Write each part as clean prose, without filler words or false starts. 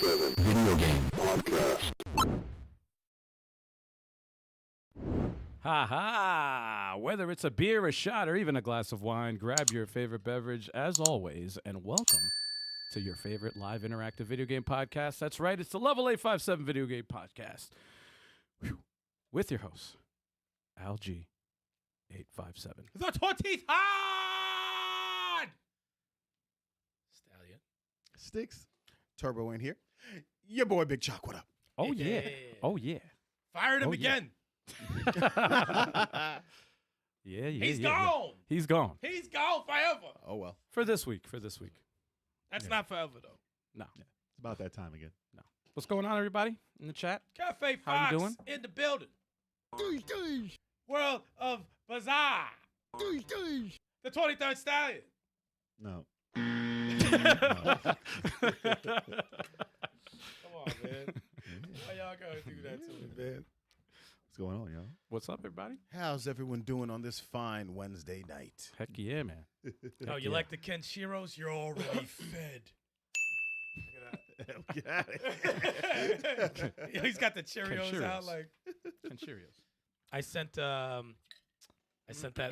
5-7 Video Game Podcast. Ha ha! Whether it's a beer, a shot, or even a glass of wine, grab your favorite beverage as always, and welcome to your favorite live interactive video game podcast. That's right, it's the Level 857 Video Game Podcast. Whew. With your host, Al-G 857. The 20th Stallion. Sticks. Turbo in here. Your boy Big Chalk, what up? Oh yeah. Oh yeah. Fired him Oh, yeah. again. Yeah. He's gone. He's gone. He's gone forever. Oh, well. For this week. That's not forever, though. No. It's about that time again. What's going on, everybody, in the chat? Cafe How you Fox doing? in the building. World of Bazaar. The 23rd Stallion. No. Come on, man. Why y'all gotta do that to me, man? What's going on, y'all? What's up, everybody? How's everyone doing on this fine Wednesday night? Heck yeah, man. Oh, you like the Kenshiros? You're already fed. Get out of here. He's got the Cheerios out like. And Cheerios. I sent that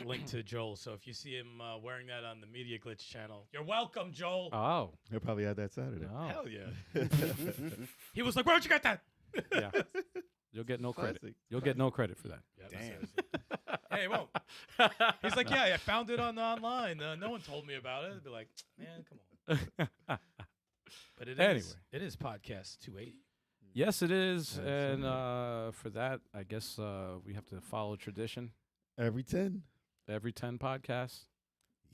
link to Joel, so if you see him wearing that on the Media Glitch channel, you're welcome, Joel. Oh. He'll probably add that Saturday. No. Hell yeah. He was like, "Where'd you get that?" Yeah. You'll get no credit. Classic. You'll get no credit for that. Damn. Hey, it won't. He's like, "Yeah, I found it online. No one told me about it." I'd be like, "Man, come on." But Anyway. it is podcast 280. Yes, it is. Absolutely. And for that, I guess we have to follow tradition. Every 10. Every 10 podcasts.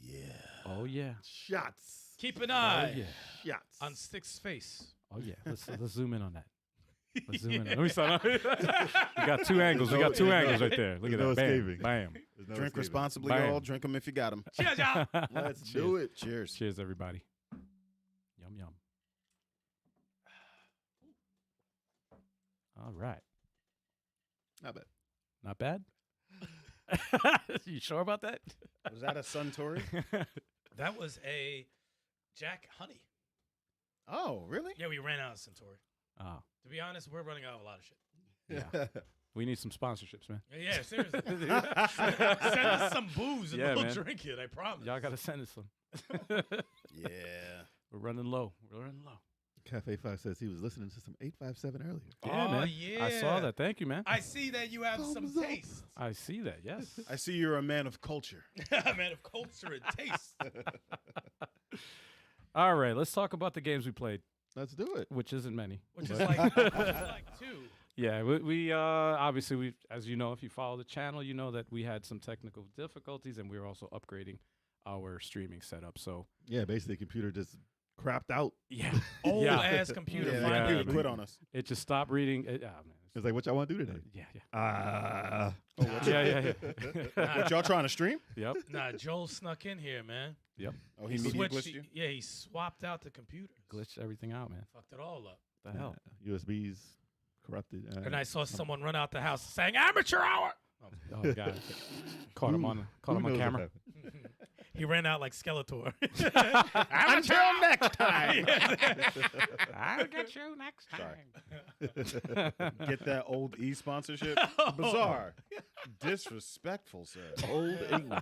Yeah. Oh, yeah. Shots. Keep an Oh, eye yeah. Shots. on Stick's face. Oh, yeah. Let's zoom in on that. Let's zoom in. Let me start. We got two angles. We got two angles right there. Look at There's that. no Bam. escaping. Bam. There's no Drink escaping. responsibly, Bam. y'all. Drink them if you got them. Cheers, y'all. Let's Cheers. do it. Cheers. Cheers, everybody. Yum, yum. All right. Not bad. Not bad? You sure about that? Was that a Suntory? That was a Jack Honey. Oh, really? Yeah, we ran out of Centauri. Oh, To be honest, we're running out of a lot of shit. yeah. We need some sponsorships, man. Yeah, seriously. Send us some booze and Yeah, we'll man. drink it, I promise. Y'all got to send us some. Yeah. We're running low. We're running low. Cafe Fox says he was listening to some 857 earlier. Yeah, Oh, man. yeah. I saw that. Thank you, man. I see that you have some Thumbs up. taste. I see that, yes. I see you're a man of culture. Man of culture and taste. All right, let's talk about the games we played, Let's do it. which isn't many. Which is like two. Yeah, we obviously, we, as you know, if you follow the channel, you know that we had some technical difficulties and we were also upgrading our streaming setup. So, Yeah, basically the computer just crapped out. yeah. Old Yeah. ass computer. Yeah, finally. yeah, they quit on us. It just stopped reading. Oh, man. It's like, what y'all want to do today? Yeah. Ah. Yeah. What, y'all trying to stream? Yep. Nah, Joel snuck in here, man. Oh, he media glitched you? Yeah, he swapped out the computers. Glitched everything out, man. Fucked it all up. The hell? USBs corrupted. And I saw someone run out the house saying amateur hour. Oh, God. Caught him on Who knows what camera. happened? He ran out like Skeletor. Until next time. I'll get you next time. Get that old E sponsorship. Bizarre. Disrespectful, sir. Old English.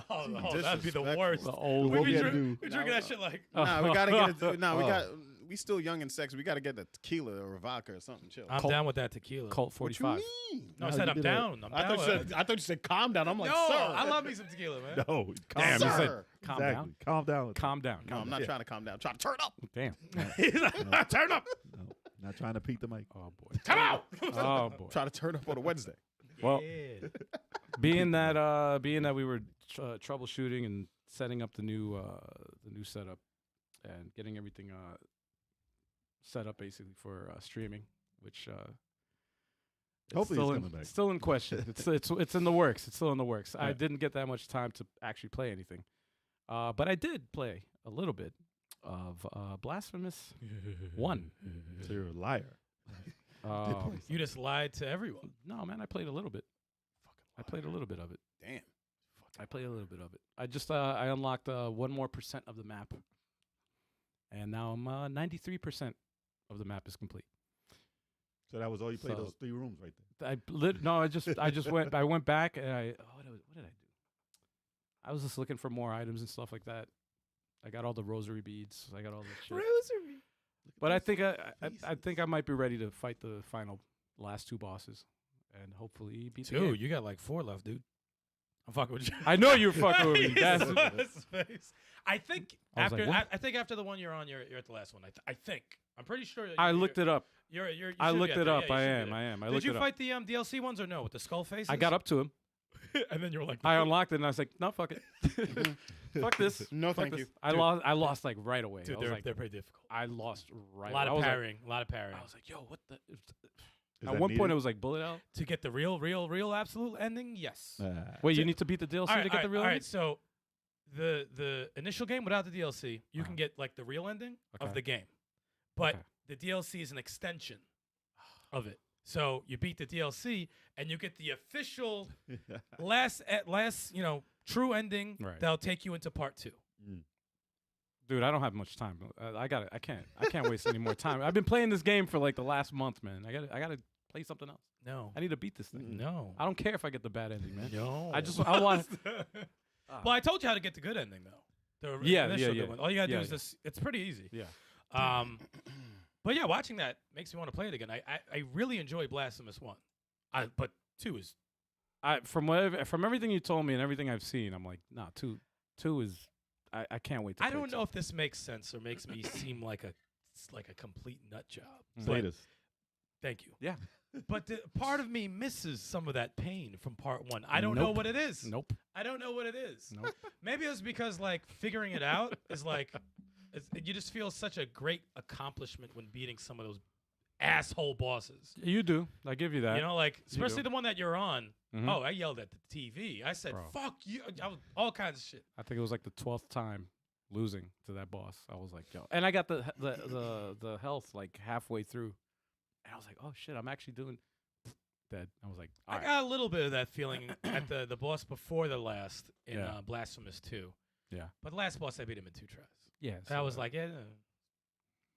Oh, that'd be the Disrespectful. worst. The old What We we be had to drinking do? that shit like. Nah, we gotta get it. Nah, we Oh. got. We still young and sexy. We gotta get the tequila or vodka or something. Chill. I'm Colt- down with that tequila. Colt What you 45. mean? No, I How'd said you I'm do that? down. I'm I down. thought you said calm down. I'm like, no, sir. I love me some tequila, man. No, Damn, Sir. you said calm exactly. down. Calm down. with Calm down. No, I'm not trying to calm down. I'm trying to turn up. Damn. He's like, turn up. that. No, not trying to peek the mic. Oh, boy. Come out. Oh, boy. Try to turn up on a Wednesday. Well, Yeah. being that we were troubleshooting and setting up the new setup and getting everything set up basically for streaming, which it's Hopefully still it's in, coming back. still in question. It's in the works. It's still in the works. I Yeah. didn't get that much time to actually play anything, but I did play a little bit of Blasphemous 1. So you're a liar. You just lied to everyone. No, man, I played a little bit. I played a little bit of it. Damn. I played a little bit of it. I just I unlocked 1 more % of the map, and now I'm 93% of the map is complete. So that was all you played, So- those 3 rooms right there. I just went back and what did I do? I was just looking for more items and stuff like that. I got all the rosary beads. I got all the shit. Rosary. But I think I think I might be ready to fight the last 2 bosses, and hopefully beat the game. Dude, you got like 4 left, dude. I'm fucking with you. I know you're fucking with me. He That's saw his face. I think I was like, after what? I think after the one you're on, you're at the last one. I think. I'm pretty sure. I looked it up. You I should looked be it at up. there. I Yeah, you should be am. there. I Did looked you it up. fight the DLC ones or no with the skull faces? I got up to him. and then you were like, I unlocked it and I was like, no, fuck it. Fuck this. No, Fuck thank this. you. I lost like right away. Dude, I was like, they're pretty difficult. I lost right A lot away. I of was like- parrying. A lot of parrying. I was like, yo, what the? Is At that one point, needed? it was like bullet out. To get the real absolute ending, yes. Wait, you need to beat the DLC to get the real all ending? right, so the initial game without the DLC, you can get like the real ending of Okay. the game, but Okay. the DLC is an extension of it. So you beat the DLC and you get the official last true ending Right. that'll take you into part 2. Dude, I don't have much time. I can't waste any more time. I've been playing this game for like the last month, man. I gotta play something else. No, I need to beat this thing. no, I don't care if I get the bad ending, man. no. I want. Well, I told you how to get the good ending though. The Yeah, initial yeah, good yeah. one. All you gotta do Yeah, is this. It's pretty easy. Yeah. But yeah, watching that makes me want to play it again. I really enjoy Blasphemous 1. But 2 is From everything you told me and everything I've seen, I'm like, nah, two is. I can't wait to. I play don't two. know if this makes sense or makes me seem like a complete nut job. Mm. But Status. thank you. Yeah. But part of me misses some of that pain from part 1. I don't know Nope. what it is. Nope. I don't know what it is. Nope. Maybe it's because like figuring it out is like you just feel such a great accomplishment when beating some of those asshole bosses. You do. I give you that. You know, like You especially do. the one that you're on. Mhm. Oh, I yelled at the TV. I said, Bro. "Fuck you!" I was all kinds of shit. I think it was like the 12th time losing to that boss. I was like, yo, and I got the health like halfway through, and I was like, oh shit, I'm actually doing dead. I was like, all I right. got a little bit of that feeling at the boss before the last in Yeah. Blasphemous 2. Yeah. But the last boss I beat him in 2 tries. Yeah. And I was like, yeah,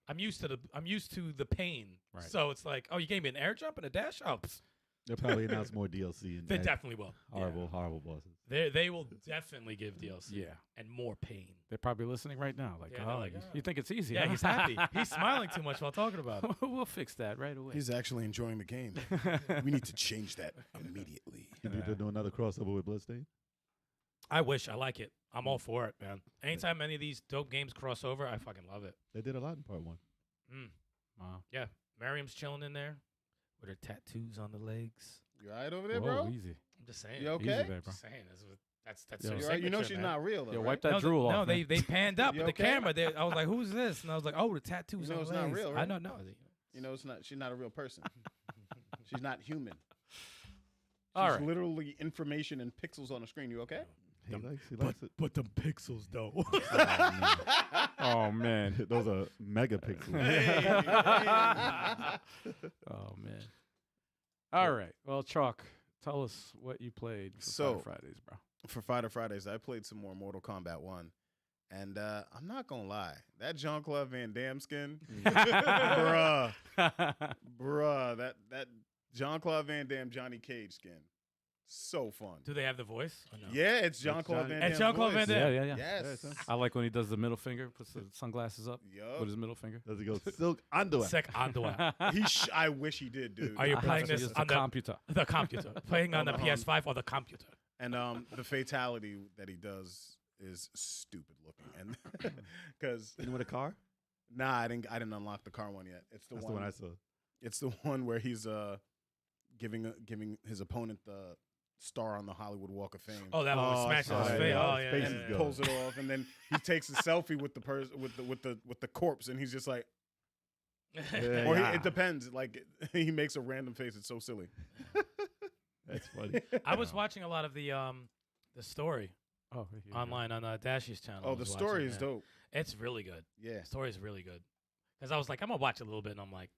I'm used to the pain. Right. So it's like, oh, you gave me an air jump and a dash? Oh, They'll probably announce more DLC and they add definitely will. horrible bosses. They will definitely give DLC. yeah. And more pain. They're probably listening right now. Like, Yeah, they're oh, like, you think it's easy? Yeah, huh?" he's happy. He's smiling too much while talking about it. We'll fix that right away. He's actually enjoying the game. We need to change that immediately. You need to do another crossover with Bloodstained? I wish. I like it. I'm all for it, man. Anytime any of these dope games cross over, I fucking love it. They did a lot in part 1. Wow. Yeah. Miriam's chilling in there with her tattoos on the legs. You all right over there, Whoa, bro? easy. I'm just saying. You Easy okay? there, bro. Just saying. That's Yo. her You all right? You know signature, she's man. not real, though, Yo, right? wipe that No, drool no, off. they panned up You with the okay? camera. I was like, "Who's this?" And I was like, "Oh, the tattoos You know on it's the not legs." real, I right? don't know. You know, she's not a real person. She's not human. All She's right. literally information and pixels on a screen. You okay? He likes it. But them pixels though. Oh man. Those are megapixels. Oh man. All right. Well, Chalk, tell us what you played for So- Fighter Fridays, bro. For Fighter Fridays, I played some more Mortal Kombat 1. And I'm not going to lie. That Jean-Claude Van Damme skin, bruh, that Jean-Claude Van Damme Johnny Cage skin. So fun. Do they have the voice? Or no? Yeah, it's Jean-Claude Johnny- Van Damme. It's Jean-Claude Van Damme. Yeah. Yes. I like when he does the middle finger, puts the sunglasses up Yup. with his middle finger. Does it go silk underwear? Sec underwear. I wish he did, dude. Are you playing That's this just on a computer. the computer? Playing on the On the- PS5 or the computer? And the fatality that he does is stupid looking, and because You with a car? nah, I didn't unlock the car one yet. It's the That's one. the one I saw. It's the one where he's giving his opponent the star on the Hollywood Walk of Fame. Oh, that one Oh, was I smashing saw his that, face. yeah. Oh, His yeah, face yeah, is yeah. good. Pulls it off, and then he takes a selfie with the with the corpse, and he's just like, Yeah. or it depends. Like he makes a random face. It's so silly. That's funny. I was watching a lot of the story Oh, here you go. online on Dashy's channel. I Oh, the was story watching is that. dope. It's really good. Yeah, The story is really good. Because I was like, I'm gonna watch it a little bit, and I'm like,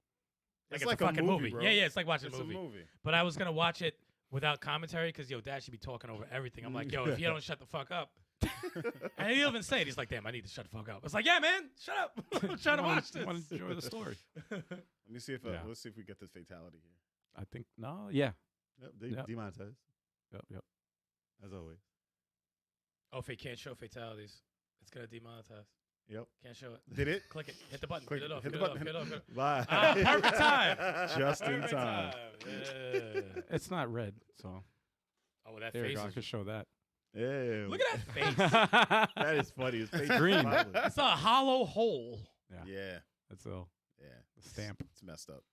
it's a like fucking movie. bro. Yeah, it's like watching It's a movie. a movie. But I was gonna watch it without commentary because Dashy be talking over everything. I'm like, yo, if you don't shut the fuck up, And he even said, he's like, damn, I need to shut the fuck up. It's like, yeah, man, shut up. I'm trying to watch this. I want to enjoy the story. Let me see if Yeah. let's see if we get this fatality here. I think no. Yeah. Yep, they Yep. demonetized, Yep. as always. Oh, if it can't show fatalities, it's going to demonetize. Yep. Can't show it. Did it? Click it. Hit the button. Click Get it it. off. Hit Get the it off. button. Get it off. Get it off. Bye. Ah, perfect time. Just in Perfect time. Yeah. It's not red, so Oh, that there you face go. I is. could show that. Yeah. Look at that face. That is funny. His face Green. is violent. It's a hollow hole. Yeah. That's a Yeah. stamp. It's messed up.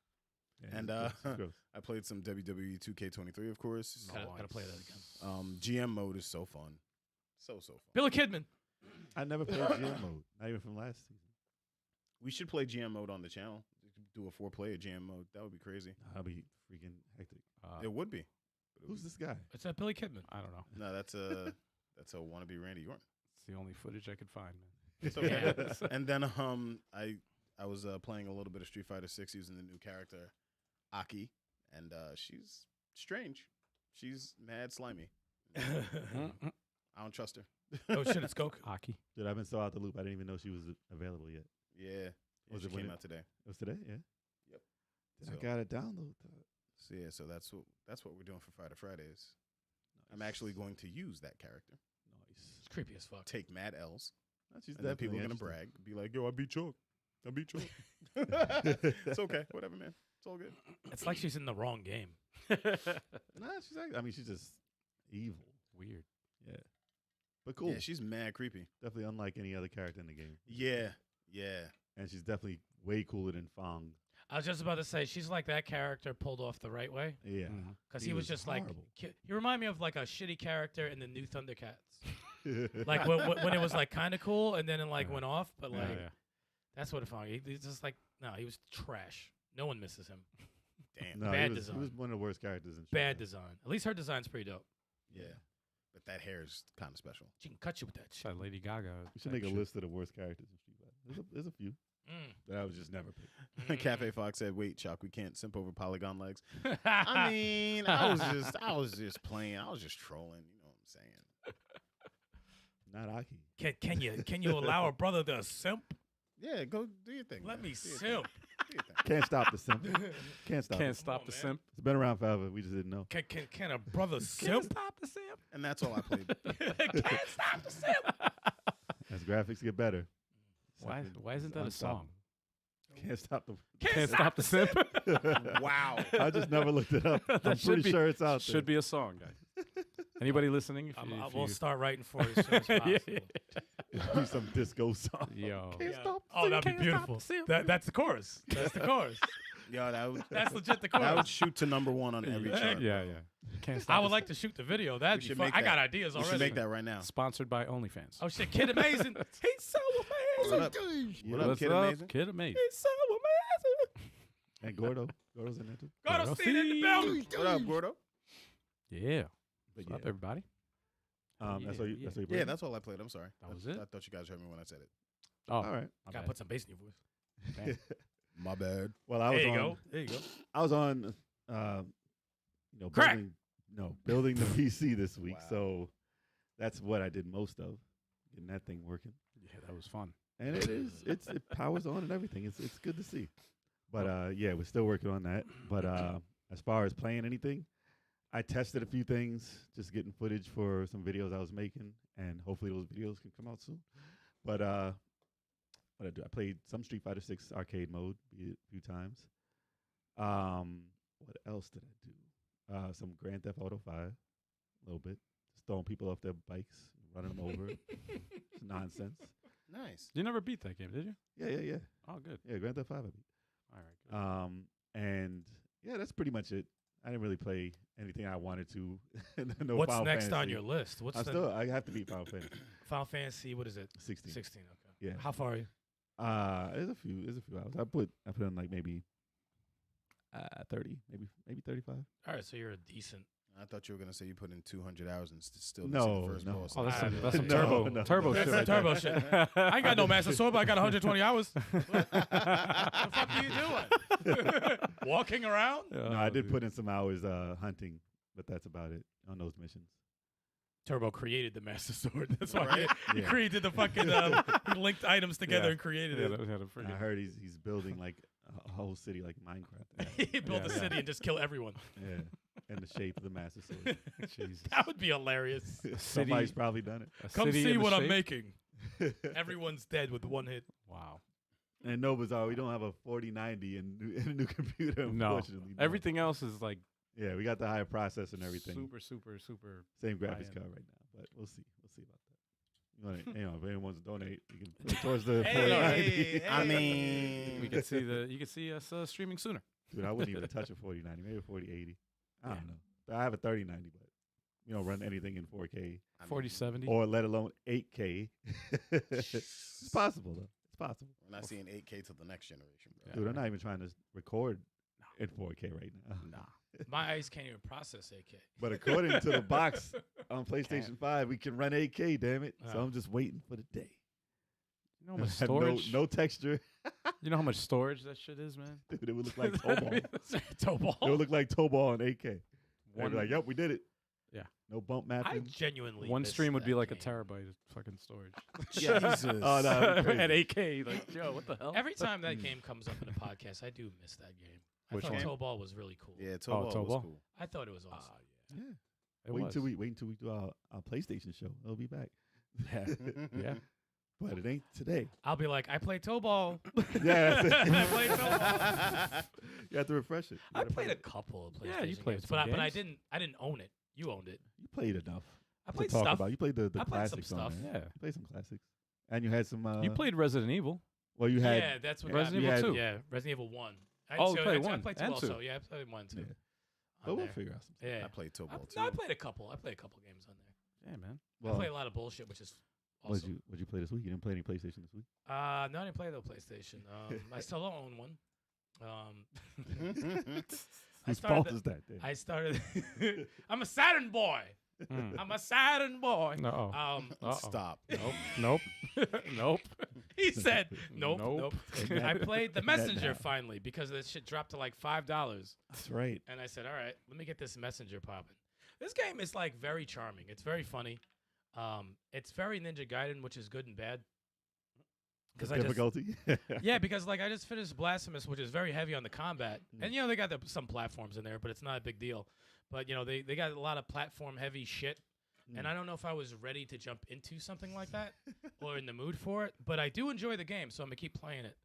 Yeah, And it's gross. I played some WWE 2K23, of course. Gotta play that again. GM mode is so fun. So fun. Billy Kidman. I never played GM mode. Not even from last season. We should play GM mode on the channel. Do a 4-player GM mode. That would be crazy. That'd be freaking hectic. It would be. Who's this guy? It's that Billy Kidman. I don't know. No, that's a wannabe Randy Orton. It's the only footage I could find, man. It's okay. And then I was playing a little bit of Street Fighter 6 using the new character Aki, and she's strange. She's mad slimy. I don't trust her. Oh shit, it's Goku. Aki. Dude, I've been so out the loop. I didn't even know she was available yet. Yeah. Was She it when came it- out today. It was today? Yeah. Yep. Then I So- gotta download that. So yeah, so that's what we're doing for Fighter Fridays. I'm actually going to use that character. Nice. It's creepy as fuck. Take mad L's. She's And then people are definitely gonna interesting. brag. Be like, yo, I beat Chuck. It's okay. Whatever, man. It's all good. It's like she's in the wrong game. Nah, she's actually, I mean, she's just evil. Weird. Yeah. But cool. Yeah, she's mad creepy. Definitely unlike any other character in the game. Yeah. And she's definitely way cooler than Fong. I was just about to say she's like that character pulled off the right way Yeah. because He he was was just horrible. like he reminded me of like a shitty character in the new Thundercats. Like when it was like kind of cool and then it like Yeah. went off, but Yeah, like yeah. that's what it found. He's just like no, he was trash. No one misses him. Damn. No, Bad he was design. one of the worst characters in Bad Street design. At least her design's pretty dope. Yeah. But that hair is kind of special. She can cut you with that It's shit. that Lady Gaga. We should make a list of the worst characters in Street Fighter. There's a few Mm. that I would just never pick. Cafe Fox said, "Wait, Chuck, we can't simp over polygon legs." I mean, I was just playing. I was just trolling. You know what I'm saying? Not Aki. Can you allow a brother to simp? Yeah, go do your thing. Let man. me Do your simp. thing. Do your thing. Can't stop the simp. Can't stop Can't it. stop on, the man. simp. It's been around forever. We just didn't know. Can a brother simp? stop the simp. And that's all I played. Can't stop the simp. As graphics get better. Why isn't that a Unstoppable. song? Can't stop the. Can't stop the simp. Wow. I just never looked it up. That I'm should pretty be- sure it's out there. Should be a song, guys. Anybody listening? If you, if We'll you- start writing for you as soon as possible. Be some disco song. Yo. Yeah. stop the Oh, simp, that'd be can't stop beautiful. the simp. That's the chorus. That's the chorus. Yo, That's legit the that would chorus. shoot to #1 on every chart. Yeah. Can't stop I would the like to shoot the video. That'd be should fun. make I got that. ideas We already. should make that right now. simp. Sponsored by OnlyFans. Oh shit, Kid Amazing. He's so What amazing. up? What up, What's Kid up, Amazing? Kid Amazing. He's so amazing. And Gordo. Gordo's in there too. Gotta see it in the building. What up, Gordo? Yeah. But What's up, everybody? That's all you. Yeah. That's all you Yeah, played? that's all I played. I'm sorry. That was it? I thought you guys heard me when I said it. Oh, All right. my Gotta bad. put some bass in your voice. Damn. My bad. Well, I was There you on. go. There you go. I was on. Crack. Building the PC this week. Wow. So that's what I did most of, getting that thing working. Yeah, that was fun. And it powers on and everything. It's good to see. But yeah, we're still working on that. But as far as playing anything, I tested a few things, just getting footage for some videos I was making, and hopefully those videos can come out soon. But what I do, I played some Street Fighter 6 arcade mode a few times. What else did I do? Some Grand Theft Auto 5, a little bit. Just throwing people off their bikes, running them over. It's nonsense. Nice. You never beat that game, did you? Yeah. Oh, good. Yeah, Grand Theft 5 I beat. All right. Good. And yeah, that's pretty much it. I didn't really play anything I wanted to. No What's Final next on Fantasy. your list? What's I have to beat Final Fantasy Final Fantasy? What is it? 16. 16. Okay. Yeah. How far are you? There's a few hours. I put in like maybe 30, maybe 35. All right, so you're a decent. I thought you were gonna say you put in 200 hours and still No, the first no. boss. Oh, that's some, I- that's some No, turbo, no. turbo That's shit. some right turbo there. shit. I ain't got no Master Sword, but I got 120 hours. What the fuck are you doing? Walking around? No, I did put in some hours hunting, but that's about it on those missions. Turbo created the Master Sword. That's why Right? he Yeah. created the fucking. He linked items together Yeah. and created Yeah, it. that had a I freaking. heard he's building like a whole city like Minecraft. He built Yeah, a yeah. city and just kill everyone. Yeah, in the shape of the Master Sword. Jesus. That would be hilarious. Somebody's probably done it. A Come city see in the what I'm shape? making. Everyone's dead with one hit. Wow. And no bizarre, we don't have a 4090 in a new computer. No. Unfortunately, Everything else is like Yeah, we got the higher processor and everything. super. Same graphics high-end. card right now, but we'll see. We'll see about that. You want if anyone wants to donate, you can put it towards the Hey, 4090. I mean, We could see you could see us streaming sooner. Dude, I wouldn't even touch a 4090, maybe a 4080. I don't Yeah. know. I have a 3090, but you don't run anything in 4K 4070. or let alone 8K. It's possible though. It's possible. we're not seeing 8K till the next generation, bro. Dude, I'm not even trying to record in 4K right now. Nah. My eyes can't even process 8K. But according to the box on PlayStation 5, we can run 8K, damn it. So Oh. I'm just waiting for the day. You know how much no, storage? no texture. You know how much storage that shit is, man? Dude, it would look like Tobal. Toe ball. It would look like Tobal on 8K. They'd One, be like, yep, we did it. Yeah. No bump I mapping. genuinely one miss stream would be that like game. a terabyte of fucking storage. Jesus. Oh, no. that'd be At crazy. 8K, like, yo, what the hell? Every time that game comes up in a podcast, I do miss that game. Which I thought one? Toe Ball was really cool. Yeah, Tobal was Tobal? cool. I thought it was awesome. Yeah. It Wait was. until we do our PlayStation show. It'll be back. Yeah. Yeah. But it ain't today. I'll be like, I played Toe Ball. Yeah, that's it. I played Toe Ball. You have to refresh it. You I gotta played play a couple of PlayStation Yeah, you played games, some but I games. didn't own it. You owned it. You played enough. I to played talk stuff. about. You played the I played some classics on stuff. there. Yeah. You played some classics. And you had some. You played Resident Evil. Well, you had. Yeah, that's what Resident got me. Evil 2. Yeah, Resident Evil 1. Oh, you played I 1 played 2 and also. 2. Yeah, I played 1 too. Yeah. on But we'll there. figure out some. Yeah. I played Tobal too. No, I played a couple. I played a couple games on there. Yeah, man. I played a lot of bullshit, which is What'd awesome. you play this week? You didn't play any PlayStation this week? No, I didn't play the PlayStation. I still don't own one. I Whose started. fault the- is that? Then? I started. I'm a Saturn boy. Mm. I'm a Saturn boy. No. Uh-oh. Stop. Nope. Nope. He said, "Nope, Nope. nope." I played the That Messenger now. finally because this shit dropped to like $5. That's right. And I said, all right, let me get this Messenger popping. This game is like very charming. It's very funny. It's very Ninja Gaiden, which is good and bad. Because I just, Difficulty. yeah, because like I just finished Blasphemous, which is very heavy on the combat, and you know they got some platforms in there, but it's not a big deal. But you know they got a lot of platform heavy shit, and I don't know if I was ready to jump into something like that or in the mood for it. But I do enjoy the game, so I'm gonna keep playing it.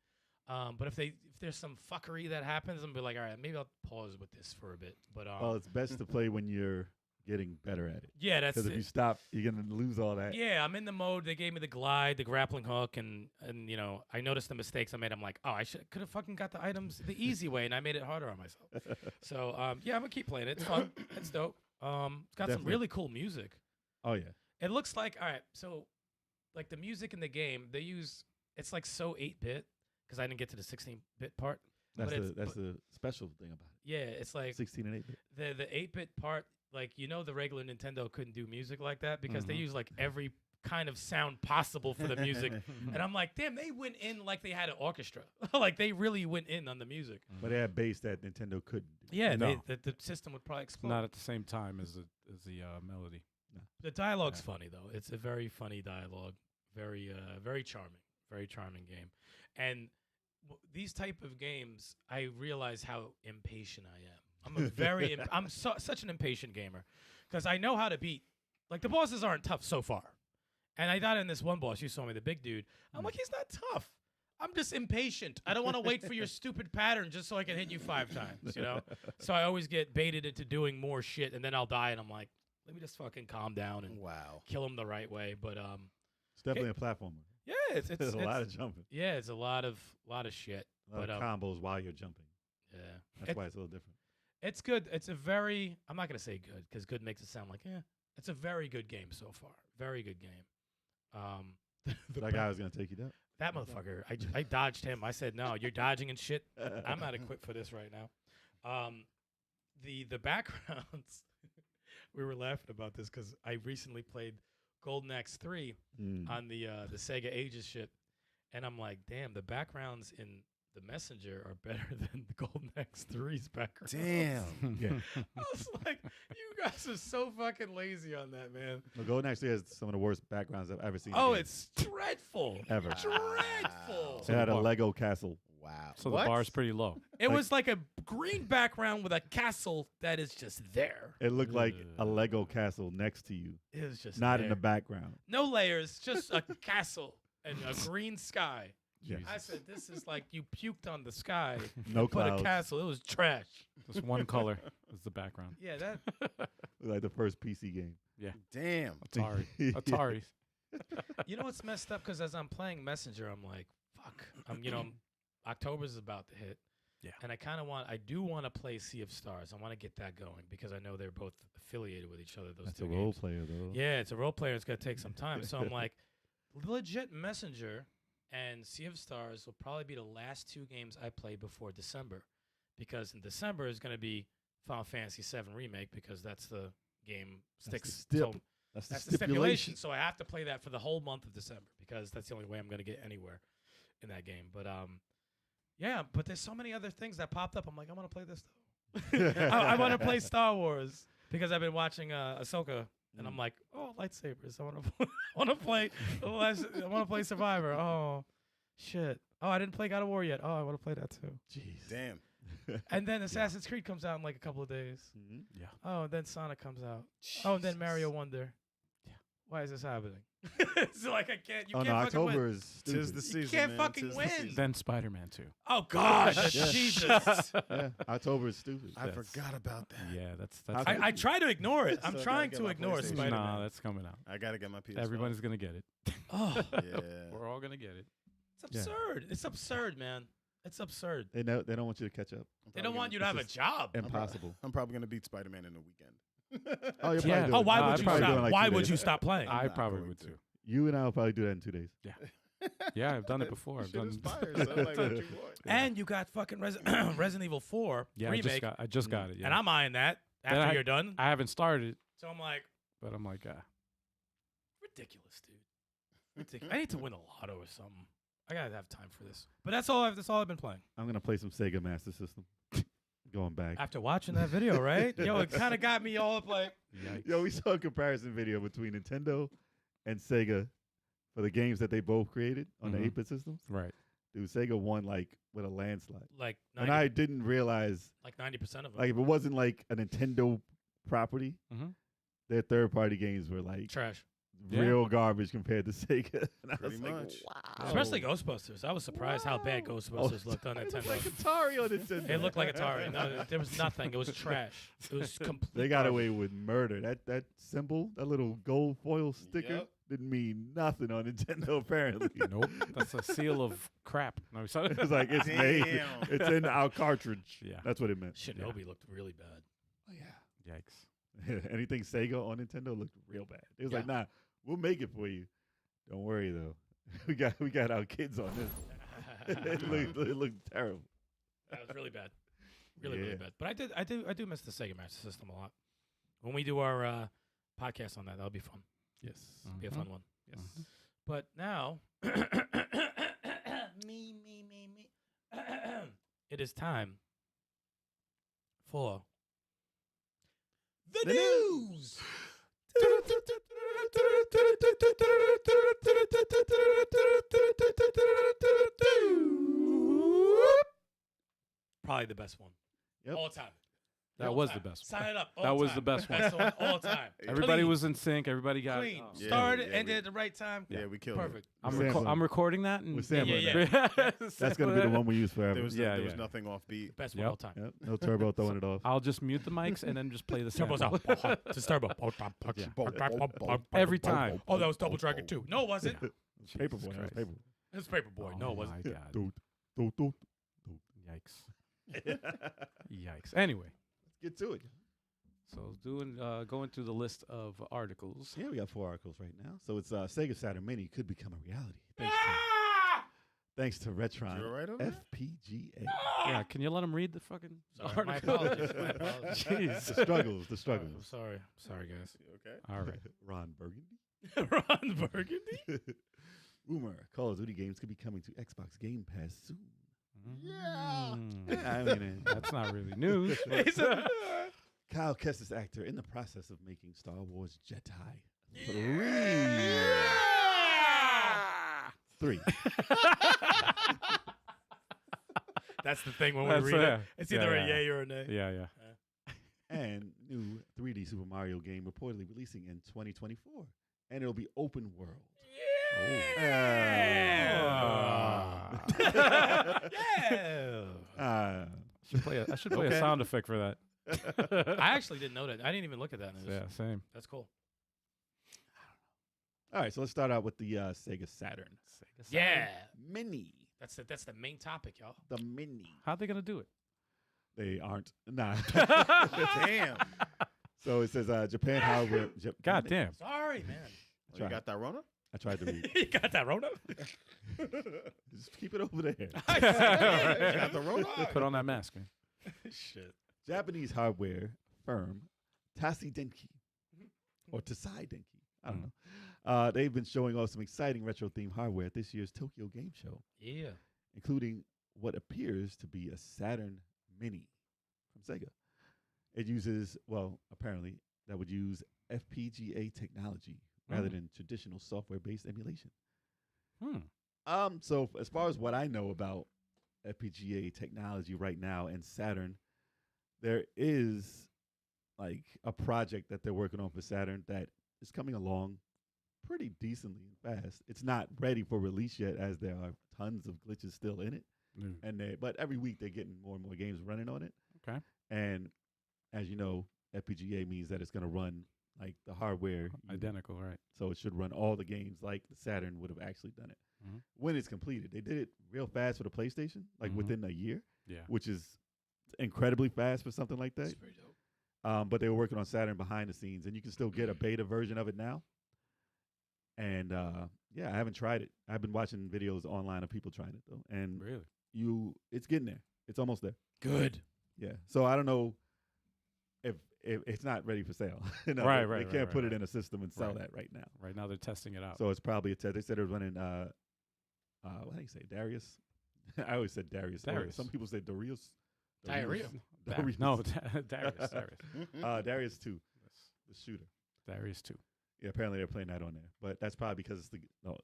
But if there's some fuckery that happens, I'm gonna be like, all right, maybe I'll pause with this for a bit. But Well, it's best to play when you're getting better at it. yeah, that's Because if you it. stop, you're gonna lose all that. Yeah, I'm in the mode. They gave me the glide, the grappling hook, and you know, I noticed the mistakes I made. I'm like, oh, I could have fucking got the items the easy way, and I made it harder on myself. So yeah, I'm gonna keep playing it. It's fun. It's dope. It's got some Definitely. really cool music. Oh yeah. It looks like all right. So, like the music in the game, they use it's like so 8-bit because I didn't get to the 16-bit part. That's But the special thing about Yeah, it's it. like 16 and 8-bit. the 8-bit part. Like you know, the regular Nintendo couldn't do music like that because they Mhm. use like every kind of sound possible for the music. And I'm like, damn, they went in like they had an orchestra. Like they really went in on the music. But they had bass that Nintendo couldn't do. Yeah, No. the system would probably explode. Not at the same time as the melody. The dialogue's Yeah. funny though. It's a very funny dialogue. Very very charming. Very charming game. And these type of games, I realize how impatient I am. I'm a very I'm such an impatient gamer because I know how to beat. Like the bosses aren't tough so far. And I got in this one boss, you saw me, the big dude. I'm like, he's not tough. I'm just impatient. I don't want to wait for your stupid pattern just so I can hit you 5 times, you know? So I always get baited into doing more shit, and then I'll die, and I'm like, let me just fucking calm down and Wow. kill him the right way. But It's definitely a platformer. yeah, it's There's a lot of jumping. yeah, it's a lot of shit. A lot But of combos while you're jumping. yeah, That's why it's a little different. it's good. It's a very I'm not gonna say good because good makes it sound like it's a very good game so far. Very good game. That guy was gonna take you down. That motherfucker, I dodged him. I said, no, you're dodging and shit. I'm not equipped for this right now. The backgrounds, we were laughing about this because I recently played Golden Axe 3 Mm. on the Sega Ages shit, and I'm like, damn, the backgrounds in the Messenger are better than the Golden X3's background. Damn. Yeah. I was like, you guys are so fucking lazy on that, man. Well, Golden actually has some of the worst backgrounds I've ever seen. in Oh, games. it's dreadful. Ever. Dreadful. It had a Lego castle. Wow. So What? the bar's pretty low. It was like a green background with a castle that is just there. It looked like a Lego castle next to you, It was just not there. in the background. No layers, just a castle and a green sky. Yes. I said, this is like you puked on the sky. No Put clouds. a castle. It was trash. Just one color is the background. Yeah, that. Like the first PC game. Damn. Atari. Yeah. Atari. You know what's messed up? Because as I'm playing Messenger, I'm like, fuck. October's about to hit. Yeah. And I do want to play Sea of Stars. I want to get that going because I know they're both affiliated with each other. Those That's two a role games. player, though. Yeah, it's a role player. It's going to take some time. So I'm like, legit Messenger and Sea of Stars will probably be the last two games I play before December. Because in December is going to be Final Fantasy VII Remake because that's the game That's sticks. the So That's that's the the stipulation. stipulation. So I have to play that for the whole month of December because that's the only way I'm going to get anywhere in that game. But yeah, but there's so many other things that popped up. I'm like, I want to play this though. I want to play Star Wars because I've been watching Ahsoka, and I'm like, oh, lightsabers. I want to. I want to play. I want to play Survivor. Oh, shit. Oh, I didn't play God of War yet. Oh, I want to play that too. Jeez. Damn. And then Assassin's Creed comes out in like a couple of days. Mhm. Yeah. Oh, and then Sonic comes out. Oh, and then Mario Wonder. Yeah. Why is this happening? It's like I can't. You Oh, can't no, fucking October win. is stupid. Tis the season. can't man. fucking Tis the win. season. Then Spider-Man 2. Oh God, Yeah. Jesus! Yeah, October is stupid. I forgot about that. Yeah, that's. I try to ignore it. So I I'm gotta trying get to my ignore PlayStation. Spider-Man. Nah, that's coming out. I gotta get my PS. Everybody's gonna get it. Oh, Yeah. We're all gonna get it. it's Yeah. absurd. It's absurd, man. It's absurd. They don't want you to catch up. They don't want you to have a job. Impossible. I'm probably gonna beat Spider-Man in a weekend. Oh, you're Yeah. probably doing Oh, it. why I'd would you probably stop? do it in like Why 2 would days. you stop playing? I not probably going would to. too. You and I will probably do that in 2 days. Yeah, I've done it before. I've Shit done. inspires. So like, what you want? And you got fucking Resident Evil 4 Yeah, remake, I just got it. Yeah. and I'm eyeing that Then after I- you're done. I haven't started, So I'm like, but I'm like, ridiculous, dude. Ridiculous. I need to win a lotto or something. I gotta have time for this. But that's all I've been playing. I'm gonna play some Sega Master System. Going back. After watching that video, right? Yo, it kind of got me all up like, yikes. Yo, we saw a comparison video between Nintendo and Sega for the games that they both created on Mhm. the 8-bit systems. Right. Dude, Sega won like with a landslide. like And 90, I didn't realize, like 90% of them. like, if it wasn't like a Nintendo property, Mhm. their third-party games were like trash. Yeah. real garbage compared to Sega. And I Pretty was like, much. wow. Especially Ghostbusters. I was surprised how bad Wow. Ghostbusters looked on It Nintendo. looked like Atari on Nintendo. It looked like Atari. No, there was nothing. It was trash. It was complete. They got garbage. away with murder. That symbol, that little gold foil sticker, Yep. didn't mean nothing on Nintendo. Apparently, Nope. That's a seal of crap. No, it's like it's made. Damn. It's in our cartridge. Yeah. That's what it meant. Shinobi looked really bad. Oh yeah. Yikes. Anything Sega on Nintendo looked real bad. It was like, Yeah. nah, we'll make it for you. Don't worry though. We got our kids on this. It looked terrible. That was really bad. Really Yeah. bad. But I do miss the Sega Master System a lot. When we do our podcast on that, that'll be fun. Yes. Be a Mhm. fun one. Yes. But now, me. It is time for the news. Probably the best one. Yep. All time. That All was time. the best Sign one. it up. That all was time. the best one. Best one all time. Everybody Clean. was in sync. Everybody got. Clean. oh. Yeah, Started, yeah, ended at the right time. Yeah, we killed Perfect. I'm, We're sampling. I'm recording that. And We're sampling Yeah, that. That's gonna be the one we use it. forever. There was Yeah, there was yeah. nothing offbeat. Best one Yep. all time. Yep. No turbo throwing it off. I'll just mute the mics and then just play the Turbo's sample. out. Just turbo. Every time. Oh, that was Double Dragon 2. No, it wasn't. Paperboy. That was Christ. Paperboy. It was Paperboy. No, it Oh wasn't. my God. Doot. Yikes. Yikes. Anyway, Get to it. so going through the list of articles. Yeah, we got 4 articles right now. So it's Sega Saturn Mini could become a reality. Ah! Thanks to Retron You all right on that? FPGA. Yeah, can you let him read the fucking Sorry, my article? apologies. My apologies. Jeez. The struggles. I'm struggles. sorry. Sorry, guys. You okay? All right. Ron Burgundy. Ron Burgundy? Rumor: Call of Duty games could be coming to Xbox Game Pass soon. Yeah. Yeah, I mean, That's not really news. He said, Kyle Kestis actor in the process of making Star Wars Jedi 3. That's the thing when That's we read it. it. It's either Yeah, a yay or a nay. Yeah, yeah. And new 3D Super Mario game reportedly releasing in 2024. And it'll be open world. Yeah. Uh, I should play a Okay. sound effect for that. I actually didn't know that. I didn't even look at that news. Yeah, same. That's cool. all right, so let's start out with the Sega Saturn Yeah. Mini. That's the main topic, y'all. The Mini. How they gonna do it? They aren't. Nah. Damn. So it says Japan hardware. God damn. Sorry, man. You got that Rona? I tried to read. You got that Rona? Just keep it over there. You got the Rona? Put on that mask, man. Shit. Japanese hardware firm Tasai Denki or Tasai Denki. I don't know. They've been showing off some exciting retro themed hardware at this year's Tokyo Game Show, Yeah. including what appears to be a Saturn Mini from Sega. It uses, well, apparently that would use FPGA technology rather than traditional software-based emulation. So as far as what I know about FPGA technology right now and Saturn, there is like a project that they're working on for Saturn that is coming along pretty decently fast. It's not ready for release yet, as there are tons of glitches still in it. But every week they're getting more and more games running on it. Okay. And as you know, FPGA means that it's going to run like the hardware Identical, right? so it should run all the games like the Saturn would have actually done it when it's completed. They did it real fast for the PlayStation, like within a year, which is incredibly fast for something like that. That's pretty dope. But they were working on Saturn behind the scenes, and you can still get a beta version of it now. And yeah, I haven't tried it. I've been watching videos online of people trying it though, and Really? it's getting there. It's almost there. Good. Yeah. So I don't know if it's not ready for sale. No, Right, they right, can't right, put right. it in a system and sell Right. that right now. Right now they're testing it out. So it's probably a test. They said it was running. What do you say, Darius? I always said Darius. Or Darius. some people say Darius. Diarrhea. No, Darius. Darius 2, the shooter. Darius 2. Yeah, apparently they're playing that on there, but that's probably because it's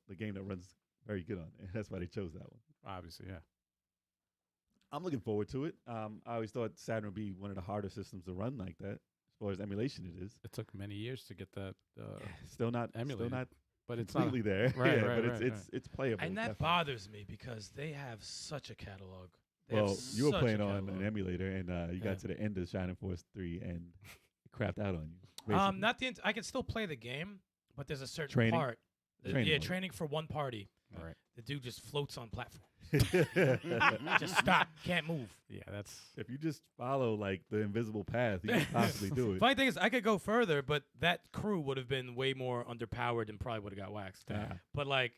the game that runs very good on there. That's why they chose that one. Obviously, yeah. I'm looking forward to it. I always thought Saturn would be one of the harder systems to run like that. As far as emulation, it is. It took many years to get that. Still not emulated, Still not but it's not. completely there. Right, yeah, right, but right, it's playable. And that definitely. bothers me because they have such a catalog. They Well, have you were such playing a on catalog. an emulator, and you Yeah. got to the end of Shining Force 3, and it crapped out on you. basically. Not the. I can still play the game, but there's a certain Training? part. Training Yeah, mode. training for one party. All right. The dude just floats on platform. Just stop. Can't move. Yeah, that's. If you just follow like the invisible path, you can possibly do it. Funny thing is, I could go further, but that crew would have been way more underpowered and probably would have got waxed. Yeah. But like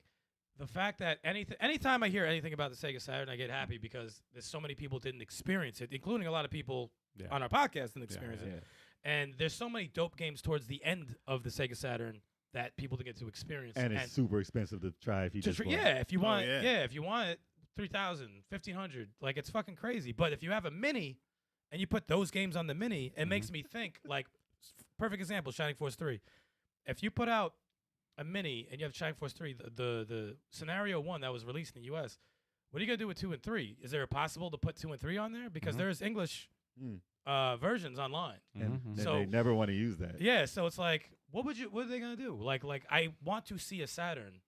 the fact that anytime I hear anything about the Sega Saturn, I get happy because there's so many people didn't experience it, including a lot of people Yeah. on our podcast didn't experience Yeah. it. And there's so many dope games towards the end of the Sega Saturn that people didn't get to experience. And it's super expensive to try if you just want. yeah, if you want, yeah. if you want it, 3,000, 1,500, like it's fucking crazy. But if you have a mini and you put those games on the mini, it makes me think like perfect example, Shining Force 3. If you put out a mini and you have Shining Force 3, the scenario 1 that was released in the US, what are you gonna do with 2 and 3? Is there possible to put 2 and 3 on there? Because there's English versions online. And Mhm. then So- they never want to use that. Yeah, so it's like, what are they gonna do? Like I want to see a Saturn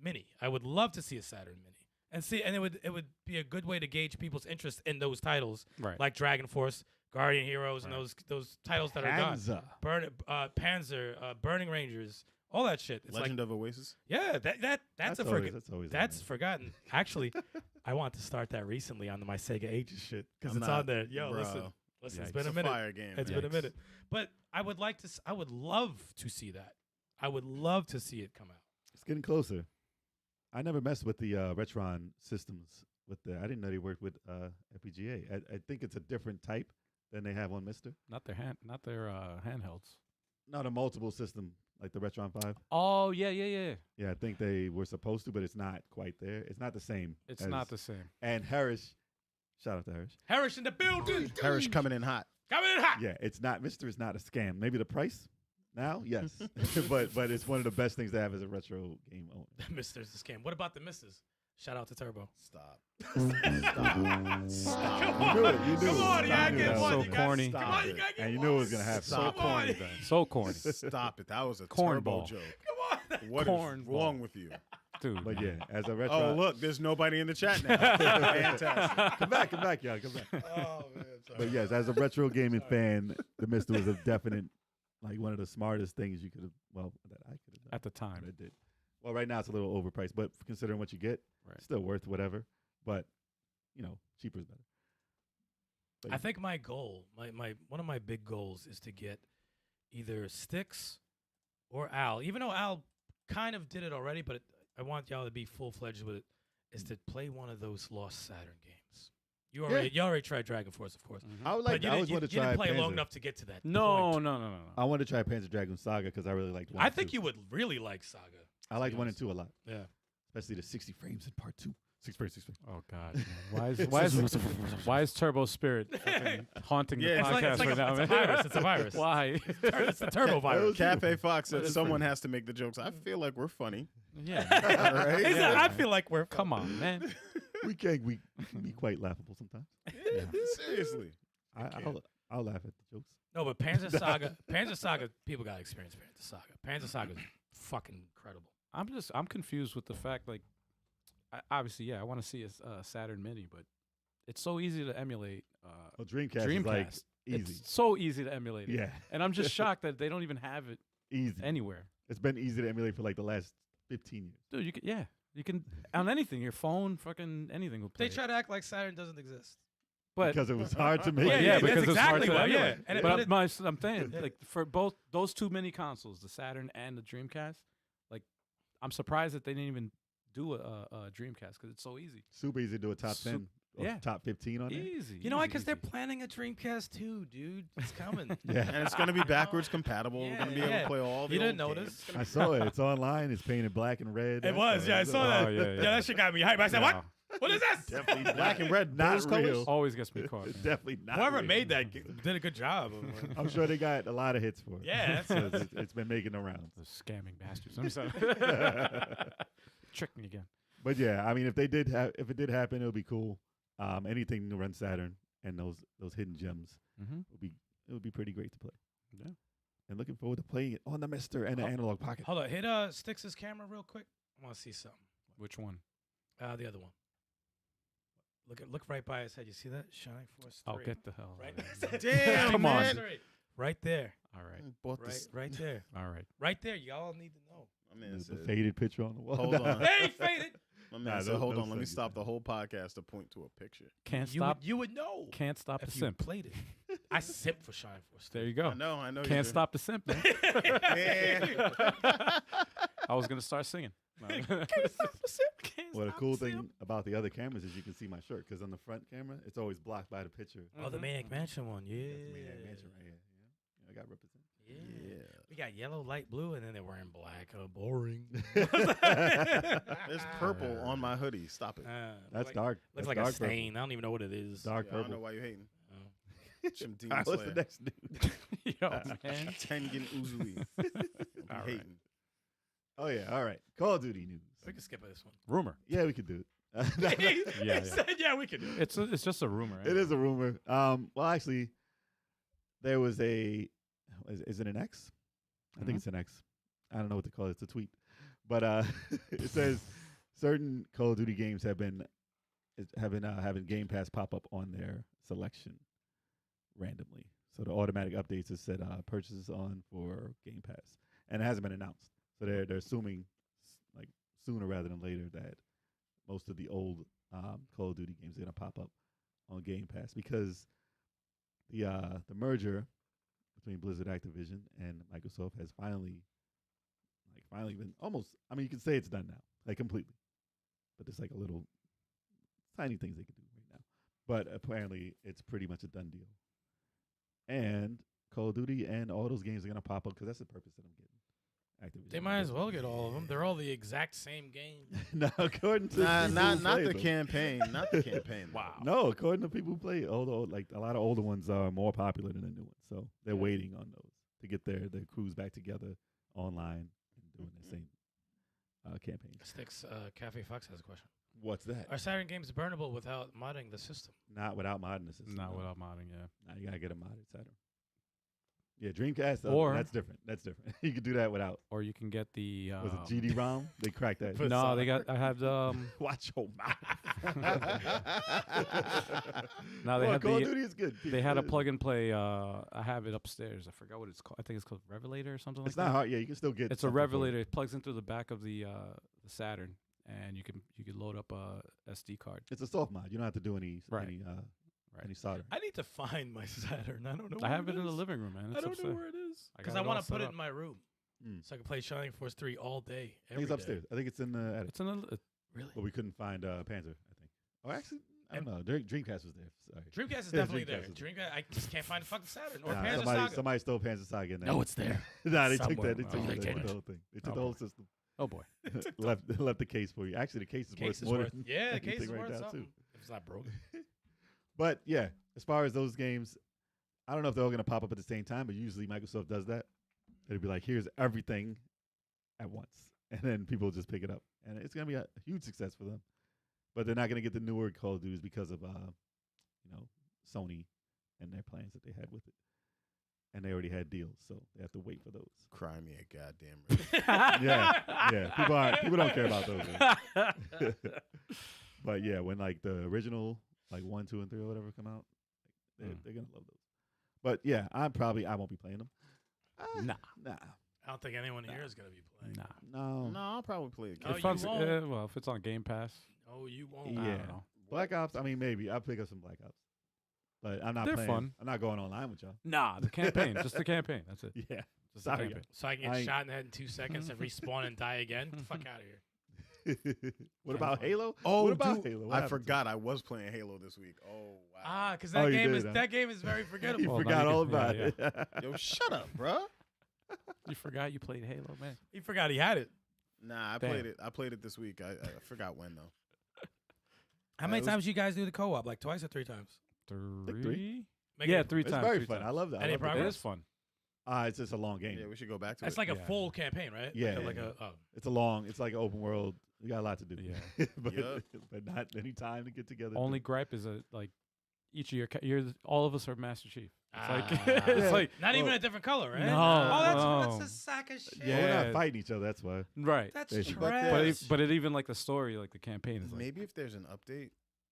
Mini. I would love to see a Saturn Mini, and it would be a good way to gauge people's interest in those titles, Right. like Dragon Force, Guardian Heroes, and those titles that are gone. Panzer. Burning Rangers, all that shit. It's Legend of Oasis. yeah, that's always on that's there. forgotten. Actually, I want to start that recently on my Sega Ages shit because I'm it's not- on there. Yo, bro. listen, it's Yikes. been It's a a minute. fire game. It's man. been a minute. But I would like to. I would love to see that. I would love to see it come out. It's getting closer. I never messed with the Retron systems. I didn't know they worked with FPGA. I think it's a different type than they have on Mister. Not their handhelds. not a multiple system like the Retron 5. Oh, yeah. Yeah, I think they were supposed to, but it's not quite there. It's not the same. It's not the same. And Harris, shout out to Harris. Harris in the building. Harris coming in hot. Coming in hot. Yeah, it's not. Mr. is not a scam. Maybe the price now, yes, but it's one of the best things to have as a retro game owner. Mister's the scam. What about the misses? Shout out to Turbo. Stop. Come You knew it. Come on, you gotta get it. one. So You gotta- corny. Come on, you gotta get And you one. knew it was gonna happen. Stop. Come on. So corny. Stop it. That was a Cornball. turbo joke. Come on. What is Cornball. wrong with you? Dude. But yeah, as a retro. Oh, look, there's nobody in the chat now. Fantastic. come back, y'all, come back. Oh, man. Sorry. But yes, as a retro gaming fan, the Mister was a definite, like one of the smartest things you could have. Well, that I could have done At the time. but I did. Well, right now it's a little overpriced, but considering what you get, Right. still worth whatever. But cheaper is better. But I think my goal, my one of my big goals is to get either Sticks or Al. Even though Al kind of did it already, but I want y'all to be full-fledged with it, is to play one of those Lost Saturn games. You already tried Dragon Force, of course. I would But like. you I always didn't, want to you try. didn't play long Panzer. enough to get to that No. point. I want to try Panzer Dragoon Saga because I really liked one. I and think two. you would really like Saga. I liked 1 and 2 a lot, Yeah. especially the 60 frames in part 2. 6 frames, 6 frames. Oh God. man. Why is Turbo Spirit fucking haunting the Yeah, podcast it's like right now, it's a man? virus. It's a virus. Why? It's the turbo virus. Cafe Fox said someone has to make the jokes. I feel like we're funny. Yeah. All right? He said, I feel like we're Come on, man. We can be quite laughable sometimes. Seriously. I'll laugh at the jokes. No, but Panzer Saga, people got to experience Panzer Saga. Panzer Saga is fucking incredible. I'm confused with the fact, like, obviously, I want to see a Saturn Mini, but it's so easy to emulate. Well, Dreamcast is like easy. It's so easy to emulate it. Yeah, And I'm just shocked that they don't even have it easy. anywhere. It's been easy to emulate for like the last 15 years. Dude, you can on anything, your phone, fucking anything will play. They try to act like Saturn doesn't exist. but Because it was hard to make. yeah, because that's it's hard exactly to what- emulate. yeah. And But it- I'm saying, like, for both those two mini consoles, the Saturn and the Dreamcast, like, I'm surprised that they didn't even do a Dreamcast because it's so easy. Super easy to do a top 10 or yeah. top 15 on it. Easy. You know why? easy, Because they're easy. planning a Dreamcast 2, dude. It's coming. Yeah, And it's going to be backwards compatible. We're going to be able Yeah. to play all the You didn't old notice? games. I saw it. It's online. It's painted black and red. It was, yeah, I saw that. Oh, yeah. that shit got me hyped. I said, No. what? What is this? Definitely Black and red, not those colors? real. Always gets me caught. It's man. definitely not. Whoever real. made that did a good job. I'm sure they got a lot of hits for it. Yeah, So it's been making the rounds. Those scamming bastards. I'm sorry. Tricked me again. But yeah, I mean, if it did happen, it would be cool. Anything to run Saturn and those hidden gems Mm-hmm. would be pretty great to play. Yeah. And looking forward to playing it on the Mister and the Analog Pocket. Hold on. Hit Stix's camera real quick. I want to see something. Which one? The other one. Look right by his head. You see that? Shining Force 3. Oh, get the hell. Right. out of here. Damn, Come on. man. Right there. All right. Bought Right, this. right there. All right. Right there. Y'all need to know. My man The said, faded picture on the wall. Hold on. Hey, faded. my Nah, man said, those- hold those on. Let me things, stop man. the whole podcast to point to a picture. Can't You stop. would know. Can't stop the if you simp. played it. I simp for Shining Force 3. There you go. I know. you Can't do. stop the simp, man. Man. I was gonna start singing. No. Can't stop the simp. Can't Well, the stop cool the thing simp. about the other cameras is you can see my shirt because on the front camera it's always blocked by the picture. Oh, the Maniac Mansion one. Yeah. That's me, that mansion right here. Yeah, I got represent. Yeah. Yeah. We got yellow, light blue, and then they're wearing black. Boring. There's purple on my hoodie. Stop it. That's like, dark. Looks That's like a dark purple. stain. I don't even know what it is. Dark Yeah, I don't know purple. why you hating. Oh. Some All Demon right, what's the Slayer. next news? Yo, man. Tengen Uzui. All right. Hating. Oh yeah, all right. Call of Duty news. We can skip this one. Rumor. Yeah, we could do it. he Yeah. said, yeah, we can do it. It's just a rumor. It is a rumor. Well, actually, there was a. Is it an X? I think it's an X. I don't know what to call it. It's a tweet, but it says certain Call of Duty games have been having Game Pass pop up on their selection randomly. So the automatic updates has said purchases on for Game Pass, and it hasn't been announced. So they're assuming like sooner rather than later that most of the old Call of Duty games are gonna pop up on Game Pass because the merger between Blizzard Activision and Microsoft has finally been almost. I mean, you can say it's done now, like completely, but there's like a little tiny things they can do right now. But apparently, it's pretty much a done deal. And Call of Duty, and all those games are gonna pop up because that's the purpose of them getting Activision. They might as well get all of them. They're all the exact same game. No, according to Nah, people who not play the them. campaign. Not the campaign. Wow. No, according to people who play, like a lot of older ones are more popular than the new ones, so they're waiting on those to get their crews back together online and doing the same campaigns. Sticks, Cafe Fox has a question. What's that? Are Saturn games burnable without modding the system? Not without modding the system. Not no. without modding, yeah. Nah, you gotta get a modded Saturn. Yeah, Dreamcast. Or- That's different. That's different. You can do that without. Or you can get the. Was it GD-ROM? They cracked that. No, they got. I have the. Watch your mouth. No, they had Call of the. Duty is good. They had a plug and play. I have it upstairs. I forgot what it's called. I think it's called Revelator or something It's like not that. hard. Yeah, you can still get. It's a something for it. Revelator. It plugs into the back of the Saturn, and you can load up a SD card. It's a soft mod. You don't have to do any Right. any solder. I need to find my Saturn. I don't know. I where have it in the is. living room, man. I It's don't know upstairs. where it is I because got I it want all to put set it up. in my room Mm. so I can play Shining Force 3 all day. I think it's upstairs. I think it's in the attic. It's in the. Really? But we couldn't find Panzer, I think. Oh, actually, I don't know. Dreamcast was there. Sorry. Dreamcast is Yeah, definitely there. Dreamcast is Dreamcast, I just can't find the fucking Saturn or Nah, Panzer somebody, Saga. somebody stole Panzer Saga in there. No, it's there. Nah, they took Somewhere. that. They Oh, took, they that. They took took it. the whole thing. They took Oh, the whole boy. system. Oh boy. left the case for you. Actually, the case is Case worth is more worth. than Yeah, the case anything is right worth now, something. too. If it's not broken. But yeah, as far as those games, I don't know if they're all going to pop up at the same time, but usually Microsoft does that. It'll be like, here's everything at once, and then people will just pick it up, and it's going to be a huge success for them. But they're not going to get the newer Call of Duties because of Sony and their plans that they had with it, and they already had deals, so they have to wait for those. Cry me a goddamn river. Yeah. People don't care about those. But yeah, when like the original, like 1, 2, and 3 or whatever come out, they're gonna love those. But yeah, I won't be playing them. Nah. I don't think anyone here is going to be playing. Nah. No. No, I'll probably play it. Oh, If you it's won't? well, if it's on Game Pass, Oh, you won't. Yeah. I don't know. Black Ops. I mean, maybe I'll pick up some Black Ops, but I'm not They're playing. fun. I'm not going online with y'all. Nah, the campaign, just the campaign. That's it. Yeah. Just the Sorry. campaign. So I can I get ain't- shot in the head in 2 seconds and respawn and die again? Get the fuck out of here. What about Halo? Oh, what about dude, Halo? What I happened to forgot I was playing Halo this week. Oh wow. Ah, because Oh, that you game did, is huh? that game is very it? You forgettable. Well, now forgot you all can- about yeah, it. Yo, shut up, bro. You forgot you played Halo, man. He forgot he had it. Nah, I Damn. played it. I played it this week. I forgot when though. How many times you guys do the co-op? Like twice or 3 times? Three? Make Yeah, it- 3 It's times. very 3 fun. times. I love that. I Any love the It progress? is fun. It's just a long game. Yeah, we should go back to It's it. like a Yeah. full campaign, right? Yeah, Like yeah, a oh. It's a long. It's like an open world. You got a lot to do. Yeah. but Yup. but not any time to get together. Only gripe is that like each of all of us are Master Chief. It's like Ah. it's Yeah. like Not even Well, a different color, right? No, Oh, no. that's a sack of shit. Well, we're Yeah. not fighting each other. That's why. right. That's Basically. But trash. But it even like the story, like the campaign is like Maybe if there's an update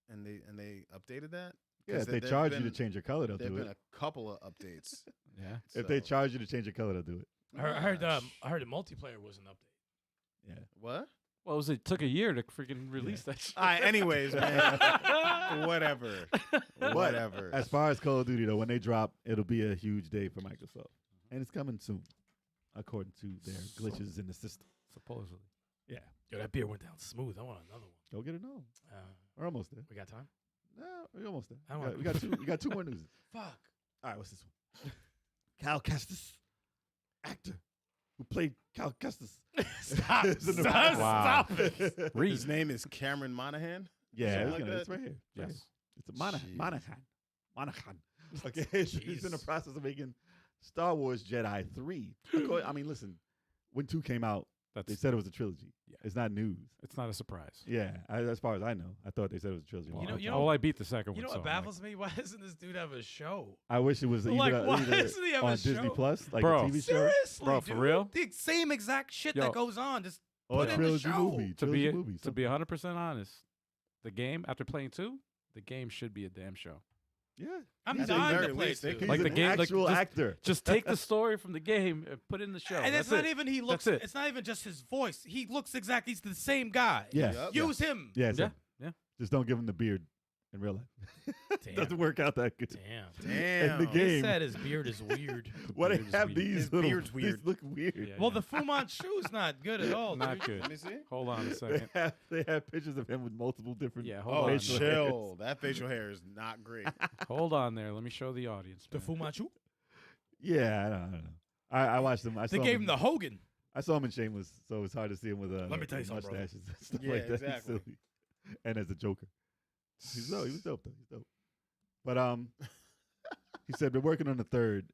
and they updated that. Yeah, 'Cause if they there've charge you to been- change your color, they'll There've do been it. a couple of updates. yeah. If they so- charge you to change your color, they'll do it. I heard Gosh. I heard the multiplayer was an update. Yeah. What? Well, it took a year to freaking release that shit. All right. Anyways, man. Whatever. Whatever. As far as Call of Duty, though, when they drop, it'll be a huge day for Microsoft, and it's coming soon, according to their glitches in the system. Supposedly. Yeah. Yo, that beer went down smooth. I want another one. Go get it on. Uh, We're almost there. we got time? No, we're almost there. I We want- got, we got two. We got 2 more news. Fuck. All right, what's this one? Cal Kestis, actor who played Cal Kestis. Stop. Is in the Stop. movie. Wow. Stop it. Read. His name is Cameron Monaghan. Yeah, Something it's, like gonna, that? it's right here. Right Yes. here. It's a Monaghan. Jeez. Monaghan. Okay, he's in the Jeez. process of making Star Wars Jedi 3. I mean, listen, when 2 came out, That's they said it was a trilogy. Yeah. It's not news. it's not a surprise. Yeah, as far as I know, I thought they said it was a trilogy. Well, You know- okay. you know- well, I beat the second You know one. what so I'm like, baffles me? Why doesn't this dude have a show? I wish it was Like, either, why either doesn't he have a on Disney show? Plus, like Bro. a TV show, Seriously, Bro, for dude. real? The same exact shit Yo. that goes on. Just or Put a in the trilogy show. movie. to be Trilogy movie. to be 100% honest, the game after playing 2, the game should be a damn show. yeah, I'm At the dying very to play least, they too. could he's Like an the game- like, actual just- actor. Just take the story from the game and put it in the show. And That's it's not it. even he looks. That's it. It's not even just his voice. He looks exactly. He's the same guy. Yeah, Yup. Use him. yeah, so Yeah. just don't give him the beard in real life. Damn. Doesn't work out that good. Damn. Damn. the game. He said his beard is weird. Why they beard is have weird. these His little? beard's weird. These look weird. Yeah, Well, yeah. the Fu Manchu's not good at all. Not dude. good. Let me see. Hold on a They second. have pictures of him with multiple different. Yeah, hold Oh, on. facial chill. That facial hair is not great. Hold on there. Let me show the audience. The man. Fu Manchu. Yeah, I don't know. I watched them. I They saw gave him him the Hogan. I saw him in Shameless, so it's hard to see him with Let me tell you something, brother. mustaches and stuff Yeah, like that. He's exactly. silly. And as a Joker. He was dope though. He's dope. But he said we're working on the third.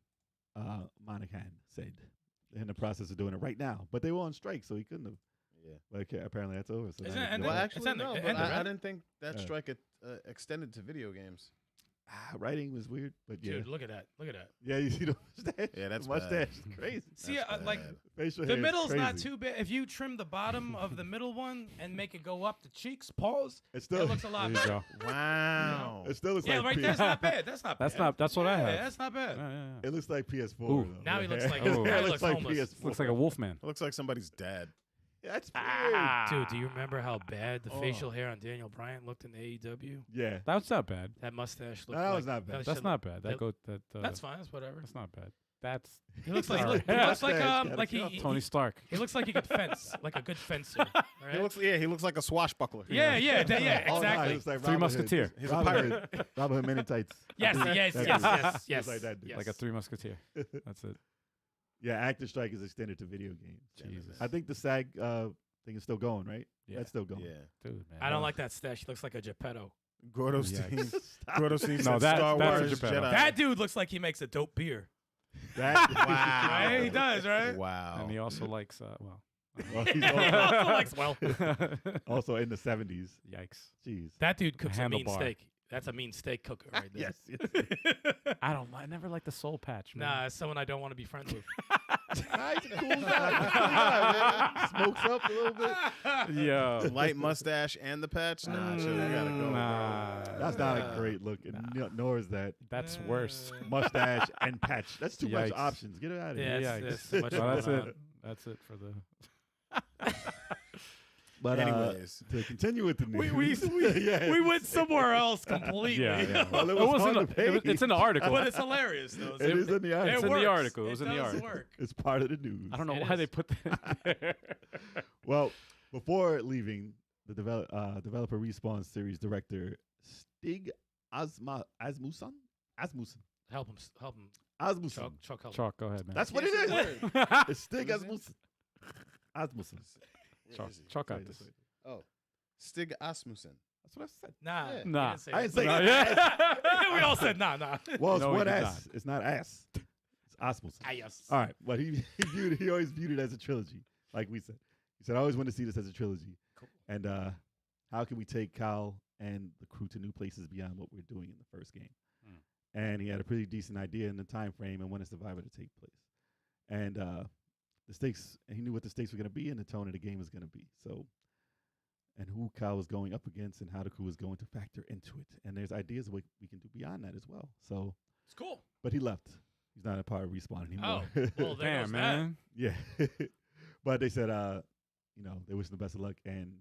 Monaghan said in the process of doing it right now, but they were on strike, so he couldn't have. Yeah. Like apparently that's over. So Isn't now it he can ended? go Well, back. actually, ended, no, it but ended, I right? didn't think that Yeah. strike extended to video games. Writing was weird, but yeah, Dude, look at that. Look at that. yeah. You see the mustache? Yeah, that's the mustache bad. is crazy. See, That's like bad. Facial the hair is middle's not crazy. too bad. If you trim the bottom of the middle one and make it go up the cheeks, pause, It's still it looks a lot There you better. go. Wow. It still looks Yeah, like right P- there's not bad. That's not That's bad. not. That's what I Yeah, have. that's not bad. Yeah, yeah, yeah. It looks like PS4. Ooh. Though. Now he looks like- now he it looks looks like homeless. PS4. Looks like a wolf man. It looks like somebody's dad. That's weird. Ah. Dude, do you remember how bad the Oh. facial hair on Daniel Bryan looked in AEW? Yeah, That's not bad. That mustache looked that like, was not bad. That's not bad. That go. That. That's fine. That's whatever. That's not bad. That's He looks like Alright. he looks like Mustache gotta like go. he Tony Stark. he looks like he could fence, like a good fencer. He Right? looks like a swashbuckler. Yeah, yeah, yeah, Oh, no, exactly. he looks like Three Robin Musketeer. Hood. He's a Robin pirate. Hood. Robin Hood Men in Tights. Yes, yes, That's yes, it. yes, yes. like that dude. yes. Like a Three Musketeer. That's it. Yeah, actor strike is extended to video games. Jesus. I think the SAG thing is still going, right? Yeah. That's still going. Yeah. Dude, man. I don't like that stash. He looks like a Geppetto. Gordo Yikes. Steen. Gordo Steen No, said that- Star that's a Wars Geppetto. Jedi. That dude looks like he makes a dope beer. That, Wow. Right? He does, right? Wow. And he also likes. Well. Well, he's He also likes well. also in the 70s. Yikes. Jeez. That dude cooks a mean Handlebar. steak. That's a mean steak cooker right there. Yes. I don't. I never liked the soul patch. Man. Nah, it's someone I don't want to be friends with. Nice, cool guy, man. Smokes up a little bit. Yo. Light mustache and the patch? Nah, chill, you gotta go. Nah. That's not a great look, and nor is that That's worse. mustache and patch. That's too much Yikes. options. Get it out of Yeah, here. it's- Yikes. it's too much Well, that's going it. on. That's it for the. But Anyways. to continue with the news, We went somewhere else completely. Yeah, yeah. Well, it It was wasn't on a- the page. it's in the article. But it's hilarious though. It is in the article. It's in the works. article. It was in the does article. work. It's part of the news. I don't know It why is. they put that in there. Well, before leaving, the developer Respawn series director Stig Asmussen. Help him. Help him. Asmussen. Chuck, help him. Chalk, go ahead, man. That's what Yes, it it's is. a It's Stig What is it? Asmussen. Asmussen. Chalk, Where is he? chalk out Sorry, this. sorry. Oh. Stig Asmussen. That's what I said. Nah. Yeah. he Nah. didn't say I didn't that. say No, that. yeah. We all said nah. Well, it's No, he one did S. not. It's not ass. It's Asmussen. Ah, yes. All right, but he always viewed it as a trilogy, like we said. He said, I always want to see this as a trilogy. Cool. And how can we take Kyle and the crew to new places beyond what we're doing in the first game? And he had a pretty decent idea in the time frame and when a survivor to take place. And the stakes, and he knew what the stakes were going to be and the tone of the game was going to be. So, and who Kyle was going up against and how the crew was going to factor into it. And there's ideas of what we can do beyond that as well. So, It's cool. but he left. He's not a part of Respawn anymore. Oh, well, there Damn, goes man. Yeah. But they said, they wish him the best of luck, and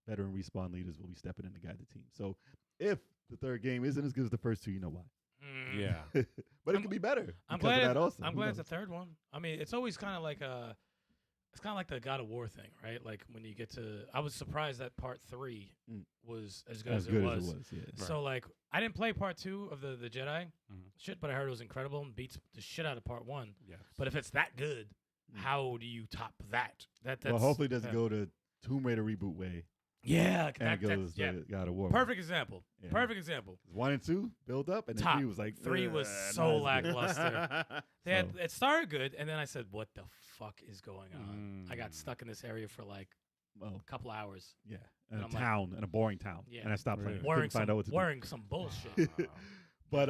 veteran Respawn leaders will be stepping in to guide the team. So if the third game isn't as good as the first two, you know why. Mm. Yeah. But it could be better. I'm because of glad. that also. I'm Who glad it's knows? the third one. I mean, it's always kind of like it's kind of like the God of War thing, right? Like when you get to, I was surprised that part 3 Mm. was as good as as good it was. as it was. Yeah. So like, I didn't play part 2 of the Jedi Mhm. shit, but I heard it was incredible and beats the shit out of part 1. Yes. But if it's that good, Mm. how do you top that? That's Well, hopefully it doesn't yeah. go the Tomb Raider reboot way, Yeah, and it that, goes yeah. the God of War. Perfect example. Yeah. Perfect example. 1 and 2 build up, and then Top. 3 was like 3 was "Ugh, so not as good." lackluster. So- It started good, and then I said, "What the fuck is going on?" I got Mm. stuck in this area for like Well, a couple hours, yeah, And and a I'm like- town, and a boring town, Yeah. and I stopped playing. Really? Couldn't find out what to do. wearing some bullshit. But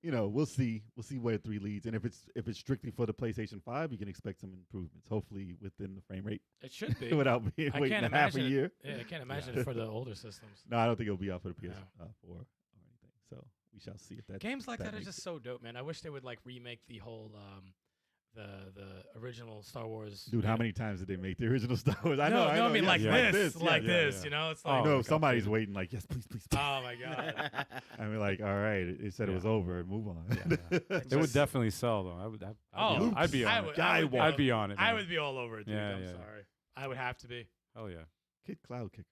we'll see. We'll see where 3 leads, and if it's strictly for the PlayStation 5, you can expect some improvements. Hopefully within the frame rate, It should be. without being I waiting can't a half a imagine it. year. Yeah, I can't imagine it for the older systems. No, I don't think it'll be out for the PS4 No. or anything. So we shall see if that Games like that are makes just it. so dope, man. I wish they would like remake the whole the original Star Wars. Dude, how many times did they make the original Star Wars? I No, know. I mean like yeah. this, like yeah, this. yeah. You know, it's Oh, like, no, God, somebody's dude. waiting. Like, yes, please, please. please. oh my god. I mean, like, all right. It said it was Yeah. over. Move on. It would Just- definitely sell though. Oh, I'd be on I it. would, I would be I'd all- be on it. I man. would be all over it, dude. Yeah, I'm yeah. sorry. I would have to be. Hell yeah. Kid Cloud Kicker.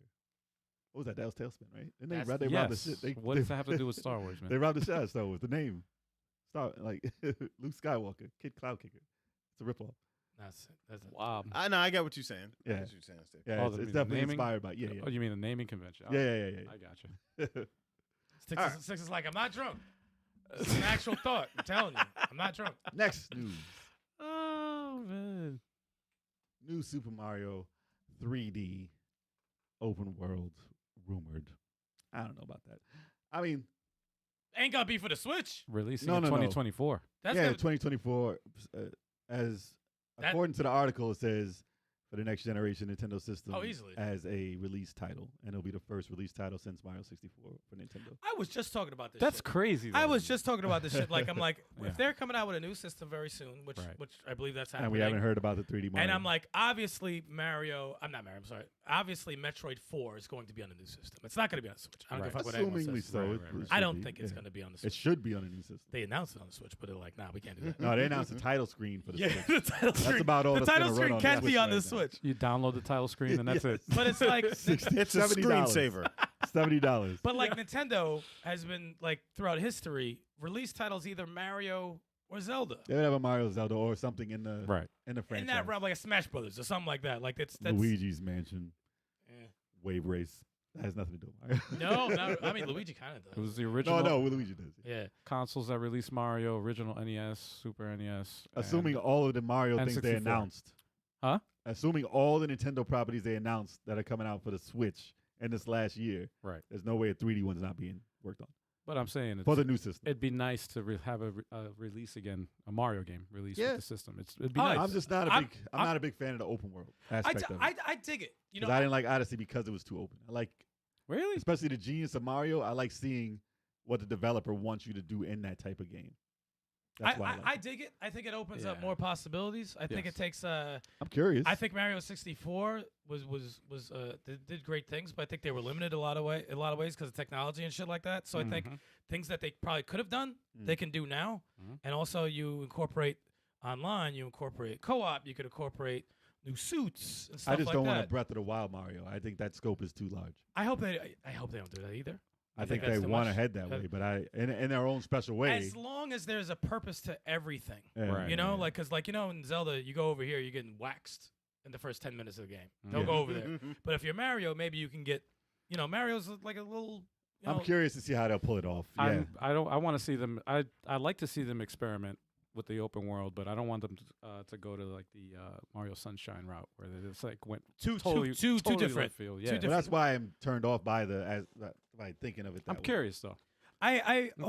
What was that? That was Tailspin, right? Didn't That's- they robbed the Yes. shit. What does that have to do with Star Wars, They man? robbed the shit out of Star Wars. The name. Luke Skywalker, Kid Cloud Kicker. It's a ripoff. That's Wow. I get what you're saying. I Yeah. get what you're saying, Steve. Yeah, Oh, it's the definitely naming? inspired by. Yeah, Oh, you mean the naming convention? Oh, yeah. I got you. Six is like, I'm not drunk. It's an actual thought. I'm telling you, I'm not drunk. Next news. Oh man. New Super Mario 3D open world rumored. I don't know about that. I mean, Ain't gonna be for the Switch. Releasing No, in no, no. 2024. That's yeah, gonna, 2024. According to the article, it says for the next generation Nintendo system easily. as a release title, and it'll be the first release title since Mario 64 for Nintendo. I was just talking about this. That's shit. crazy. I though. was just talking about this shit. Like, I'm like, Yeah. if they're coming out with a new system very soon, which Right. I believe that's happening. And we haven't heard about the 3D Mario. And I'm like, obviously I'm sorry. Obviously, Metroid 4 is going to be on the new system. It's not going to be on the Switch. I don't give a fuck what anyone assumingly says. so. Right, it- right, it right. I should don't be, think it's yeah. going to be on the It Switch. should be on a new system. They announced it on the Switch, but they're like, nah, we can't do that. No, they announced the title screen for the Yeah, Switch. the title screen. about all the that's title gonna run screen on can't the be Switch on the right now. Switch. You download the title screen and that's it. But it's like, It's a $70. screensaver. $70. but like Nintendo has been like throughout history, release titles either Mario or Zelda. They would have a Mario, Zelda, or something in the Right. in the In franchise. that realm, like a Smash Brothers or something like that. Like that's Luigi's Mansion, Eh. Wave Race. That has nothing to do with Mario. No, I mean Luigi kind of It does. was the original no, Luigi does. Yeah, consoles that released Mario, original NES, Super NES. Assuming and- all of the Mario and things they 64. announced. Huh? Assuming all the Nintendo properties they announced that are coming out for the Switch in this last year, Right. there's no way a 3D one's not being worked on But I'm saying for it's, the new system. it'd be nice to have a release again, a Mario game release Yeah. with the system. It'd be Oh, nice. I'm just not a I'm- big. I'm not a big fan of the open world aspect of it. I dig it. You 'Cause know, I didn't like Odyssey because it was too open. I like, really? especially the genius of Mario. I like seeing what the developer wants you to do in that type of game. That's why I like I it. dig it. I think it opens up Yeah. more possibilities. I think Yes. it takes. I'm curious. I think Mario 64 did great things, but I think they were limited a lot of ways because of technology and shit like that. So I think Mhm. things that they probably could have done, they can do now. Mhm. And also, you incorporate online, you incorporate co-op, you could incorporate new suits and stuff I just like don't that. want a Breath of the Wild Mario. I think that scope is too large. I hope they don't do that either. I think that's they too want to much. head that way, but in their own special way. As long as there's a purpose to everything. Yeah, Right. You know, yeah. like, because, like, you know, in Zelda, you go over here, you're getting waxed in the first 10 minutes of the game. Don't Yeah. go over there. But if you're Mario, maybe you can get, you know, Mario's like a little, you know, I'm curious to see how they'll pull it off. Yeah. I want to see them. I like to see them experiment with the open world, but I don't want them to go to like the Mario Sunshine route where it's like went two totally different. left field. Yeah, two But different- that's why I'm turned off by by thinking of it. That I'm way. curious though. I've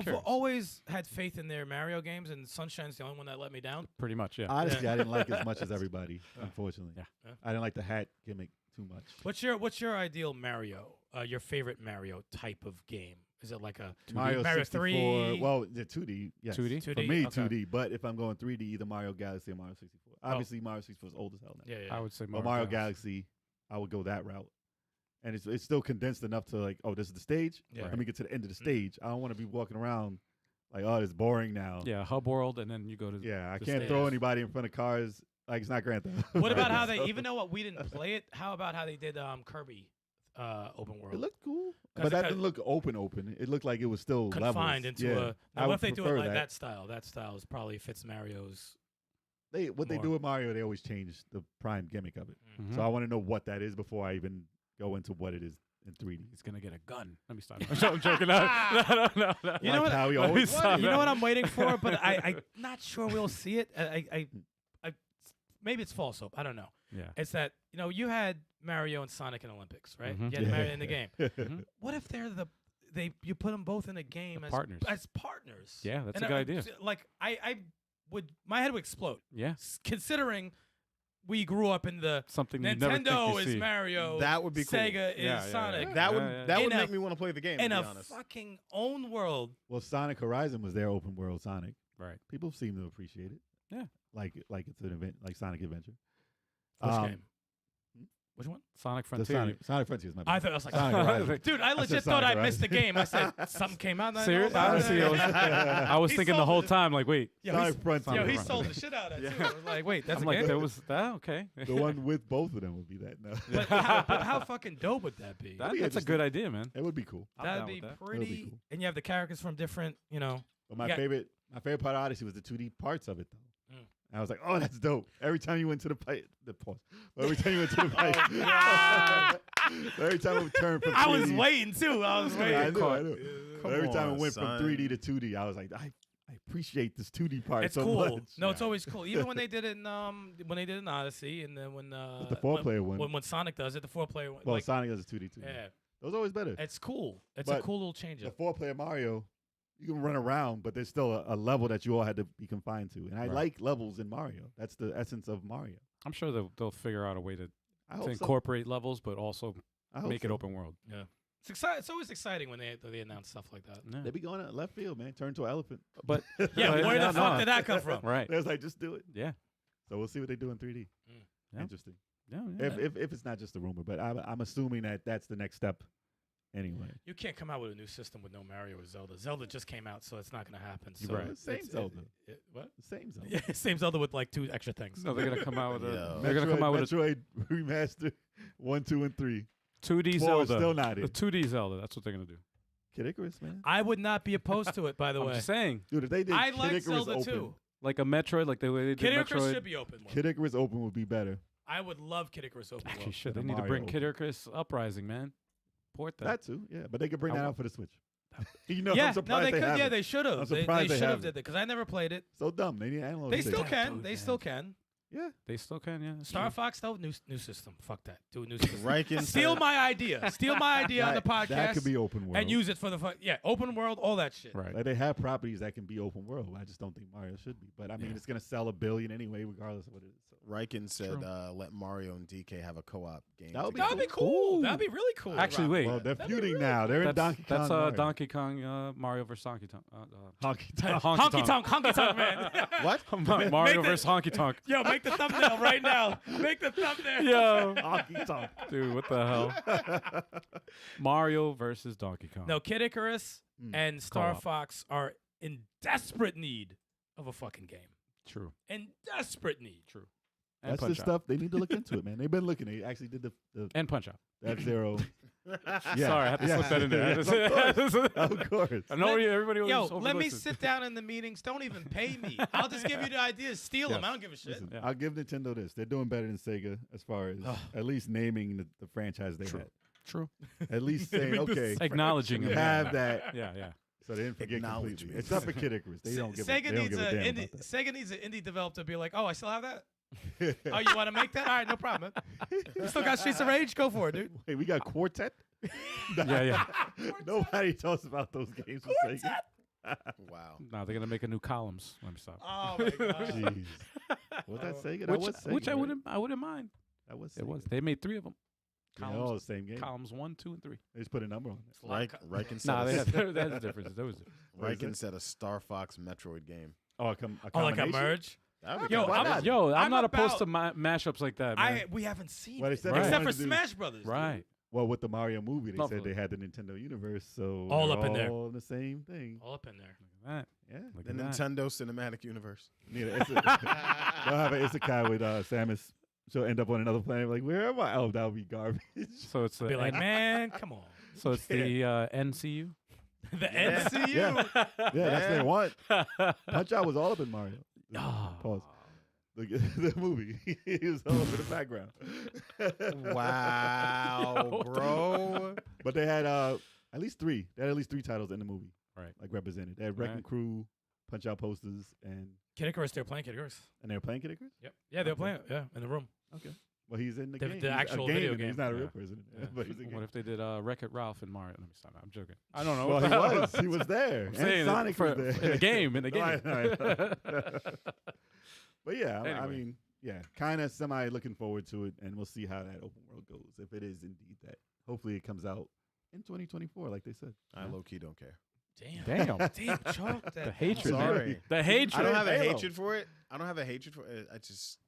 curious. always had faith in their Mario games, and Sunshine's the only one that let me down. Pretty much, yeah. Honestly, I didn't like it as much as everybody. Unfortunately, Yeah. Yeah. I didn't like the hat gimmick too much. What's your ideal Mario? Your favorite Mario type of game? Is it like a Mario 64. 3? Well, the 2D. Yes. 2D? For 2D? me, Okay. 2D. But if I'm going 3D, either Mario Galaxy or Mario 64. Obviously, Mario 64 is old as hell now. yeah, yeah. I would say But Mario Galaxy, I would go that route. And it's still condensed enough to like, oh, this is the stage. Yeah. Let me get to the end of the stage. I don't want to be walking around like, oh, it's boring now. Yeah, hub world, and then you go to Yeah, I the can't stage. throw anybody in front of cars. Like, it's not Grand Theft. What about how So- they, even though we didn't play it, how about how they did Kirby open world? It looked cool, 'Cause but that it- didn't look open. It looked like it was still confined levels. into Yeah. a. I Now, what would if they do it prefer like that style? That style is probably fits Mario's. What they do more. with Mario, they always change the prime gimmick of it. Mhm. So I want to know what that is before I even go into what it is in 3D. He's gonna get a gun. Let me stop. I'm joking. No. You know Like what? how we Let me always stop. You know what I'm waiting for, but I'm not sure we'll see it. I maybe it's false hope. I don't know. Yeah. It's that you had Mario and Sonic in Olympics, right? Mhm. You had Mario in the game. Mhm. What if you put them both in a game as partners. As partners. Yeah, that's And a good idea. Like I would, my head would explode Yeah, considering we grew up in the something you never think Nintendo you is see. Mario. That would be cool. Sega is Yeah, yeah, Sonic. yeah. That would Yeah, that would In a- make me want to play the game. In to a be honest. fucking own world. Well, Sonic Horizon was their open world Sonic. Right. People seem to appreciate it. Yeah. Like it's an event, like Sonic Adventure. Which Um, game? Which one? Sonic The Frontier. Sonic Frontier is my. I thought I was like, Sonic Horizon. dude, I said legit Sonic thought I missed the Horizon. game. I said something came out. And I know Serious? about Honestly, it. I was He thinking the sold whole it. time, like, wait. Yo, Sonic he's- Frontier. Yo, he Frontier. sold the shit out of that too. I was like, wait, that's I'm a like, game? there was that. Okay. The one with both of them would be that. No, But how fucking dope would that be? That, be that's a interesting. good idea, man. it would be cool. I'm That'd down be with that. pretty. cool. And you have the characters from different, But my You got- favorite My favorite part of Odyssey was the 2D parts of it, though. Mm. I was like, oh, that's dope. Every time you went to the pipe, every time you went to the pipe, every time it would turn from 3D. I was waiting too. I was waiting. I know. Come Every time on, it went son. from 3D to 2D, I was like, I appreciate this 2D part It's so cool. much. No, it's always cool. Even when they did it in Odyssey, and then when With the 4-player one. when Sonic does it, the 4-player one. Well, like, Sonic does a 2D too. yeah, Those are always better. it's cool. It's a But cool little change The up. 4-player Mario, you can run around, but there's still a level that you all had to be confined to. And I Right. like levels in Mario. That's the essence of Mario. I'm sure they'll figure out a way to I hope so. incorporate levels, but also I hope make it so. open world. Yeah, it's exciting. It's always exciting when they announce stuff like that. Yeah. They be going out left field, man. Turn to an elephant. But Yeah, But- where no, the fuck no. did that come from? right. They was like, just do it. Yeah. So we'll see what they do in 3D. Yeah. Interesting. Yeah. yeah. If it's not just a rumor, but I'm assuming that that's the next step anyway. You can't come out with a new system with no Mario or Zelda. Zelda just came out, so it's not going to happen. You're So right. it's- Same it's- Zelda. what? The same zone. Yeah, same Zelda with like 2 extra things. No, they're gonna come out with a. Yo. They're gonna come out with a Metroid remaster 1, 2, and 3. 2D 4 Zelda. is still not A it. 2D Zelda. That's what they're gonna do. Kid Icarus, man. I would not be opposed to it, by the I'm way. just saying, Dude, if they did I Kid like Icarus Zelda open, too. like a Metroid, like the way they Kid did Icarus Metroid. should be open. World. Kid Icarus open would be better. I would love Kid Icarus open. Actually, World. shit, than they a need to bring Mario Kid open. Icarus Uprising, man. Port that. That too, yeah. But they could bring I that w- out for the Switch. You know, Yeah, I'm no, surprised they could. haven't. Yeah, they should I'm have. They surprised they should have haven't. did it because I never played it. So dumb. They need analog They sticks. still Yeah, can. dude, They yeah. still can. Yeah. They still can, yeah. that's Star true. Fox though, new system. Fuck that. Do a new system. Riken Steal said- my idea. Steal my idea on the podcast. That could be open world. and use it for the open world, all that shit. Right. Like they have properties that can be open world. I just don't think Mario should be. But I mean, Yeah. it's gonna sell 1 billion anyway, regardless of what it is. So Riken said, True. let Mario and DK have a co-op game. That would be That'd be together. cool. That'd be really cool. Actually, wait. well, they're That'd be feuding really now. They're in That's Donkey Kong. Mario. Donkey Kong Mario versus Donkey Kong. Honky Tonk. Honky tonk, honky tonk, man. What? Mario Make the- versus Honky Tonk. Yo, make the thumbnail right now. Make the thumbnail. Yo, Honky Tonk. dude, what the hell? Mario versus Donkey Kong. No, Kid Icarus and Star Co-op. Fox are in desperate need of a fucking game. True. In desperate need. True. And That's the Punch Out. stuff they need to look into it, man. They've been looking. They actually did the And Punch Out. F-Zero. Sorry, I had to slip that in there. I Of just- course. Of course. I know everybody Yo, always let me overlooks it. sit down in the meetings. Don't even pay me. I'll just give you the ideas. Steal them. I don't give a shit. Listen, Yeah. I'll give Nintendo this. They're doing better than Sega as far as at least naming the franchise they True. had. True. At least saying, okay, Acknowledging you them. have that. Yeah, yeah. So they didn't forget Acknowledge completely. me. Except for Kid Icarus. They don't give a, Sega they don't needs give a a damn indie, about Sega needs an indie developer to be like, oh, I still have that. that. Oh, you want to make that? All right, no problem. Man. You still got Streets of Rage? Go for it, dude. Wait, we got Quartet? Yeah, yeah. Nobody talks about those games with Sega. Wow. No, they're gonna make a new columns. Let me stop. Oh my god. Jeez. Was that Sega? That Which, was Sega. which I right? wouldn't mind. That was Sega. It was. They made 3 of them. Yeah, Columns. all the same game. Columns 1, 2, and 3. They just put a number on it. Riken said, Nah, they a, had a difference. There was. What is Riken it? said a Star Fox Metroid game. Oh, a Oh, like a combination? merge? That'd be Yo, cool. why not? Yo, I'm not opposed to about- mashups like that, man. We haven't seen Well, they it. said they Except wanted for to do- Smash Brothers. dude. Right. Well, with the Mario movie, they said Lovely. they had the Nintendo universe, so All they're up in there. all in the same thing. All up in there. Look at that. Yeah. Look The at that. Nintendo Cinematic Universe. They'll have an isekai with Samus. She'll end up on another planet. Like, where am I? Oh, that would be garbage. So it's the Be like, man, come on. so it's the NCU. The NCU. Yeah, that's what they want. Punch Out was all up in Mario. Ah. Pause. The movie. He was all up in the background. Wow, bro. But they had at least 3. They had at least 3 titles in the movie, Right. like represented. They had Wrecking Right. Crew, Punch Out posters, and Kid Icarus, they're playing Kid Icarus. they were playing Kid Icarus? Yep. Yeah, they're Okay. playing it. Yeah, in the room. Okay. Well, he's in the The- game. the He's actual a game video in it. game. He's not a Yeah. real person. Yeah. But he's a What game. if they did Wreck-It Ralph and Mario? Let me stop. I'm joking. I don't know. Well, he was. He was there. I'm And saying Sonic for, was there. in the game. In the No, game. I know. But yeah, I Anyway. mean, yeah, kind of semi looking forward to it, and we'll see how that open world goes. If it is indeed that, hopefully it comes out in 2024, like they said. I low key don't care. Damn. Damn. Damn, chalk that. The hatred. down. man. Sorry. The I hatred. don't have a Halo. hatred for it. I don't have a hatred for it. I just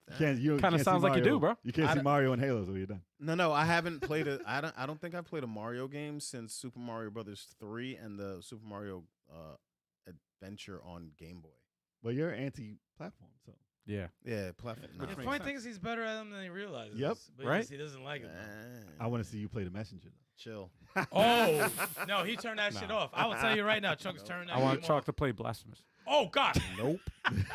You Kinda can't see sounds like you Mario- do, bro. You can't I see don't- Mario and Halo, so you're done. no. I haven't played a. I don't think I've played a Mario game since Super Mario Brothers 3 and the Super Mario Adventure on Game Boy. Well, you're anti-platform, so Yeah. Yeah, platform. Which The makes funny sense. thing is he's better at them than he realizes. Yep. But Right? he doesn't like it. though. I want to see you play the messenger. Chill. Oh no, he turned that shit Nah. off. I will tell you right now, Chunk's turning that I want game Chalk off. to play Blasphemous. Oh God. Nope.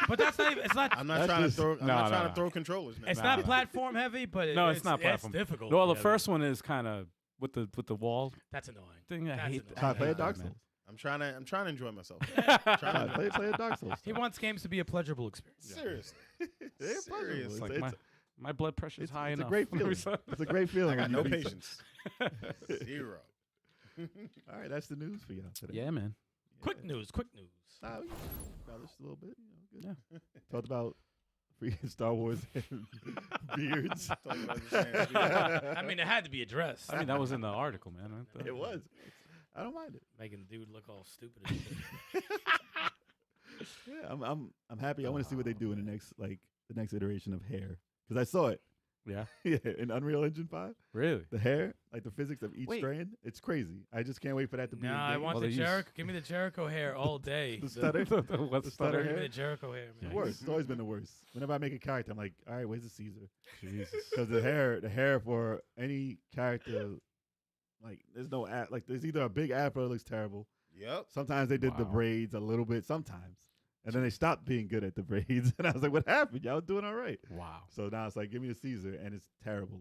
But that's not even. It's not. I'm not That's trying to just- throw. I'm No, not no, trying no. to throw controllers. Man. It's not platform heavy, but No, it's not platform. It's difficult. Well, the heavy. first one is kind of with the wall That's annoying. thing. I That's hate annoying. that. Try to play I a hate Dark that, Souls. I'm trying to enjoy myself. Play a Dark Souls. He wants games to be a pleasurable experience. Seriously. They're pleasurable. Seriously. Like It's- my blood pressure's it's, high it's enough. a great feeling. It's a great feeling. I got when no you beat some- patience. Zero. All right, that's the news for y'all today. Yeah, man. Quick news. Quick news. Nah, we embellished a little bit. You know, good. Yeah. Talked about freaking Star Wars and beards. Talking about the same- I mean, it had to be addressed. I mean, that was in the article, man. It was. I don't mind it. Making the dude look all stupid and shit. Yeah, I'm happy. I want to see what they do in the next iteration of hair because I saw it. Yeah. Yeah, in Unreal Engine 5, Really? the hair, like the physics of each Wait. strand, it's crazy. I just can't wait for that to be. Nah, in I game. want Well, the they use- Jericho. Give me the Jericho hair all day. the stutter. What's The stutter stutter? Give me hair? the Jericho hair, The man. worst. It's always been the worst. Whenever I make a character, I'm like, all right, where's the Caesar? Jesus. Because the hair for any character, like there's no like there's either a big afro that looks terrible. Yep. Sometimes they did the Wow. braids a little bit, sometimes, and then they stopped being good at the braids. And I was like, what happened? Y'all doing all right. Wow. So now it's like, give me the Caesar, and it's terrible,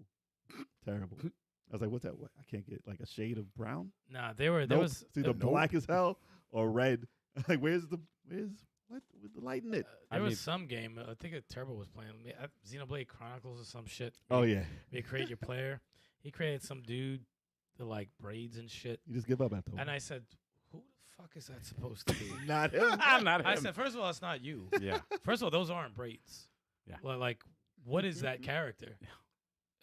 terrible. I was like, what's that? What? I can't get like a shade of brown. Nah, there Nope. was It's either black as hell or red. Like, where's what with the light in it? there I was mean- some game. I think Turbo was playing Xenoblade Chronicles or some shit. Oh yeah, You create your player. He created some dude that like braids and shit. you just give up after. And I said, "Who the fuck is that supposed to be?" Not him. I'm not I him. said, first of all, it's not you. Yeah. First of all, those aren't braids. Yeah. Well, like, what is that character?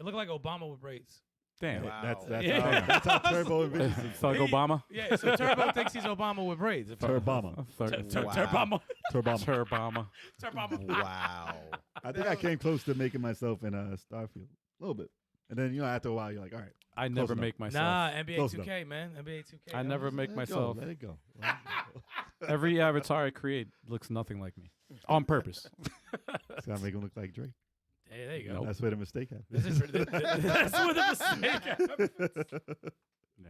It looked like Obama with braids. Damn. Wow. That's Yeah. how Turbo envisions it. It's like Obama. Yeah, so Turbo thinks he's Obama with braids. Turbama. Wow. Turbama. Turbama. Turbama. Turbama. Wow. I think I came close to making myself in Starfield a little bit, and then after a while you're like, all right, I never enough. make myself. Nah, NBA Close 2K, man. NBA 2K. I never make let myself. Let it go. Every avatar I create looks nothing like me, on purpose. It's gotta make him look like Drake. Hey, there you go. Nope. That's where the mistake happened. This is that's where the mistake happened. Yeah.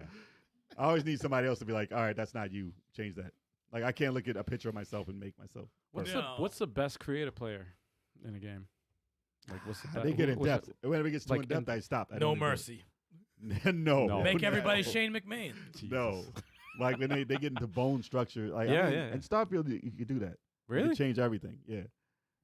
I always need somebody else to be like, all right, that's not you. Change that. Like I can't look at a picture of myself and make myself. No. What's the best creative player in a game? Like what's the best? They get in what's depth. Whenever it gets too like in depth, I stop. I No don't do it. mercy. No. No. Make no. everybody Shane McMahon. No. Jesus. Like when they get into bone structure. Like Yeah, I mean, yeah. In Starfield, you could do that. You Really? could change everything. Yeah.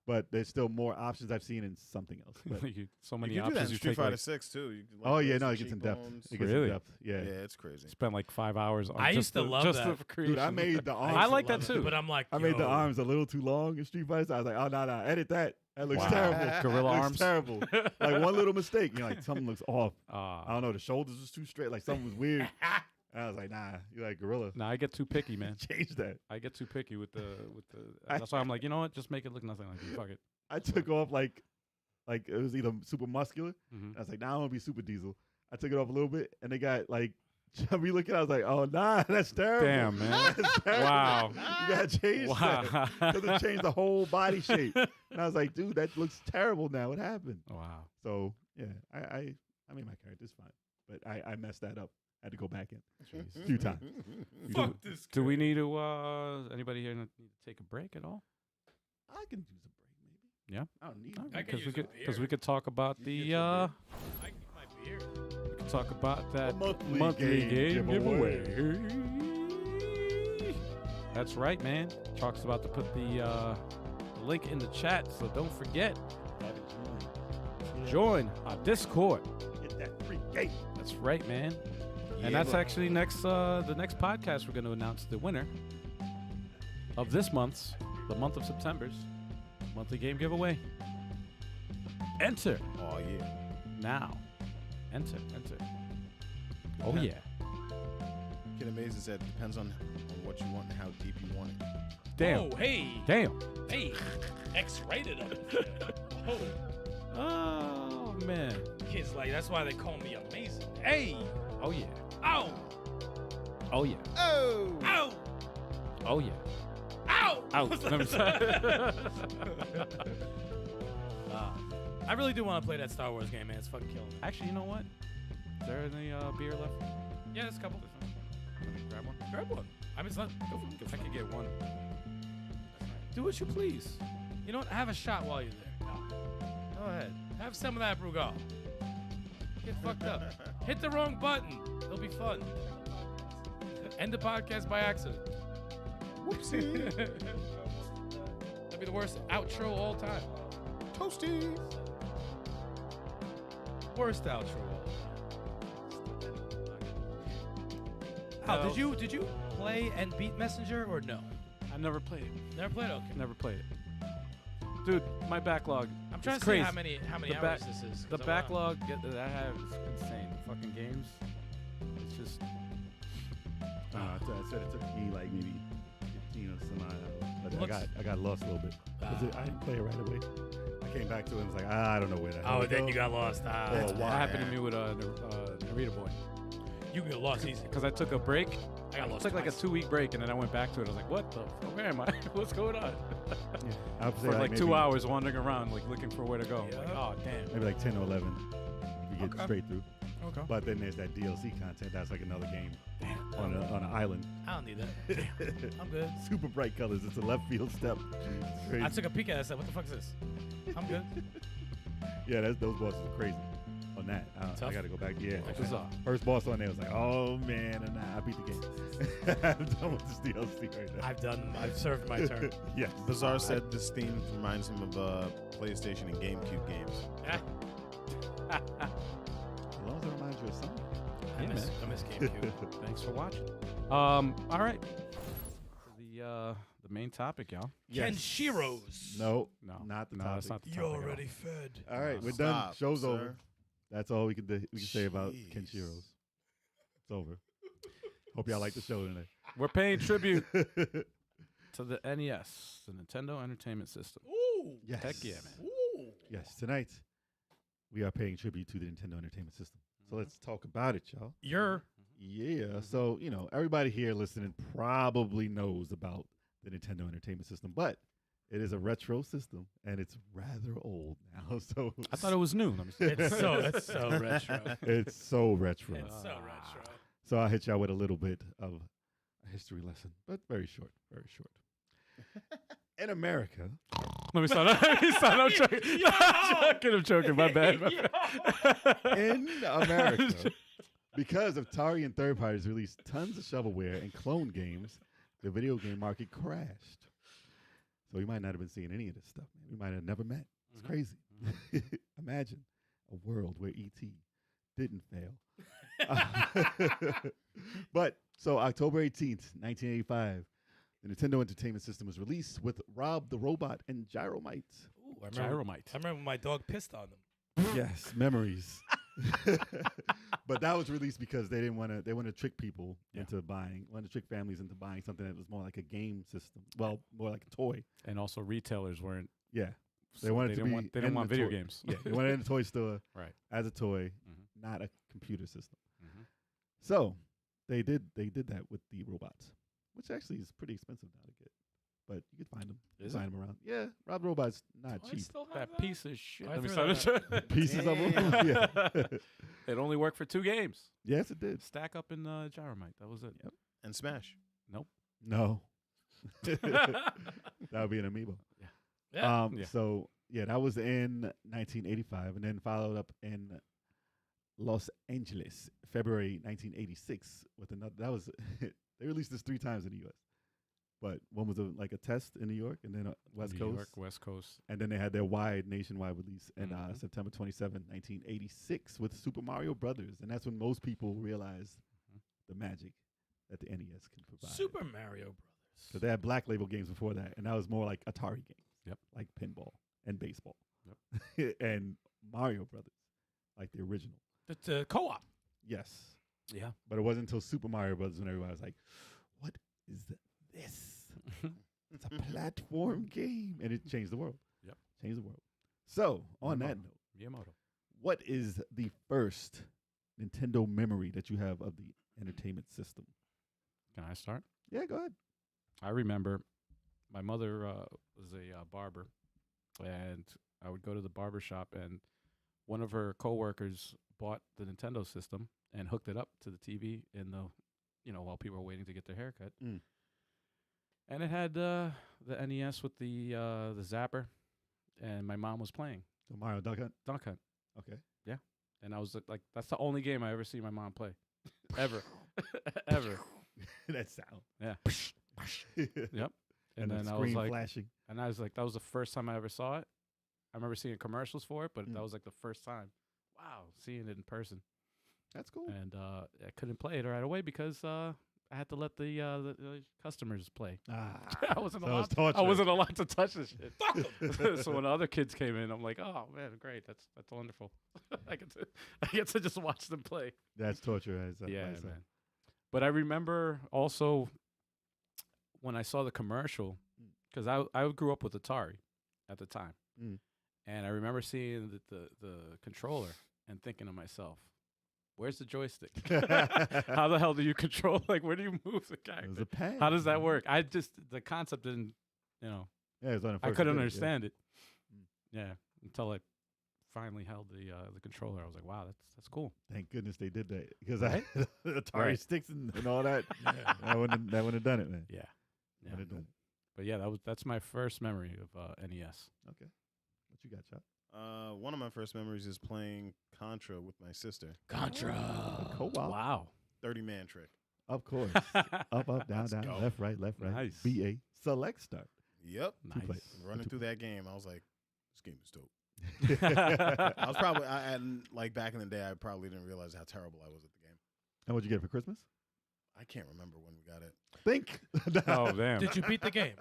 But there's still more options I've seen in something else. But, So many You can do that options in you Street take. Fighter Like, 6 too. You can, oh yeah, raise no, the it gets in depth. cheekbones. It gets Really? in depth. Yeah. Yeah, it's crazy. spend like 5 hours on I used to love just that. the creation. Dude, I made the arms. I used to like that love it, too. But I'm like, I made the yo, arms a little too long in Street Fighter. So I was like, oh no, edit that. That looks Wow. terrible. Gorilla Looks arms. terrible. Like one little mistake, you're like, something looks off. I Uh, don't know, the shoulders was too straight, like something was weird. And I was like, nah, you're like gorilla. nah, I get too picky, man. Change that. I get too picky with the. That's why I'm like, you know what? Just make it look nothing like you. Fuck it. I took off like it was either super muscular. Mhm. I was like, nah, I want to be super diesel. I took it off a little bit, and they got like chubby looking. I was like, oh nah, that's terrible. Damn, man. That's terrible. Wow. You gotta change that. Wow. Because it changed the whole body shape. And I was like, dude, that looks terrible now. What happened? Wow. So yeah, I made my character's fine, but I messed that up. I had to go back in a few times. fuck this. Do we need to? Anybody here need to take a break at all? I can use a break, maybe. Yeah? I don't need. Okay, I could Because we use a could, because beer. we could talk about You the. get your Uh, I can get my beer. we could talk about that monthly game giveaway. That's right, man. Chalk's about to put the link in the chat, so don't forget. Join our Discord. Get that free game. That's right, man. Yeah, And that's look. actually the next podcast we're going to announce the winner of this month's, the month of September's monthly game giveaway. Enter Oh yeah. now. Enter. Oh Yeah. yeah. Kid Amazing said depends on what you want and how deep you want it. Damn. Oh, hey. Damn. Hey. X-rated up. Oh, Oh man. kids like, that's why they call me amazing. Hey. Oh yeah. Ow. Oh yeah. Oh. Ow. Oh yeah. Ow. Out. Let me I really do want to play that Star Wars game, man. It's fucking killing me. Actually, you know what? Is there any beer left? Yeah, there's a couple. Let me grab one. Grab one. I mean, it's not. Go for it. I could get one. Do what you please. You know what? Have a shot while you're there. Go ahead. Have some of that Brugal. Get fucked up. Hit the wrong button. It'll be fun. End the podcast by accident. Whoopsie. That'd be the worst outro of all time. Toasty. Worst outro of all time. Did you play and beat Messenger or no? I never played it. Never played? Okay. Never played it. Dude, my backlog. I'm trying is to crazy. see how many The hours this is. The 'cause I wanna- backlog that I have is insane. Fucking games. It's just. I said it took me like maybe 15 or some odd hours, but I got lost a little bit. 'Cause I didn't play it right away. I came back to it and was like, I don't know where that. Oh, then you got lost. That happened to me with Narita Boy. You get lost easy. Because I took a break. I got I lost took like a twice. 2-week break, and then I went back to it. I was like, what the fuck? Where am I? What's going on? Yeah, I would say For like maybe, 2 hours wandering around, like looking for where to go. Yeah. Like, oh, damn. maybe like 10 or 11 if you get Okay. straight through. Okay. But then there's that DLC content. That's like another game on an island. I don't need that. I'm good. Super bright colors. It's a left field step. It's crazy. I took a peek at it and said, what the fuck is this? I'm good. Yeah, those bosses are crazy on that. I Tough? got to go back. Yeah. Okay. Bizarre. First boss on there was like, oh man, and I beat the game. I'm done with this DLC right now. I've served my turn. Yes. Bizarre said this theme reminds him of PlayStation and GameCube games. As long as it reminds you of something. I miss GameCube. Thanks for watching. All right. The main topic, y'all. Kenshiro's. No, No, not the no, topic. that's not the You're topic at all. already fed. All right, we're Stop, done. Show's sir. over. That's all we can do. We can say about Jeez. Kenshiro's. It's over. Hope y'all like the show today. We're paying tribute to the NES, the Nintendo Entertainment System. Ooh. Yes. Heck yeah, man. Ooh. Yes, tonight we are paying tribute to the Nintendo Entertainment System. So let's talk about it, y'all. You're Yeah. So, everybody here listening probably knows about the Nintendo Entertainment System, but it is a retro system and it's rather old now. So I thought it was new. Let me see. it's so retro. it's so retro. It's so retro. So I'll hit y'all with a little bit of a history lesson, but very short, very short. In America, Let me start. I'm joking. I'm joking. My bad. in America, because of Atari and third parties released tons of shovelware and clone games, the video game market crashed. So we might not have been seeing any of this stuff. Man. We might have never met. It's crazy. Imagine a world where E.T. didn't fail. But so October 18th, 1985, the Nintendo Entertainment System was released with Rob the Robot and Gyromite. Ooh, I Gyromite. remember my dog pissed on them. Yes, memories. But that was released because they didn't want to. They wanted to trick people into buying. Wanted to trick families into buying something that was more like a game system. Well, more like a toy. And also, retailers weren't. Yeah, so they wanted to didn't be. Want, they didn't in want the video toy- games. Yeah, they wanted it in a toy store Right. as a toy, Mhm. not a computer system. Mhm. So they did that with the robots, which actually is pretty expensive now to get. But you could find them. Is find them around. Yeah, Rob the Robot's not I cheap. still have That piece of shit. I Let me threw start. that Pieces of them. Yeah. It only worked for 2 games. Yes, it did. Stack Up and Gyromite. That was it. Yep. And Smash. Nope. No. That would be an amiibo. Yeah. Yeah. So yeah, that was in 1985, and then followed up in Los Angeles, February 1986, with another. That was they released this 3 times in the U.S., but one was like a test in New York, and then West New Coast, York, West Coast. and then they had their nationwide release in Mhm. September 27, 1986, with Super Mario Brothers, and that's when most people realized the magic that the NES can provide. Super Mario Brothers. Because they had Black Label games before that, and that was more like Atari games. Yep. Like pinball and baseball. Yep. And Mario Brothers, like the original. The co-op. Yes. Yeah. But it wasn't until Super Mario Brothers when everybody was like, what is this? It's a platform game. And it changed the world. Yep. Changed the world. So, on that note, Miyamoto. what is the first Nintendo memory that you have of the entertainment system? Can I start? Yeah, go ahead. I remember my mother was a barber, and I would go to the barber shop, and one of her coworkers bought the Nintendo system and hooked it up to the TV in the, while people were waiting to get their haircut. Mm. And it had the NES with the zapper, and my mom was playing So Mario Duck Hunt. Duck Hunt. Okay. And I was like, that's the only game I ever see my mom play, ever, ever. That sound. Yeah. Yep. And then the I was screen like, flashing. that was the first time I ever saw it. I remember seeing commercials for it, but Mm. that was like the first time. Wow, seeing it in person. That's cool. And I couldn't play it right away because I had to let the customers play. I wasn't So it's allowed. I torture. wasn't allowed to touch this shit. Fuck 'em. So when the other kids came in, I'm like, oh man, great, that's wonderful. I get to just watch them play. That's torture. As Yeah, I say. man. But I remember also when I saw the commercial, because I grew up with Atari at the time, Mm. and I remember seeing the controller and thinking to myself, where's the joystick? How the hell do you control? Like, where do you move the It was character? a pad. How does that work? The concept didn't, Yeah, it was on the I first couldn't video, yeah. understand it. Mm. Yeah, until I finally held the controller. I was like, wow, that's cool. Thank goodness they did that because Right? I Atari Right. sticks and all that. Yeah. I wouldn't have done it, man. Yeah. Wouldn't have done it. But yeah, that's my first memory of NES. Okay. What you got, Chop? One of my first memories is playing Contra with my sister. Contra. Co-op. Wow. 30-man trick. Of course. Up, down, Let's down, go. left, right, Nice. BA, select, start. Yep. Nice. players. Running Two through that game, I was like, this game is dope. Nice. I was probably, and like back in the day, I probably didn't realize how terrible I was at the game. And what'd you get for Christmas? I can't remember when we got it. Think. Oh damn, Did you beat the game?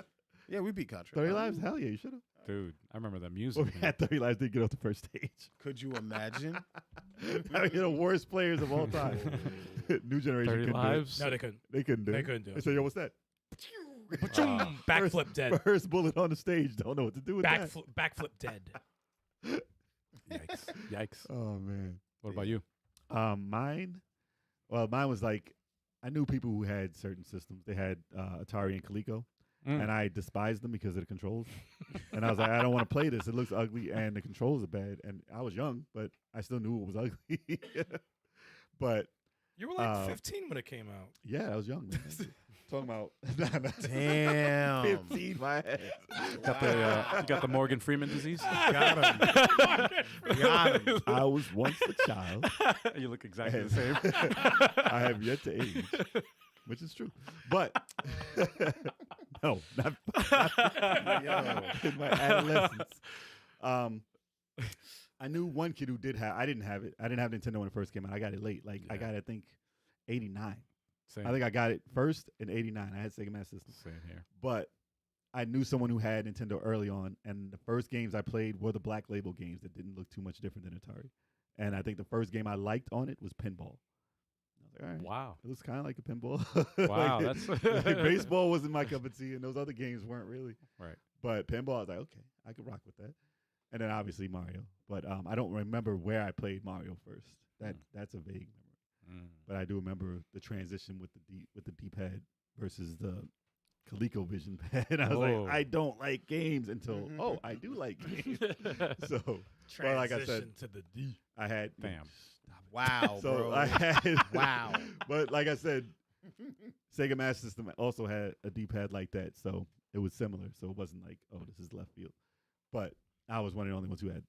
Yeah, we beat Contra. 30 lives? Hell yeah, you should have. dude! I remember that music. Well, we man. had 30 lives, didn't get off the first stage. Could you imagine? You're the worst players of all time. New generation 30 couldn't lives. No, they couldn't. do it. They couldn't do They it. couldn't do They it. said, yo, what's that? Backflip dead. First bullet on the stage. Don't know what to do with that. Backflip dead. Yikes! Yikes! Oh, man. What about you? Mine was like, I knew people who had certain systems. They had Atari and Coleco, and I despised them because of the controls. And I was like, I don't want to play this. It looks ugly, and the controls are bad. And I was young, but I still knew it was ugly. But You were like 15 when it came out. yeah, I was young. Man. Talking about Damn. 15, my ass. You got the Morgan Freeman disease. Got him. Got him. I was once a child. You look exactly the And same. I have yet to age, which is true. But no, not in my adolescence. I knew one kid who did have. I didn't have it. I didn't have Nintendo when it first came out. I got it late. Like I Yeah. got it, I think, 89. Same. I think I got it first in 89. I had Sega Master System. Same here. But I knew someone who had Nintendo early on, and the first games I played were the Black Label games that didn't look too much different than Atari. And I think the first game I liked on it was Pinball. I was like, all right, Wow. it looks kind of like a pinball. Wow, Like, that's like baseball wasn't my cup of tea, and those other games weren't really. Right. But pinball, I was like, okay, I could rock with that. And then obviously Mario, but I don't remember where I played Mario first. That's a vague memory. But I do remember the transition with the D-pad versus the ColecoVision pad. And I was Whoa. like, I don't like games until I do like games. So well, like I said, Transition to the D. I had Damn. Wow, So bro. I had Wow. But like I said, Sega Master System also had a D-pad like that, so it was similar. So it wasn't like, oh, this is left field. But I was one of the only ones who had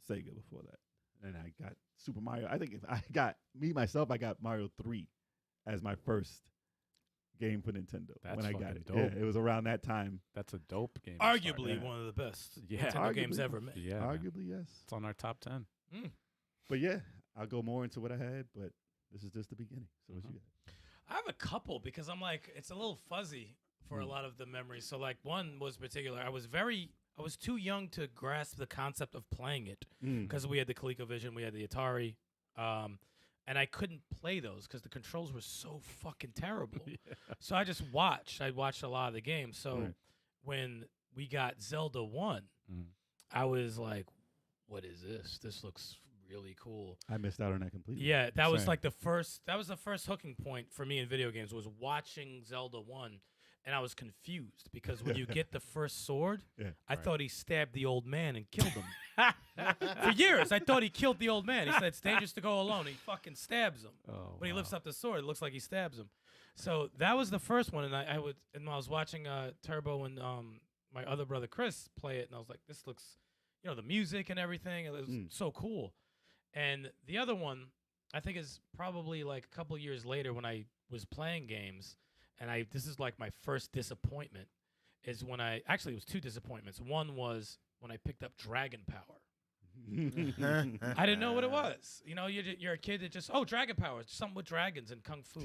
the Sega before that. And I got Super Mario. I think I got Mario 3 as my first game for Nintendo That's when I got fucking it. dope. Yeah, it was around that time. That's a dope game. to start. Arguably yeah. one of the best Yeah. Nintendo games Arguably. ever made. Yeah. man. Arguably, yes. It's on our top 10. But yeah, I'll go more into what I had, but this is just the beginning. So what you got? I have a couple because I'm like, it's a little fuzzy for a lot of the memories. So like one was particular. I was too young to grasp the concept of playing it because we had the ColecoVision, we had the Atari, and I couldn't play those because the controls were so fucking terrible. So I just watched. I watched a lot of the games. So Right. when we got Zelda 1, I was like, what is this? This looks really cool. I missed out on that completely. Yeah, that was Same. like the first hooking point for me in video games was watching Zelda 1, and I was confused because when you get the first sword, Yeah. I thought he stabbed the old man and killed him. For years, I thought he killed the old man. He said it's dangerous to go alone. He fucking stabs him. Oh, When he lifts up the sword, it looks like he stabs him. So that was the first one, and I was watching Turbo and my other brother Chris play it, and I was like, this looks, the music and everything, it was so cool. And the other one, I think, is probably like a couple years later when I was playing games, and this is like my first disappointment, is when actually it was two disappointments. One was when I picked up Dragon Power. I didn't know what it was. You're a kid that just, Dragon Power, it's something with dragons and kung fu.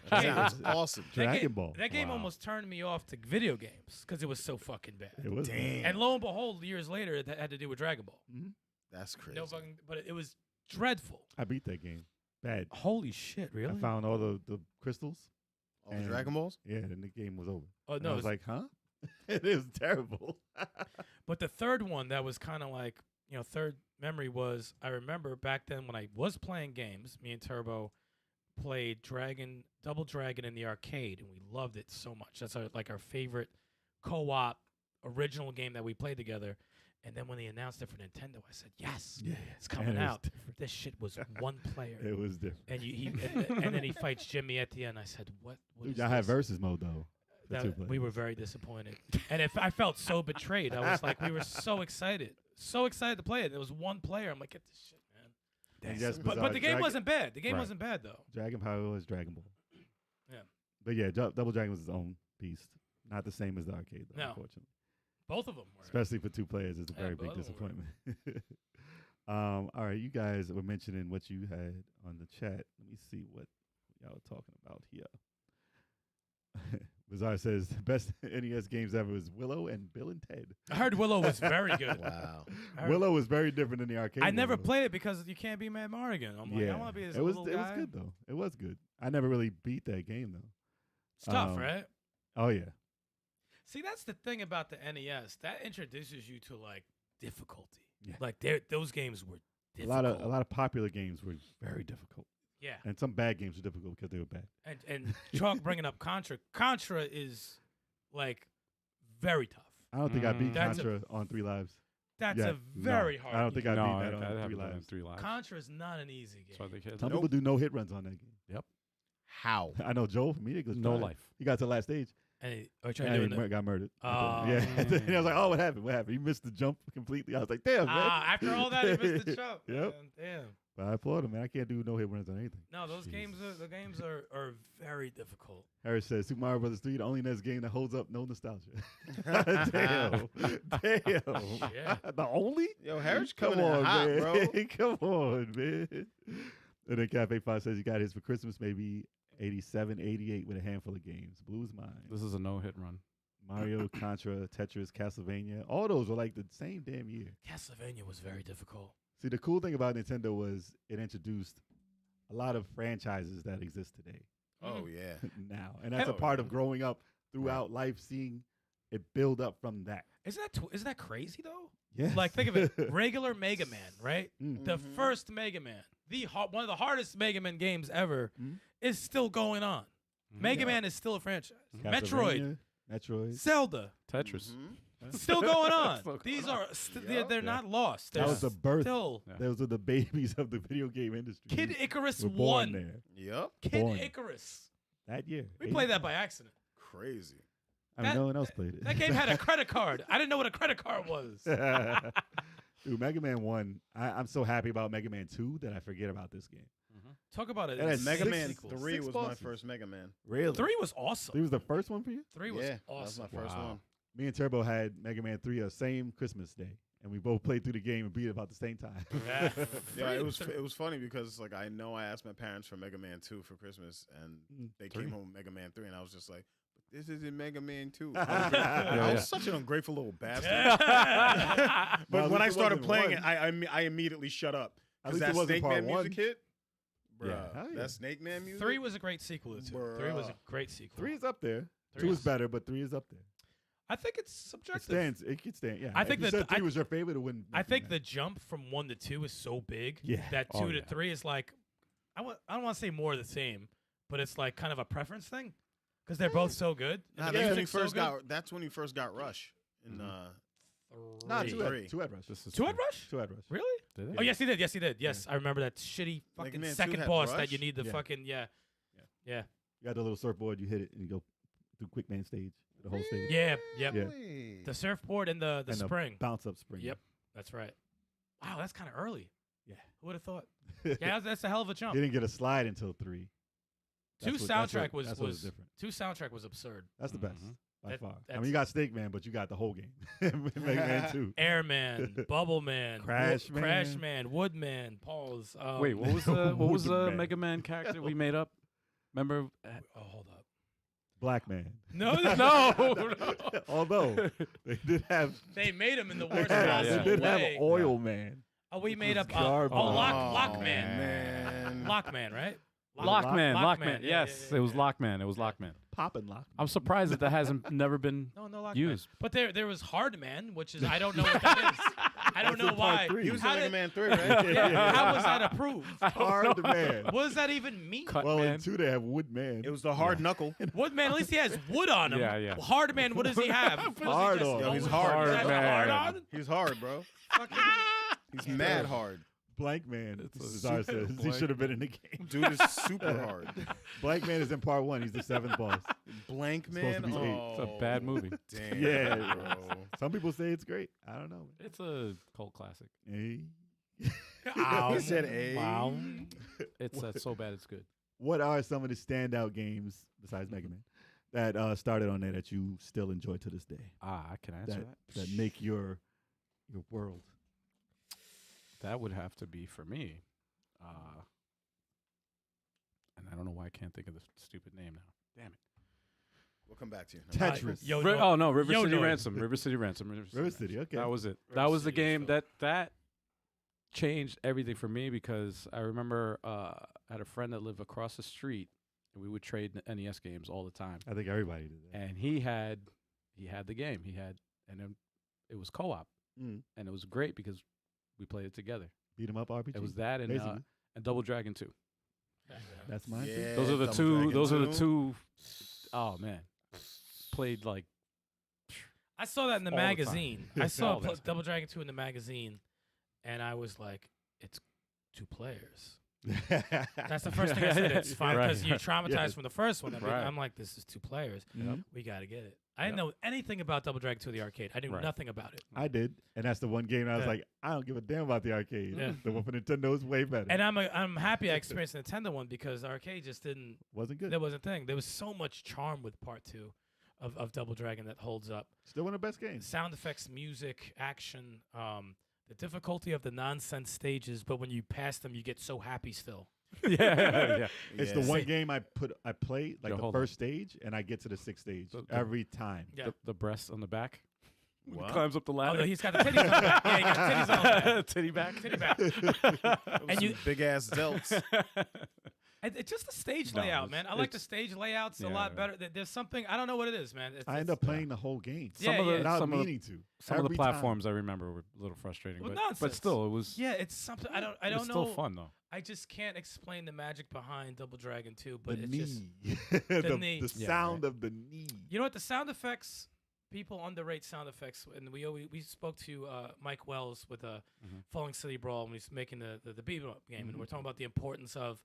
Sounds awesome. Dragon Ball. That game almost turned me off to video games because it was so fucking bad. It was. Damn. And lo and behold, years later, it had to do with Dragon Ball. That's crazy. But it was dreadful. I beat that game. Bad. Holy shit, really? I found all the crystals. All the Dragon Balls? Yeah, and the game was over. Oh, And no. I was like, huh? It was terrible. But the third one that was kind of like, third memory was, I remember back then when I was playing games, me and Turbo played Double Dragon in the arcade, and we loved it so much. That's our favorite co-op original game that we played together. And then when they announced it for Nintendo, I said, yes, it's coming out. This shit was one player. It was different. And and then he fights Jimmy at the end. I said, what Dude, is y'all had this? versus mode, though. We were very disappointed. And I felt so betrayed. I was like, we were so excited to play it. There was one player. I'm like, get this shit, man. And yes, But the game wasn't bad. The game wasn't bad, though. Dragon Power was Dragon Ball. Yeah. But yeah, Double Dragon was its own beast. Not the same as the arcade, though, No. unfortunately. Both of them were. Especially for two players, it's a very big both of them were. disappointment. All right, you guys were mentioning what you had on the chat. Let me see what y'all are talking about here. Bizarre says the best NES games ever was Willow and Bill and Ted. I heard Willow was very good. Wow. Willow was very different than the arcade. I never one, though. played it because you can't be Matt Morrigan. I'm like, I want to be this little guy. It was good though. It was good. I never really beat that game though. It's tough, right? Oh yeah. See, that's the thing about the NES. That introduces you to like difficulty. Yeah. Like those games were difficult. A lot of popular games were very difficult. Yeah. And some bad games were difficult because they were bad. And Chalk bringing up Contra. Contra is like very tough. I don't think I beat That's Contra on 3 Lives. That's Yeah, a very hard I don't think game. I No, beat that I on haven't 3 done Lives. 3 lives. Contra is not an easy game. That's why they can't Some do people do no hit runs on that game. How? I know Joe from Media no life. He got to the last stage. And are you And doing he got murdered. Oh. Yeah. And I was like, oh, what happened? What happened? He missed the jump completely. I was like, damn, man. After all that, he missed the jump. Yep. Man. Damn. But I applaud him, man. I can't do no hit runs on anything. No, those Jeez. games are very difficult. Harris says Super Mario Bros. 3, the only NES game that holds up, no nostalgia. Damn. Yeah. The only? Yo, Harris Come coming in on, hot, man. bro. Come on, man. And then Cafe 5 says you got his for Christmas, maybe 87, 88 with a handful of games. Blues mine. This is a no hit run. Mario, Contra, Tetris, Castlevania. All those were like the same damn year. Castlevania was very difficult. See, the cool thing about Nintendo was it introduced a lot of franchises that exist today Oh yeah. now. And that's a Hell part yeah. of growing up throughout life, seeing it build up from that. Isn't that crazy though? Yeah. Like think of it, regular Mega Man, right? Mm. The first Mega Man, one of the hardest Mega Man games ever, is still going on. Mega Man is still a franchise. Metroid, Metroid. Zelda, Tetris. still going on. Still going These on. are they're not lost. That They're was the birth. still. Yeah. Those are the babies of the video game industry. Kid Icarus were born won. there Yep. Kid Born. Icarus. that year. We played that by accident. Crazy. I mean, that- no one else played it. That game had a credit card. I didn't know what a credit card was. Dude, Mega Man 1, I'm so happy about Mega Man 2 that I forget about this game. Talk about it. And It's Mega six Man sequels. 3 six was my bosses. first Mega Man. Really? 3 was awesome. 3 was the first one for you? 3 was Yeah, that was awesome. my first Wow. one. Me and Turbo had Mega Man 3 same Christmas day, and we both played through the game and beat it about the same time. Yeah. Yeah, Three- it was funny because like I know I asked my parents for Mega Man 2 for Christmas, and they Three. came home with Mega Man 3, and I was just like, "But this isn't Mega Man 2." Yeah, I yeah. was such an ungrateful little bastard. Yeah. But Well, at when I least it started wasn't playing one. it, I immediately shut up At because least it that wasn't Snake part Man music one. hit. Bruh, Yeah, hell yeah. that Snake Man music. 3 was a great sequel. To 2. 3 was a Bruh. great sequel. 3 is up there. 3 2 is is- better, but 3 is up there. I think it's It subjective. stands. It could stand. Yeah. I If think you that said 3 was your favorite, it wouldn't. I make think me the mad. jump from 1 to 2 is so big Yeah. that 2 Oh, to yeah. 3 is like, I don't want to say more of the same, but it's like kind of a preference thing because they're both so good. and Nah, the that's when he music's so first good. got. That's when he first got Rush. In Nah, Three. 2 had, Three. 2 had Rush. This is 2 had Rush? 2 had Rush. Really? Did it? Oh yes, he did. Yes, he did. Yes, I remember that shitty fucking Man 2 second had boss that Rush? you need the Yeah. fucking yeah. You got the little surfboard, you hit it, and you go through quick main stage. The whole stage. Yeah, yep. Yeah. The surfboard and the And spring. bounce up spring. Yep, that's right. Wow, that's kind of early. Yeah. Who would have thought? Yeah, that's a hell of a jump. He didn't get a slide until 3. Two soundtrack was different. Two soundtrack was absurd. That's the best by That- far. I that's- mean, you got Snake Man, but you got the whole game. Mega Man 2. Airman, Bubble Man, Crash Crash Man. Man, Woodman, Pause. Wait, what was the Woodman. Mega Man character we made up? Remember? Oh, hold up. Black Man. No, No. Although they did have, they made him in the they worst Yeah, had- yeah. possible they did way. have Oil Man. Oh, we which made was up. garbage. Lockman. Man. Lockman, right? Lockman. Lockman. Yeah, Yes, yeah, it was yeah. Lockman. It was Lockman. Poppin' Lock. I'm surprised that hasn't never been No, Lockman. used. But there was Hardman, which is I don't know what that is. I don't That's know in part why. 3. He was in How Mega did- Man 3, right? Yeah, how was that approved? Hard Man. What does that even mean? Cut Well, Man. in 2 they have Wood Man. It was the hard knuckle. Woodman, at least he has wood on him. Yeah, yeah. Hardman, what does he have? What does he Hard just- on. Yo, oh, he's he hard, has a man. hard on? He's hard, bro. Fucking- He's mad hard. Blank Man. It's a Cesar says he blank should have been in the game. Dude is super hard. Blank Man is in part 1. He's the 7th boss. Blank It's supposed Man. to be 8. It's a bad movie. Damn, Yeah. bro. Some people say it's great. I don't know. It's a cult classic. Hey. Ow. He said, "Hey." Wow. It's so bad it's good. What are some of the standout games besides Mega Man that started on there that you still enjoy to this day? I can answer that. That make your world. That would have to be for me. And I don't know why I can't think of the stupid name now. Damn it. We'll come back to you. Tetris. Yo, Ri- oh no, River Yo, City no. Ransom. River City Ransom. River City, okay. That was it. River That was the City is game dope. that changed everything for me because I remember I had a friend that lived across the street and we would trade NES games all the time. I think everybody did that. And he had the game. And then it was co-op Mm. and it was great because we played it together. Beat 'em up RPG. It was that and Basically. Double Dragon 2. That's mine. too. Yeah, Those are the Double two. Dragon Those are the 2. two. Oh man, played like I saw that in the All the time. magazine. I saw All the time. Double Dragon 2 in the magazine, and I was like, it's 2 players. That's the first thing I said. It's fine Right. because you're traumatized Yes. from the first one. I mean, Right. I'm like, this is 2 players. Yep. We got to get it. I didn't Yep. know anything about Double Dragon 2 the arcade. I knew Right. nothing about it. I did, and that's the one game I was Yeah. like, I don't give a damn about the arcade. Yeah. The one for Nintendo is way better. And I'm happy I experienced the Nintendo one because the arcade just didn't. Wasn't good. There was a thing. There was so much charm with part 2 of Double Dragon that holds up. Still one of the best games. Sound effects, music, action, the difficulty of the nonsense stages, but when you pass them, you get so happy still. yeah. It's Yeah. the one game I play like Yo, the hold first stage, and I get to the 6th stage The- every time. Yeah. The breast on the back. When he What? climbs up the Oh, ladder. no, he's got the titties on the back. Yeah, he got the titties on the back. Titty back. Titty back. Those And some you- big ass delts. And it's just the stage No, layout, it's- man. I like the it's- stage layouts a yeah. lot better. There's something I don't know what it is, man. I end up playing the whole game Some of the- without some of the- meaning to. Some of the Every time. platforms I remember were a little frustrating, Well, but nonsense. still, it was. Yeah, it's something I don't it know. was still fun though. I just can't explain the magic behind Double Dragon 2, The but it's knee, just the, knee. the Yeah, sound of the knee. you know what the sound effects. People underrate sound effects, and we spoke to Mike Wells with Mhm. Falling City Brawl when he's making the beat 'em up game, and Mhm. we're talking about the importance of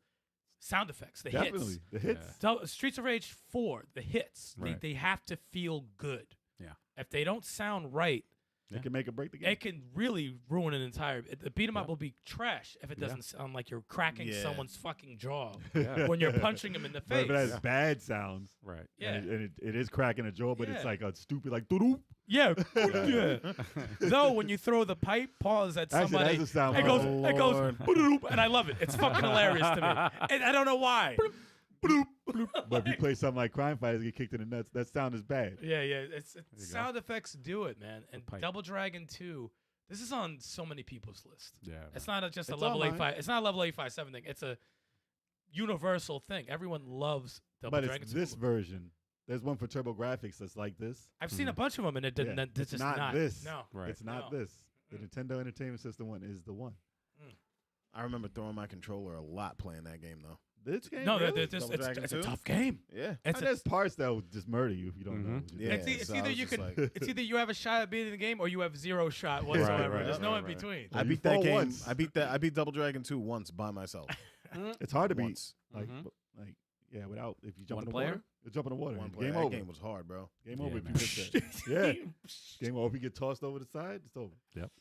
sound effects, the Definitely, hits. the hits. Yeah. So Streets of Rage 4, the hits, Right. they have to feel good. Yeah. If they don't sound right, It can make or break the game. it can really ruin an entire. The beat 'em up Yeah. will be trash if it Yeah. doesn't sound like you're cracking Yeah. someone's fucking jaw Yeah. when you're punching him in the But face. if it has Yeah. bad sounds, Right. Yeah. and it is cracking a jaw, but Yeah. it's like a stupid like doo-doo. Yeah. yeah. No, when you throw the pipe pause at Actually, somebody, that doesn't sound it goes, fun. it goes, "Boop," and I love it. It's fucking hilarious to me, and I don't know why. But if you play something like Crime Fighters, get kicked in the nuts. That sound is bad. Yeah, it's you go. sound effects do it, man. And pipe. Double Dragon 2, this is on so many people's list. Yeah. It's not just a It's level on mine. 8.5. It's not a level 857 thing. It's a universal thing. Everyone loves Double But Dragon it's 2. this version. There's one for TurboGrafx that's like this. I've seen a bunch of them, and it didn't. Yeah, It's it's just not this. No. Right. It's not No. this. The Nintendo Entertainment System one is the one. I remember throwing my controller a lot playing that game though. This game, No, really? it's Dragon a 2? tough game. Yeah. It's There's parts that will just murder you if you don't know. Mhm. what you're Yeah. doing. It's so I either was you just could. like- It's either you have a shot at beating the game or you have zero shot whatsoever. right, There's no right, in right. between. Well, I you beat that fall game. once. I beat Double Dragon 2 once by myself. It's hard to beat. Once. Like, Mhm. like Yeah, without if you jump One in the player? water, you jump in the water. One and player. Game That over. game was hard, bro. Game Yeah, over if you man. miss that. Yeah. Game over if you get tossed over the side. It's over. Yep.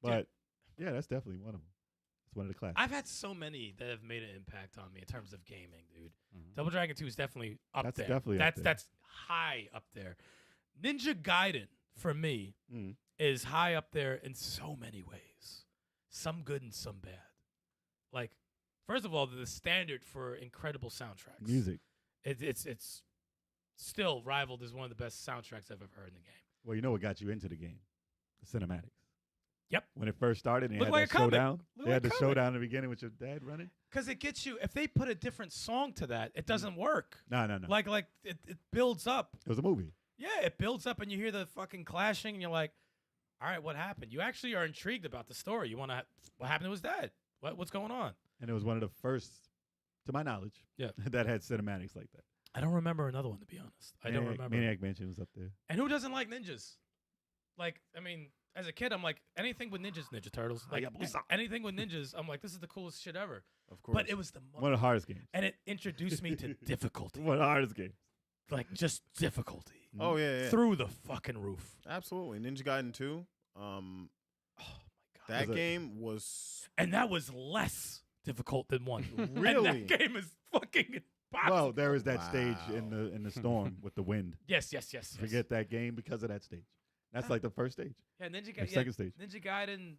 But yeah, that's definitely one of them. It's one of the classics. I've had so many that have made an impact on me in terms of gaming, dude. Mhm. Double Dragon 2 is definitely up That's there. definitely up there. That's high up there. Ninja Gaiden for me Mm. is high up there in so many ways. Some good and some bad. Like, first of all, the standard for incredible soundtracks. Music. It's still rivaled as one of the best soundtracks I've ever heard in the game. Well, you know what got you into the game? The cinematics. Yep. When it first started, and they Look had like that a comic. showdown. Look They had like the a comic. showdown in the beginning with your dad running. Because it gets you, if they put a different song to that, it doesn't work. No. Like it builds up. It was a movie. Yeah, it builds up and you hear the fucking clashing and you're like, all right, what happened? You actually are intrigued about the story. You want to, what happened to his dad? What's going on? And it was one of the first, to my knowledge, Yeah. that had cinematics like that. I don't remember another one, to be honest. I don't remember. Maniac Mansion was up there. And who doesn't like ninjas? Like, I mean, as a kid, I'm like, anything with ninjas, Ninja Turtles. Like, anything with ninjas, I'm like, this is the coolest shit ever. Of course. But it was the One of the hardest games. and it introduced me to difficulty. One of the hardest games. Like, just difficulty. Oh yeah. Through the fucking roof. Absolutely. Ninja Gaiden 2. Oh, my God. That Was it- game was And that was less difficult than one. Really? And that game is fucking impossible. Well, there was that stage in Wow. the storm with the wind. Yes. Forget that game because of that stage. That's like the first stage. Yeah, Ninja Or Gaiden. second stage. Ninja Gaiden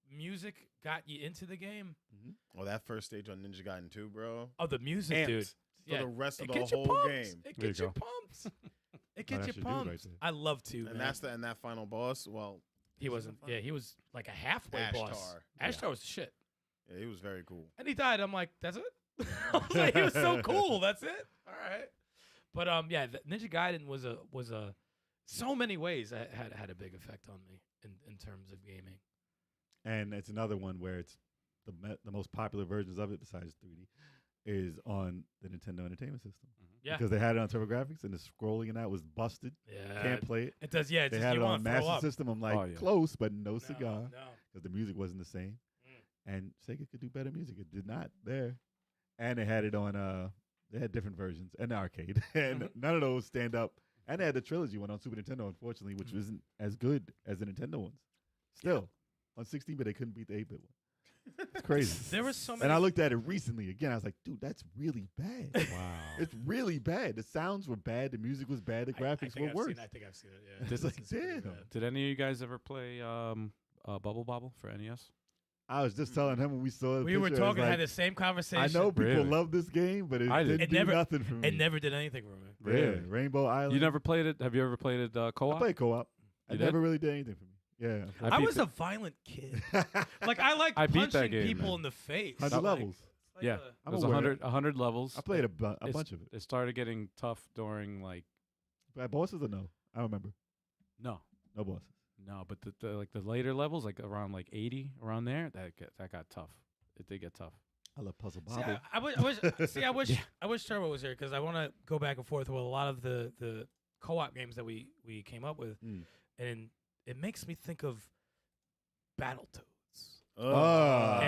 music got you into the game. Oh, that first stage on Ninja Gaiden 2, bro. Oh, the music, Amped dude. for the rest of It the gets you whole pumped. game. It There you gets you go. pumped. It Oh, gets that you should do it right pumped. there. I love to, man. And that final boss, well, He was wasn't. it the Yeah, final- he was like a halfway Ashtar. boss. Yeah. Ashtar was the shit, Yeah, he was very cool. and he died. I'm like, that's it. I was like, he was so cool. That's it. All right. But yeah, Ninja Gaiden was a so many ways had a big effect on me in terms of gaming. And it's another one where it's the most popular versions of it, besides 3D, is on the Nintendo Entertainment System. Yeah. Because they had it on TurboGrafx, and the scrolling in that was busted. Yeah. Can't play it. It does. Yeah. It's They just, had you it on want to throw Master up. System. I'm like, Oh, yeah. close, but no cigar. No. Because the music wasn't the same. Mm. And Sega could do better music. It did not there. And they had it on, they had different versions and the arcade. And none of those stand up. And they had the trilogy one on Super Nintendo, unfortunately, which isn't as good as the Nintendo ones. Still, on 16-bit, they couldn't beat the 8-bit one. It's crazy. There was so many. And I looked at it recently again. I was like, dude, that's really bad. Wow. It's really bad. The sounds were bad. The music was bad. The graphics were worse. I think I've seen it. Yeah. It's like, It's pretty damn. bad. Did any of you guys ever play Bubble Bobble for NES? I was just telling him when we saw the We were picture, I was talking, like, had the same conversation. I know people Really? love this game, but it I did. didn't It do never- nothing for me. It never did anything for me. Yeah, Really? Rainbow Island. You never played it? Have you ever played it I co-op? played co-op. You It did? never really did anything for me. Yeah. I I beat was the- a violent kid. Like I like I beat that punching game, people man. in the face. 100 Like, levels. it's like Yeah. I'm It was aware. 100 levels. I played a It's- bunch of it. It started getting tough during like Bad bosses or no? I don't remember. no, No bosses. but the later levels, like around like 80, around there, that got tough. It did get tough. I love Puzzle See, Bobble. I wish Turbo was here because I want to go back and forth with a lot of the co-op games that we came up with, Mm. and it makes me think of Battletoads. Ah.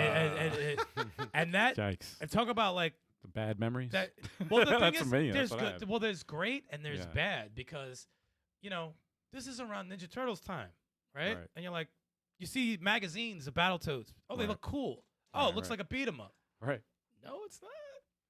And that Yikes! and talk about like The bad memories. that. Well, the thing That's is, for me. there's That's what I good. had. Well, there's great and there's Yeah. bad because, this is around Ninja Turtles time, right? Right. And you're like, you see magazines of Battletoads. Oh, they Right. look cool. Oh, Right, it looks right. like a beat 'em up. Right. No, it's not.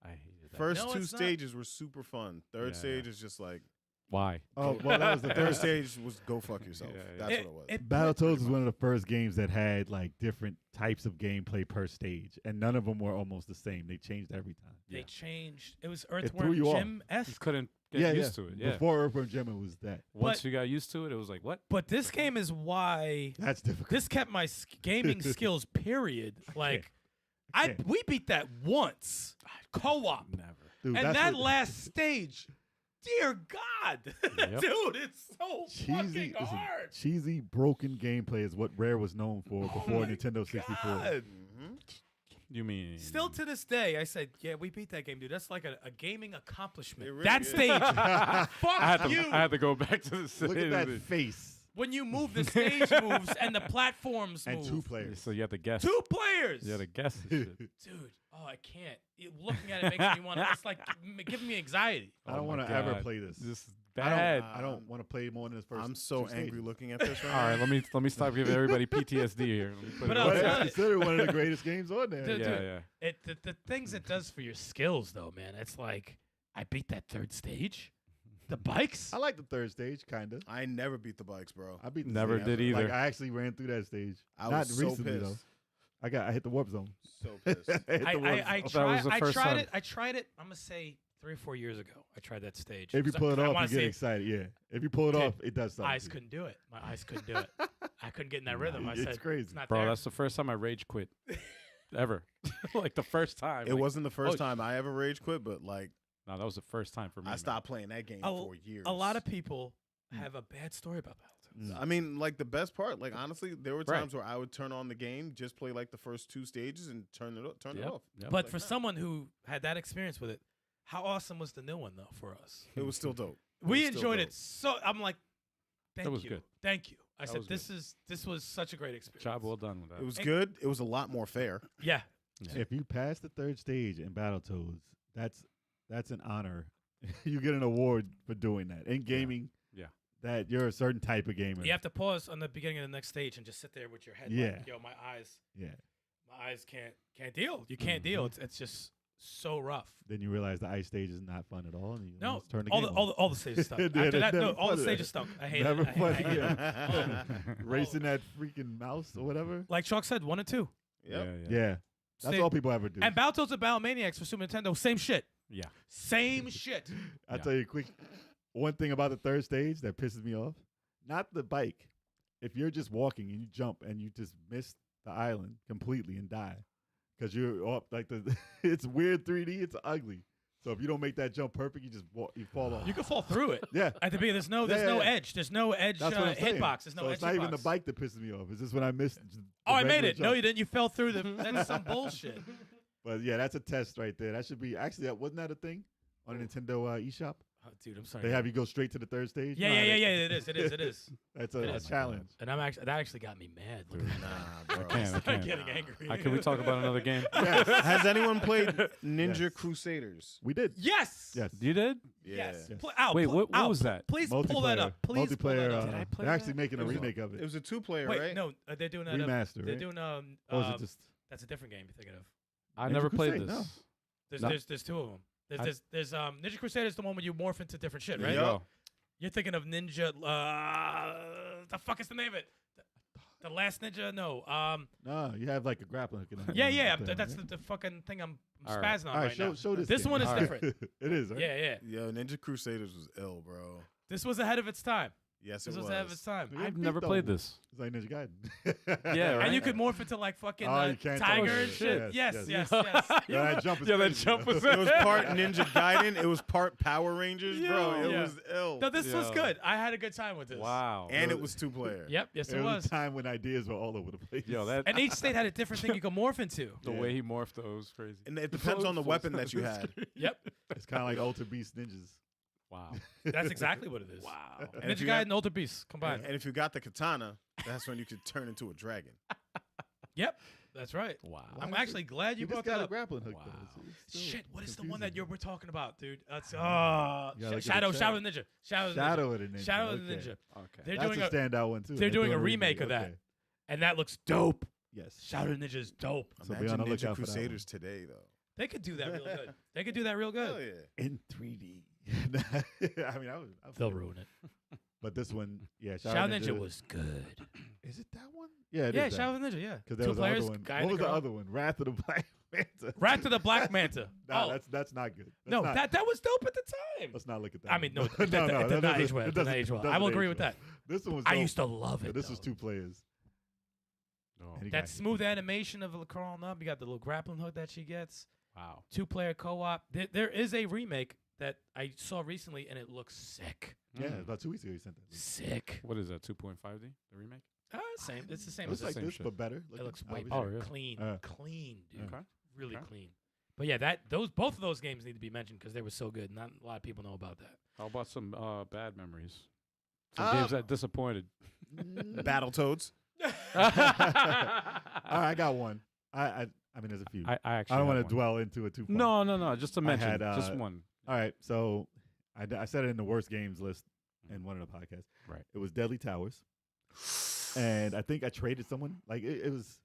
I hated that. First No, two it's not. stages were super fun. Third Yeah, stage is just like Why? Oh, well, that was the third third stage. stage was go fuck yourself. Yeah, yeah. That's It- what it was. it- Battletoads was one of the first games that had like different types of gameplay per stage, and none of them were almost the same. They changed every time. They Yeah. changed. It was threw Earthworm you off. Jim Just esque. couldn't get used to it. Yeah. Before Earthworm Jim, it was that. Once But- you got used to it, it was like what? But this game is why That's difficult. this kept my gaming skills. Period. Like, can't. we beat that once co-op, Never. Dude, and that's that what- last stage. Dear God, Yep. dude, it's so cheesy, fucking hard. cheesy, broken gameplay is what Rare was known for before my Nintendo 64. God. Mhm. You mean Still to this day, I said, yeah, we beat that game, dude. That's like a gaming accomplishment. It really that is. stage. I Fuck had to, you. I had to go back to the Look at that city. face. When you move, the stage moves and the platforms And move. 2 players. So you have to guess. 2 players. You have to guess this shit. Dude, oh, I can't. Looking at it makes me want to. It's like giving me anxiety. I don't Oh my want to ever God. play this. This is I bad. don't, I don't want to play more than this first. I'm so 2 angry stages. looking at this right All now. right, let me stop giving everybody PTSD here. Let me put But it I'll away. tell It's you- considered one of the greatest games on there. Dude, Yeah, yeah. The things it does for your skills, though, man. It's like I beat that 3rd stage. The bikes. I like the 3rd stage, kind of. I never beat the bikes, bro. I beat the Never stage. did Like either. I actually ran through that stage. I Not was so recently pissed. though. I hit the warp zone. So pissed. I hit the warp I zone. That was the tried. I first tried time. it. I tried it. I'm gonna say 3 or 4 years ago. I tried that stage. If you 'Cause pull it I off, wanna you get see excited. Yeah. If you pull it Kid, off, it does something. Eyes to you. couldn't do it. My eyes couldn't do it. I couldn't get in that rhythm. I It's said, crazy. It's not Bro, there. that's the first time I rage quit. Ever. Like the first time. It like, wasn't the first oh, time I ever rage quit, but like No, that was the first time for me. I man. stopped playing that game A- for years. A lot of people have a bad story about Battletoads. Mm. I mean, like the best part, like honestly, there were Right. times where I would turn on the game, just play like the first 2 stages, and turn it Yep, off. yep. But like for that. someone who had that experience with it, how awesome was the new one though for us? It was still dope. It We was still enjoyed dope. it so. I'm like, thank was you, good. thank you. I That said was this was such a great experience. Job well done with that. It was And- good. It was a lot more fair. Yeah, If you pass the 3rd stage in Battletoads, that's an honor. You get an award for doing that. In gaming, Yeah. that you're a certain type of gamer. you have to pause on the beginning of the next stage and just sit there with your head. Yeah. Like, yo, my eyes Yeah. can't deal. You can't deal. It's just so rough. Then you realize the ice stage is not fun at all. And you No, almost turn the all game the, all, the, off. all the stages stunk. Yeah, After they're that, no, never all the fun. stages stunk. I hate Never it. I fun hate it. again. Racing that freaking mouse or whatever. Like Chalk said, 1 and 2. Yep. Yeah. That's Same- all people ever do. And Battletoads and Battle Maniacs for Super Nintendo, same shit. Yeah. Same shit. I'll Yeah. tell you quick one thing about the 3rd stage that pisses me off. Not the bike. If you're just walking and you jump and you just miss the island completely and die. Because you're off like it's weird 3D, it's ugly. So if you don't make that jump perfect, you fall off. You can fall through it. Yeah. At the beginning, there's no Yeah. edge. There's no edge That's what I'm saying. hitbox. There's no so edge it's not even the hitbox. bike that pisses me off. It's just when I missed. Oh, I made it. No, you didn't. You fell through the. That's some bullshit. But yeah, that's a test right there. That should be actually. Wasn't that a thing on Nintendo eShop? Oh, dude, I'm sorry. They have you go straight to the 3rd stage. Yeah. It is. It is. That's It a is. challenge. And that actually got me mad. Looking at Nah, bro. I can't. that. I'm getting angry. Can we talk about another game? Has anyone played Ninja Yes. Crusaders? We did. Yes. Yes. You did? Yes. Yes. Al, Wait, what Al, was that? Please pull that up. Please pull that multiplayer. up. Did I play they're actually that? making a It was- remake of it. It was a 2-player, Wait, right? no, they're doing that. Remaster. They're right? doing Or is it just? That's a different game you're thinking of. I Ninja never played Crusade, this. no. There's 2 of them. There's Ninja Crusade is the one where you morph into different shit, There right? you go. You're thinking of Ninja. The fuck is the name of it? The Last Ninja? No. No, you have like a grappling hook. in it. Yeah. Okay, That's right? the fucking thing I'm All right. spazzing on All right, right now. show this. This game. one is All right. different. It is, right? Yeah. Yo, Ninja Crusaders was ill, bro. This was ahead of its time. Yes, This it was was. ahead of its time. Yeah, I've beat never them. played this. It's like Ninja Gaiden. Yeah, right? And you could morph into like fucking Oh, you can't tiger tell and me. shit. Yes, Yes. Yeah, that jump is Yeah, that crazy, jump though. was- It was part Ninja Gaiden. It was part Power Rangers, bro. It Yeah. was ill. No, this was Yo. good. I had a good time with this. Wow. And it was 2-player. Yep. Yes, It it was was. a time when ideas were all over the place. Yo, that And each state had a different thing you could morph into. the Yeah. way he morphed those was crazy. And it depends on the weapon that you had. Yep. It's kind of like Ultra Beast Ninjas. Wow. That's exactly what it is. Wow. And if Ninja you Gaiden got- and Ultra Beast combined. And if you got the katana, that's when you could turn into a dragon. Yep. That's right. Wow. I'm actually glad you You just brought got that a up. grappling hook. Wow. Though. It's Shit, what is the one confusing. that we're talking about, dude? That's You gotta look at the Shadow chat. of the Ninja. Shadow of the Ninja. Shadow of the Ninja. Shadow of the okay. Ninja. Okay. They're That's doing a a standout one too. they're doing a remake of that. Okay. and that looks dope. Yes. Shadow of the Ninja is dope. So be Imagine on the Ninja lookout for that one. Crusaders today, though. They could do that real good. They could do that real Hell good. yeah. In 3D. I mean, I was. They'll ruin it. But this one, yeah. Shadow Ninja was good. Is it that one? Yeah, it Yeah, is that Shadow of the Ninja, yeah. Because there 2 was players, the other one. guy What and a was the girl. other one? Wrath of the Black Manta. Wrath of the Black Manta. Nah, Oh. that's not good. No, not, that was dope at the time. Let's not look at that. I mean, no, one. it did not doesn't- age well. it It did not doesn't- age well. I doesn't will age agree with well. that. This one was. I dope, used to love but it. This was though. 2 players. Oh, And he That got- smooth animation of the crawling up. You got the little grappling hook that she gets. wow. 2-player co-op. There is a remake that I saw recently, and it looks sick. Yeah, Mm. about 2 weeks ago you sent that. Sick. What is that? 2.5D? The remake? Same. It's the same. It looks It's the like same this, shit. but better. It looking, looks way obviously. better. really? Clean. Clean, dude. Okay. Really Okay. clean. But yeah, both of those games need to be mentioned because they were so good. Not a lot of people know about that. How about some bad memories? Some games that disappointed. Battletoads. All right, I got one. I mean, there's a few. I actually I don't have want to one. dwell into it too far. No. Just to mention, had, just one. All right, so I said it in the worst games list in one of the podcasts. Right. It was Deadly Towers, and I think I traded someone. Like it was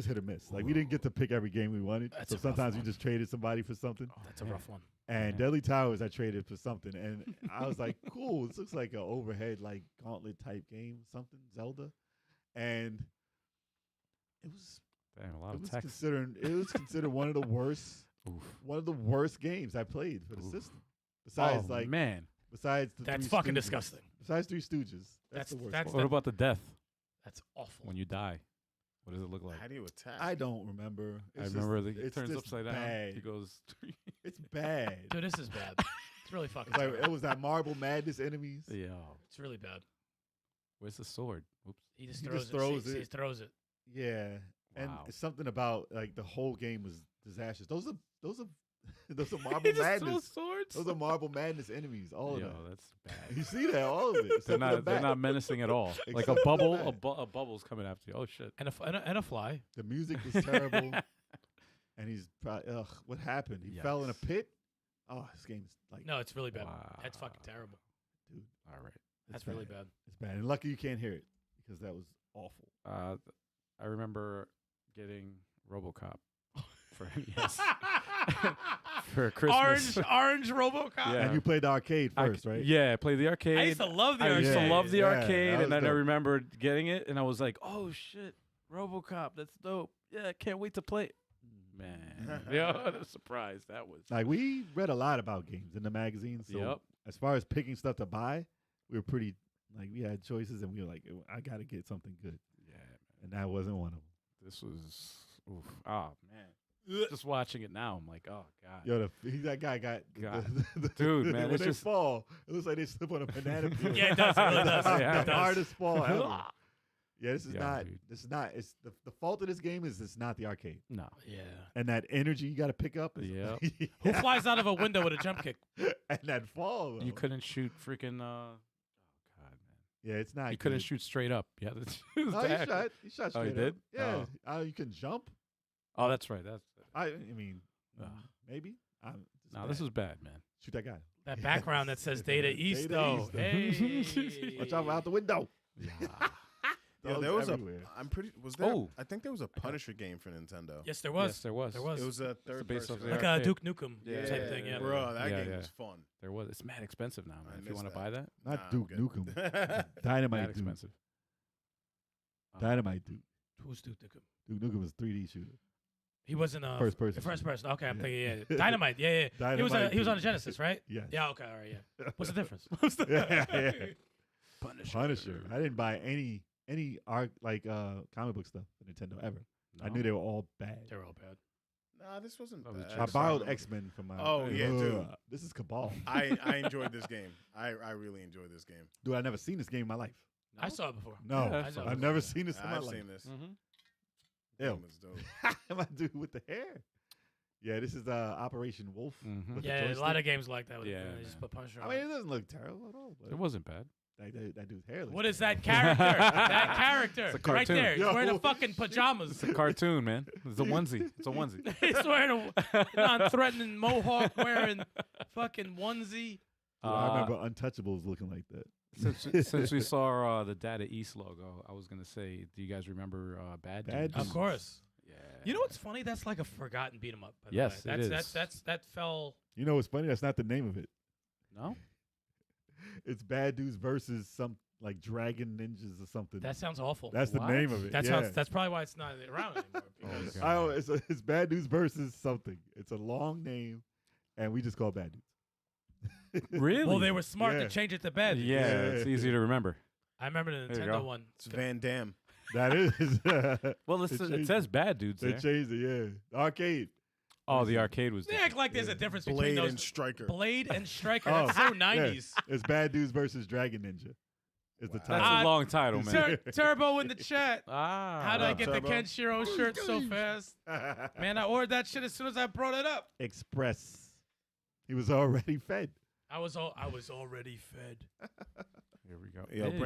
hit or miss. Like we didn't get to pick every game we wanted, That's so a rough sometimes we one. just traded somebody for something. Oh, That's a man. rough one. And Man. Deadly Towers, I traded for something, and I was like, "Cool, this looks like an overhead like gauntlet type game, something Zelda," and it was Damn, a lot it of was text. considered one of the worst games I played for the Oof. system. Besides, Oh, like man. besides the That's Three fucking Stooges. disgusting. Besides Three Stooges, that's the worst. that's one. What about the death That's awful. when you die? What does it look like? How do you attack? I don't remember. I It's remember just, he it's turns just upside down. bad. He goes. It's bad. Dude, this is bad. It's really fucking It's like terrible. it was that Marble Madness enemies. Yo, It's really bad. where's the sword? Oops. He just He throws just it. throws He it. just throws it. Yeah, and Wow. it's something about like the whole game was disastrous. Those are those are He Marble just throws Madness. swords. Those are Marble Madness enemies. All of Yo, them. that's bad. You see that? All of it. They're except for the not. They're back. not menacing at all. Like a Except for the bubble. back. A bubble's coming after you. Oh shit. And a fly. The music was terrible, and he's probably what happened? He fell in a Yikes. pit. Oh, this game's like No, it's really bad. That's fucking terrible. dude. All right. That's It's really bad. bad. It's bad, and lucky you can't hear it because that was awful. I remember getting RoboCop for NES for Christmas. Orange RoboCop. Yeah. And you played the arcade first, right? Yeah, I played the arcade. I used to love the I arcade. used to love the Yeah, arcade, that and was then I dope. remember getting it, and I was like, "Oh shit, RoboCop, that's dope! Yeah, I can't wait to play it." Man, yeah, what a surprise that was. Like we read a lot about games in the magazines. So Yep. as far as picking stuff to buy, we were pretty like we had choices, and we were like, I got to get something good, Yeah, man, and that wasn't one of them. this was. Oof. Oh man, just watching it now, I'm like, oh god. Yo, that guy got God. Dude, man, when it's they just- fall, it looks like they slip on a banana peel. Yeah, it does. It really does. Yeah, It the does. hardest fall ever. Yeah, this is Yeah, not. dude. This is not. It's the fault of this game is it's not the arcade, No. Yeah. and that energy you got to pick up. Is, Yep. Who flies out of a window with a jump kick? and that fall. Though. You couldn't shoot freaking. Oh god, man. Yeah, it's not. You couldn't good. shoot straight up. Yeah, that's. No, he shot. He shot Oh, he straight did? up. Yeah. Oh. You can jump. Oh, that's right. That's. I mean, Ugh. maybe. No, this was bad, man. Shoot that guy. That background that says Data East, Data though. East. Hey. Watch out out the window. Yeah. Yeah, Dogs there was everywhere. I'm pretty. Was there? Oh. I think there was a Punisher game for Nintendo. Yes, there was. Yes, there was. There was. It was a third based person. off the like arcade. a Duke Nukem Yeah. type thing, yeah. Bro, that Yeah, game yeah. was fun. There was. It's mad expensive now, man. I If you missed want to that. buy that, Not Nah, I'm Duke good. Nukem. Dynamite mad Duke. expensive. Dynamite Duke. Who's Duke Nukem? Duke Nukem was 3D shooter. He wasn't First person. First person. Okay, I'm Yeah. thinking yeah. Dynamite. Yeah, yeah. He was Dynamite he was on a Duke. Genesis, right? Yes. Yeah. Okay. All right. Yeah. What's the difference? Yeah. Punisher. I didn't buy any art like comic book stuff for Nintendo ever. I knew they were all bad. They're all bad. Nah, this wasn't That was bad. just- I borrowed Sorry, X-Men from my. Oh, yeah, dude. This is Cabal. I enjoyed this game. I really enjoyed this game. Dude, I never seen this game in my life. I saw it before. No, Yeah, I saw I've it never before. seen this in my I've life. seen this. Mm-hmm. Ew. Game was dope. My dude with the hair. Yeah, this is Operation Wolf. Mhm. with the Yeah, a lot joystick. of games like that. With Yeah, they just man. put Punisher I on. mean, it doesn't look terrible at all. But It wasn't bad. that dude's hair. Looks What is terrible. that character? That character It's a right cartoon. there. He's Yo, wearing a fucking It's pajamas. a cartoon, man. It's a onesie. It's a onesie. He's wearing a non-threatening mohawk, wearing fucking onesie. Dude, I remember Untouchables looking like that. Since we saw the Data East logo, I was gonna say, do you guys remember Bad Bad Dudes? Of course. Yeah. You know what's funny? That's like a forgotten beat 'em up. By the Yes, way. it That fell. You know what's funny? That's not the name of it. No. It's Bad Dudes versus some like Dragon Ninjas or something. That sounds awful. That's the What? name of it. That yeah. sounds. That's probably why it's not around anymore. Because God. I don't, it's Bad Dudes versus something. It's a long name, and we just call it Bad Dudes. Really? well, they were smart Yeah. to change it to bad. Yeah, Yeah. it's easy to remember. I remember the There you Nintendo go. one. It's Van Damme. That is. Well, They it changed says Bad Dudes They there. changed it. Yeah, the arcade. Oh, the arcade was They different. act like there's a difference between Blade those. and Striker. Blade and Striker. Oh, That's so yeah. 90s. It's Bad Dudes versus Dragon Ninja. Is the Wow. title. That's a long title, man. Turbo in the chat. Ah. How did I up, get Turbo? the Kenshiro shirt so fast? Man, I ordered that shit as soon as I brought it up. Express. He was already fed. I was already fed. Here we go. Yo, Hey.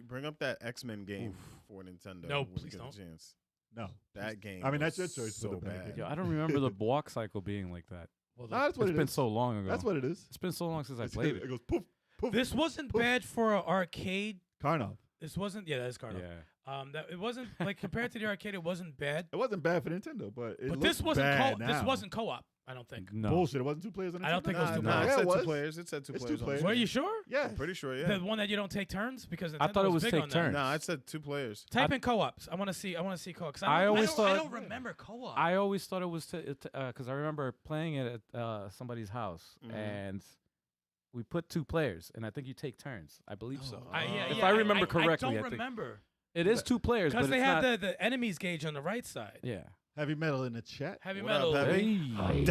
bring up that X-Men game Oof. for Nintendo. No, when you please get a don't. chance. No. That game. I mean, that's was your choice for So the better bad. game. Yo, I don't remember the walk cycle being like that. Well, Nah, that's what It's it been is. so long ago. That's what it is. It's been so long since I played It it. goes poof, poof. this wasn't Poof. bad for an arcade. Karnov. This wasn't. Yeah, that's Cardinal. Yeah. That it wasn't like compared to the arcade. It wasn't bad. It wasn't bad for Nintendo, but it But looks this wasn't bad this now. wasn't co-op. I don't think. No. Bullshit. It wasn't 2 players on Nintendo? I don't think it was Nah, two nah, players. it Yeah, said it was. 2 players. It said 2 It's players. 2 on the players. Were screen. you sure? Yeah. I'm pretty sure. Yeah. The one that you don't take turns because I thought it Nintendo was big take on that. turns. Nah, it said 2 players. Type in co-ops. I want to see co-op. 'Cause I always I thought- don't remember co-op. I always thought it was because I remember playing it at somebody's house, Mhm. and we put 2 players, and I think you take turns. I believe so. Yeah, If I remember correctly, I I don't think. remember It is 2 players, but because they it's have not, the enemies gauge on the right side. yeah. Heavy metal in the chat. Heavy What up, metal. Heavy? Hey.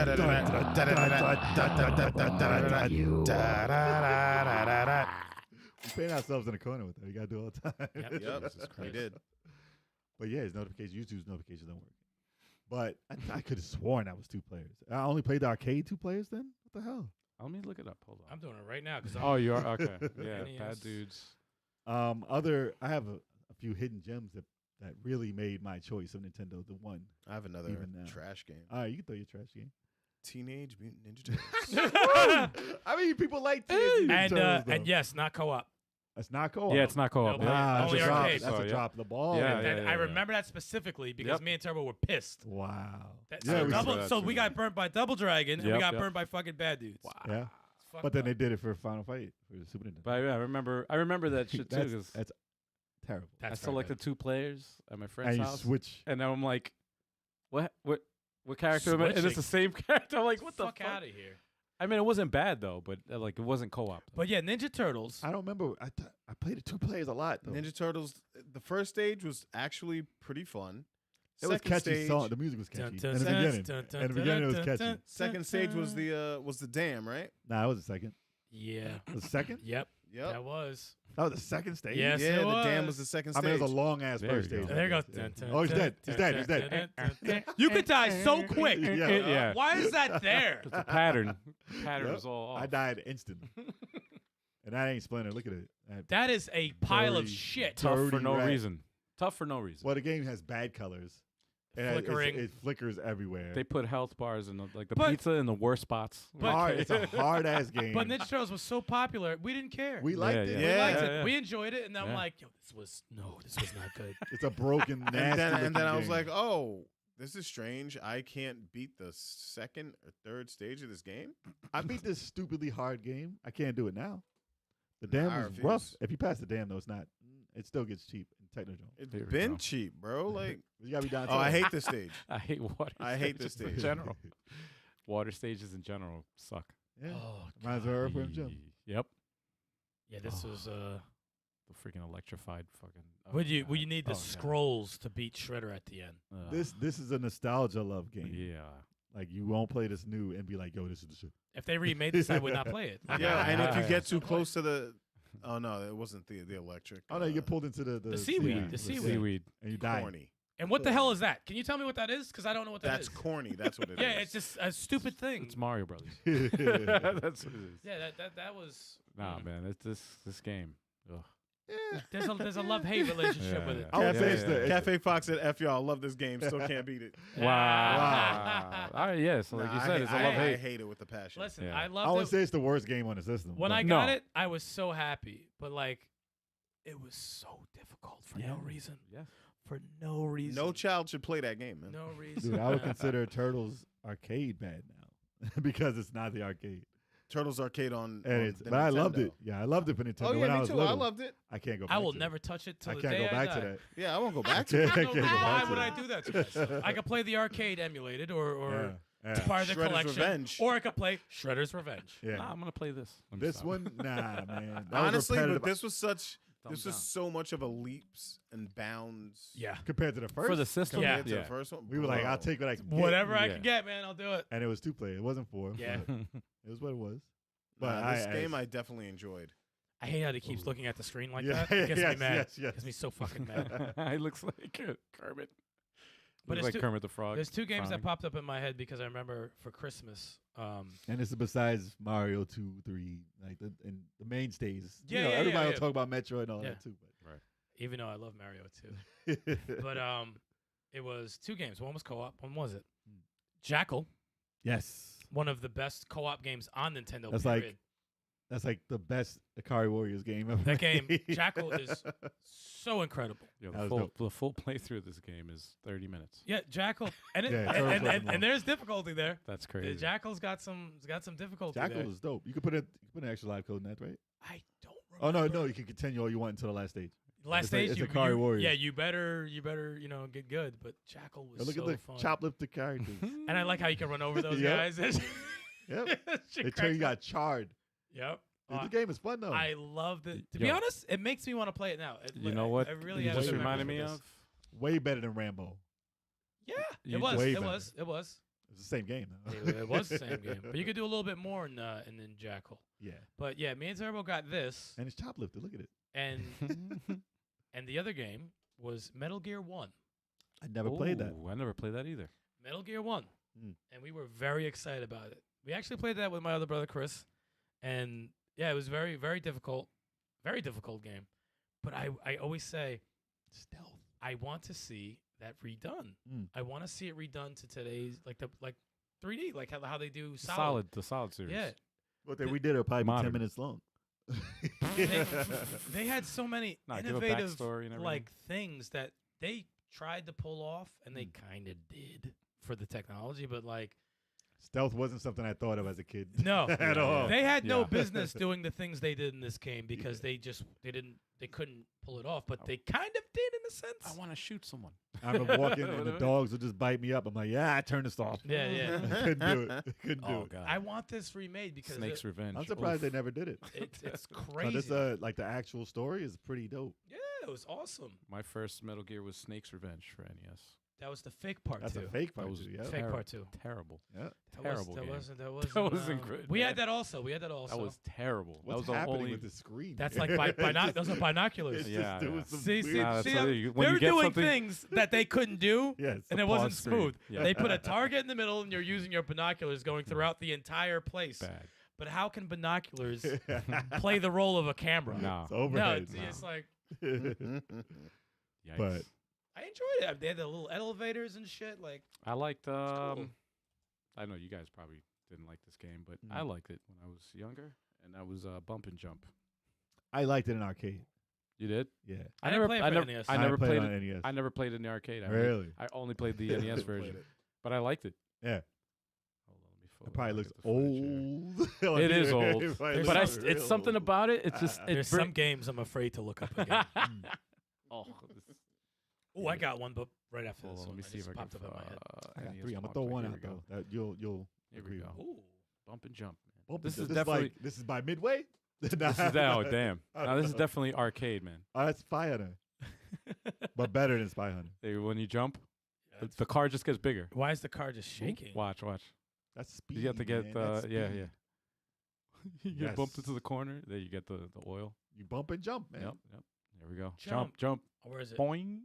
We're paying ourselves in the corner with that. We got to do it all the time. Yep. Yep, Jesus we Christ. did. But yeah, his notifications, YouTube's notifications don't work. But I could have sworn that was 2 players. I only played the arcade 2 players then? What the hell? Let me look it up. Hold on. I'm doing it right now because Oh, you are okay. Yeah, NES. bad dudes. I have a few hidden gems that really made my choice of Nintendo the one. I have another Even now. trash game. All right, you can throw your trash game. Teenage Mutant Ninja Turtles. I mean, people like Teenage Mutant and Turtles, though. and yes, not co-op. That's not co-op. Yeah, it's not co-op. No, Yeah. Nah, Only that's a drop. arcade. That's So, a yeah. drop of the ball. Yeah, And yeah, I yeah. remember that specifically because Yep. me and Turbo were pissed. Wow. That, Yeah, so we double, saw that so too. we got burnt by Double Dragon and we Yep, got yep. burnt by fucking bad dudes. Yeah. It's fucked But then up. they did it for Final Fight for the Super Nintendo. But yeah, I remember that shit too. that's, 'Cause that's terrible. I That's very selected bad. 2 players at my friend's And you house, switch. and then I'm like, what character am I? And it's the same character. I'm like, what the fuck out of here. I mean, it wasn't bad though, but like it wasn't co-op. Though. But yeah, Ninja Turtles. I don't remember. I played it 2 players a lot, though. Ninja Turtles. The first stage was actually pretty fun. It was Second catchy stage, song. The music was catchy. Dun, In the dun, beginning. dun, dun, In the dun, beginning, it was dun, catchy. dun, Second stage was the dam, right? Nah, it was the second. Yeah. The second? Yep. Yep. That was. That was the second stage? Yes, yeah, it the dam was. was the second I stage. mean, it was a long-ass There first you go. stage. There you go. Yeah. Dun, dun, Oh, he's dun, dead. He's dun, dead. dun, He's dead. dun, dun, dun. You could die so quick. Yeah. Yeah. Why is that there? The pattern Yep. is all off. I died instant. And that ain't Splinter. Look at it. That is a pile of Dirty, shit. Tough for dirty no rat. reason. Tough for no reason. Well, the game has bad colors. Flickering. It flickers everywhere. They put health bars in the But- pizza in the worst spots. It's a hard-ass game. But Ninja Turtles was so popular, we didn't care. we liked it. yeah. We Yeah. liked Yeah, it. yeah. We enjoyed it, and I'm Yeah. like, yo, this was not good. It's a broken, nasty and then I was game. like, oh, this is strange. I can't beat the second or third stage of this game. I beat this stupidly hard game. I can't do it now. The Nah, dam I is refuse. rough. If you pass the dam, though, it's not. It still gets cheap in Technodrome. It's There we been go. cheap, bro. Like, You gotta be down. oh, I hate this stage. I hate water. I hate this stages in stage. general. Water stages in general suck. Yeah. Oh, Reminds me of Earthworm Jim. Yep. yeah, this Oh. was. The freaking electrified fucking. Would you need the God. scrolls to beat Shredder at the end? Ugh. This is a nostalgia love game. Yeah. Like you won't play this new and be like, yo, this is the shit. If they remade this, I would not play it. Like, Yeah, and if you Yeah. get too close to the, oh no, it wasn't the electric. Oh no, you get pulled into the seaweed, the Yeah. seaweed. Seaweed. and you die. corny. And what the hell is that? Can you tell me what that is? Because I don't know what that That's is. corny. That's what it is. Yeah, it's just a stupid thing. It's Mario Brothers. yeah, That's what it is. Yeah, that was. Nah, man, it's this game. Ugh. There's a love hate relationship Yeah, with it. I would Yeah, say yeah, it's yeah. the Cafe Fox said, "F y'all, love this game, still can't beat it." Wow. All right, yeah. So like Nah, you I said, hate- it's a I, love I hate. hate it with a passion. Listen, Yeah. I I loved would it. say it's the worst game on the system. When but- I No. got it, I was so happy. But like, it was so difficult for no reason. Yeah. For no reason. No child should play that game, man. No reason. dude, I would consider Turtles arcade bad now because it's not the arcade. Turtles Arcade on. And on it's, the but I loved Nintendo. it. Yeah, I loved it for Nintendo Oh when yeah, I me was too. little. I loved it. I can't go back I will to never it. touch it till I the can't day go back I to die. that. Yeah, I won't go back I to it. can't go Why back to would I that. do that to myself? I could play the arcade emulated or Yeah, it's part of the Shredder's collection. Revenge. Or I could play Shredder's Revenge. yeah. Nah, I'm gonna play this. Let me This stop. one, nah, man. That was Honestly, but repetitive this was such. Thumbs This was down. so much of a leaps and bounds. Yeah. compared to the first. for the system. Yeah. Compared to yeah. the first one. we were like, I'll Bro. take what I can get. Whatever I Yeah. can get, man, I'll do it. And it was 2 player. It wasn't 4. Yeah. but it was what it was. But Nah, this game I definitely enjoyed. I hate how he keeps looking at the screen like Yeah, that. It gets me yes, mad. yes, yes. It gets me so fucking mad. He looks like Kermit. But Looks it's like two- Kermit the Frog. There's 2 games that frowning. popped up in my head because I remember for Christmas And this is besides Mario 2, 3, like the mainstays. Yeah, you know, yeah, everybody yeah, will yeah. talk about Metroid and all Yeah. that too. Even though I love Mario too. But But it was 2 games. One was co-op. One was it? Hmm. Jackal, yes, one of the best co-op games on Nintendo. That's period. that's like the best Akari Warriors game ever. That game, made. Jackal, is so incredible. Yeah, That was the dope. full playthrough of this game is 30 minutes. Yeah, Jackal, and Yeah, it's over fucking long. and there's difficulty there. That's crazy. Jackal's got some difficulty Jackal there. is dope. You can put an extra live code in that, right? I don't Oh remember. no, you can continue all you want until the last stage. Last It's like- stage, it's you, Akari you Warriors. yeah, you better get good. But Jackal was Look so at the fun. choplifted characters. And I like how you can run over those Yep. guys. Yep. Shit They tell cracks you me got charred. Yep. Dude, the game is fun though. I loved it. To be Yo. honest, it makes me want to play it now. You know what? I really you have just good reminded memories me with of? this. Way better than Rambo. Yeah, You it was. way It better. was. It was. It's the same game though. It was the same game, but you could do a little bit more in Jackal. Yeah, But yeah, me and Turbo got this, and it's choplifted. Look at it. and and the other game was Metal Gear 1. I never played that. Ooh, I never played that either. Metal Gear 1. Mm. And we were very excited about it. We actually played that with my other brother, Chris. And yeah, it was very, very difficult. Very difficult game. But I always say, Stealth. I want to see that redone. Mm. I want to see it redone to today's, like 3D, like how they do The solid series. Yeah. What they redid it probably be 10 Modern. minutes long. They had so many Nah, give a innovative backstory and everything. like things that they tried to pull off, and they Mm. kind of did for the technology, but like Stealth wasn't something I thought of as a kid. no, at all. they had no Yeah. business doing the things they did in this game because they couldn't pull it off, but they kind of did in a sense. I want to shoot someone. I remember walking and the dogs would just bite me up. I'm like, yeah, I turned this off. Yeah, yeah. I couldn't do it. Couldn't do Oh it. god. I want this remade because Snake's Revenge. I'm surprised Oof. they never did it. it's So crazy. this, like the actual story is pretty dope. Yeah, it was awesome. My first Metal Gear was Snake's Revenge for NES. That was the fake part That's two. a fake part was too, yeah. Fake Terri- part two. Terrible. Yeah. Terrible That game. wasn't. That wasn't good, We man. had that also. That was terrible. What's that was happening the only. with the screen? That's like those are binoculars. It's Yeah, just doing yeah. some See, weird Nah, that's see, what how- you- when they're you get doing something- things that they couldn't do, Yes. and it pause wasn't screen. smooth. Yeah. They put a target in the middle, and you're using your binoculars going throughout the entire place. Bad. But how can binoculars play the role of a camera? No. It's No, overhead. it's like Yikes. But I enjoyed it. They had the little elevators and shit. Like I liked. cool. I know you guys probably didn't like this game, but I liked it when I was younger, and that was Bump and Jump. I liked it in arcade. You did? Yeah. I didn't play it I for never, NES. I never played on it. NES. I never played it in the arcade. Really? I only played the NES version, Played it. but I liked it. Yeah. Hold on, let me It probably looks look at the footage here. old. It is old, It probably There's but looks some- real it's something old. about it. It's just There's some games I'm afraid to look up again. oh, Oh, I got one, but right after hold this on, let one, me it see if just I can. popped up in my head. I got NES 3. I'm gonna Pop throw Track. one Here out we go. though. That you'll Here agree we go. with. Ooh. Bump and Jump. Man. Oh, This is like- definitely. this is by Midway. This is oh damn. Now this is definitely arcade, man. Oh, that's Spy Hunter, but better than Spy Hunter. When you jump, Yeah, the car just gets bigger. Why is the car just shaking? Watch. That's speed. You have to get man. That's yeah. speed. You get bumped Yes. into the corner. There you get the oil. You bump and jump, man. Yep. There we go. Jump. Jump. Oh, where is it? Boing.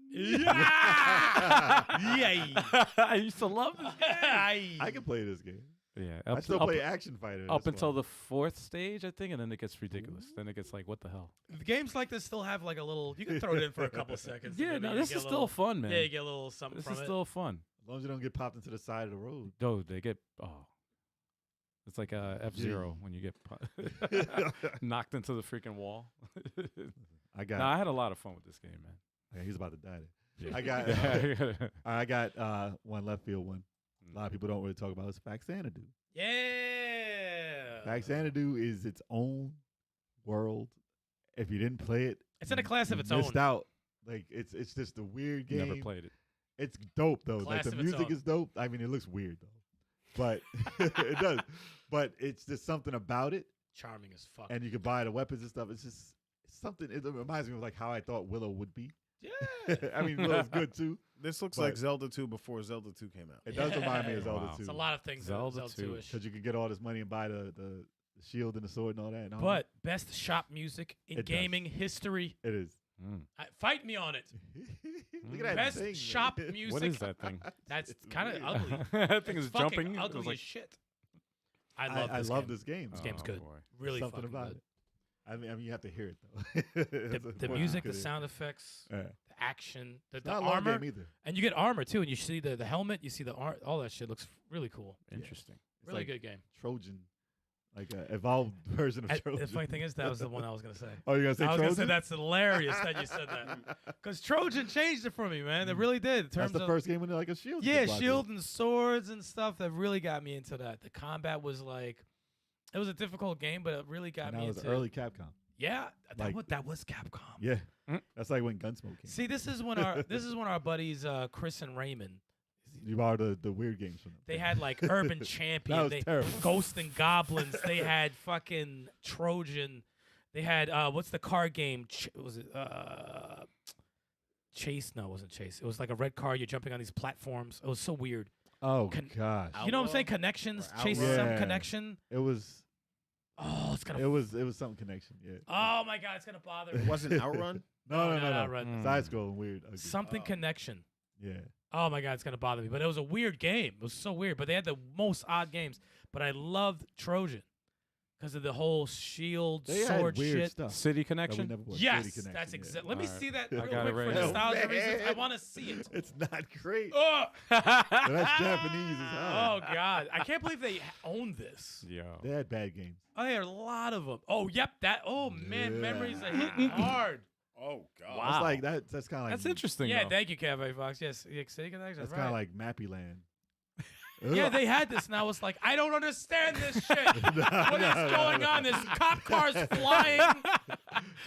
Yay. I used to love this game. I can play this game. Yeah. I still play Action Fighter. up that's until why. the 4th stage, I think, and then it gets ridiculous. Then it gets like, what the hell? The games like this still have like a little. You can throw it in for a couple seconds. and Yeah, maybe no, you this get is a still little- fun, man. Yeah, you get a little something This from is it. still fun. As long as you don't get popped into the side of the road. Dude, they get it's like F-Zero when you get knocked into the freaking wall. I got. No, I had a lot of fun with this game, man. Okay, he's about to die. Yeah. I got. I got one left field one. A lot of people don't really talk about. It's Fact Xanadu. Yeah. Fact Xanadu is its own world. If you didn't play it, It's in a class of you its missed own. out. Like it's just a weird game. Never played it. It's dope though. Class Like the of its music own. is dope. I mean, it looks weird though, but it does. But it's just something about it, Charming as fuck. and you can buy the weapons and stuff. It's just something. It reminds me of like how I thought Willow would be. yeah. I mean, Willow's good too. This looks But- like Zelda 2 before Zelda 2 came out. It does remind me of Yeah. Zelda Wow. 2. It's a lot of things. Zelda Zelda 2. 2-ish. Because you can get all this money and buy the shield and the sword and all that. And all But best shop music in It does. gaming history. that. It is. Mm. Fight me on it. Look at that Best thing, shop man. music. What is that thing? That's It's kind of weird. ugly. That thing It's is fucking jumping. It ugly was like, as shit. I love this love game. this game. This game's Oh, good. boy. Really Something fucking about good. it. I mean, you have to hear it though. The music, the sound effects, Yeah. the action, the Not a long armor, game either. and you get armor too. And you see the helmet, you see the all that shit looks really cool. Interesting. It's Really like good game. Trojan, like an evolved version of Trojan. The funny thing is, that was the one I was gonna say. Oh, you gonna say I was Trojan? gonna say that's hilarious that you said that because Trojan changed it for me, man. It really did. In That's terms the of first game with like a shield. you yeah, could block shield with. and swords and stuff that really got me into that. The combat was like, it was a difficult game, but it really got And me that was into. early Capcom. Yeah, Like- that was Capcom. Yeah, Mm. that's like when Gunsmoke came. See, this is when our buddies Chris and Raymond. You borrowed the weird games from them. They had like Urban Champion, That was they terrible. Ghost and Goblins. They had fucking Trojan. They had what's the card game? Was it Chase? No, it wasn't Chase. It was like a red car. You're jumping on these platforms. It was so weird. Oh Con- gosh, You know what I'm saying? Outlaw? Connections. Or Chase Outlaw? some Yeah. connection. it was Oh, it's gonna. it was something connection. Yeah. Oh my god, it's gonna bother me. It wasn't Outrun. No. not Outrun. Mm. Side scrolling weird. Ugly. Something Oh. connection. Yeah. Oh my god, it's gonna bother me. But it was a weird game. It was so weird. But they had the most odd games. But I loved Trojan because of the whole shield They sword had weird shit. stuff. City that we Connection. never watched. Yes, City Connection, that's yeah. exactly. Let me Alright. see that I real got it quick right for here. nostalgia Oh, reasons. I man. want to see it. It's not great. Oh, But that's Japanese as hell. oh god, I can't believe they owned this. Yo. They had bad games. Oh, there are a lot of them. Oh, yep, that. Oh man, Yeah. memories are hitting hard. Oh God. Wow. It's like that's kind of like That's interesting. Yeah, though. thank you, Cafe Fox. Yes, City Connection. That's right. kind of like Mappy Land. Yeah, they had this, and I was like, I don't understand this shit. What is going on? There's cop cars flying.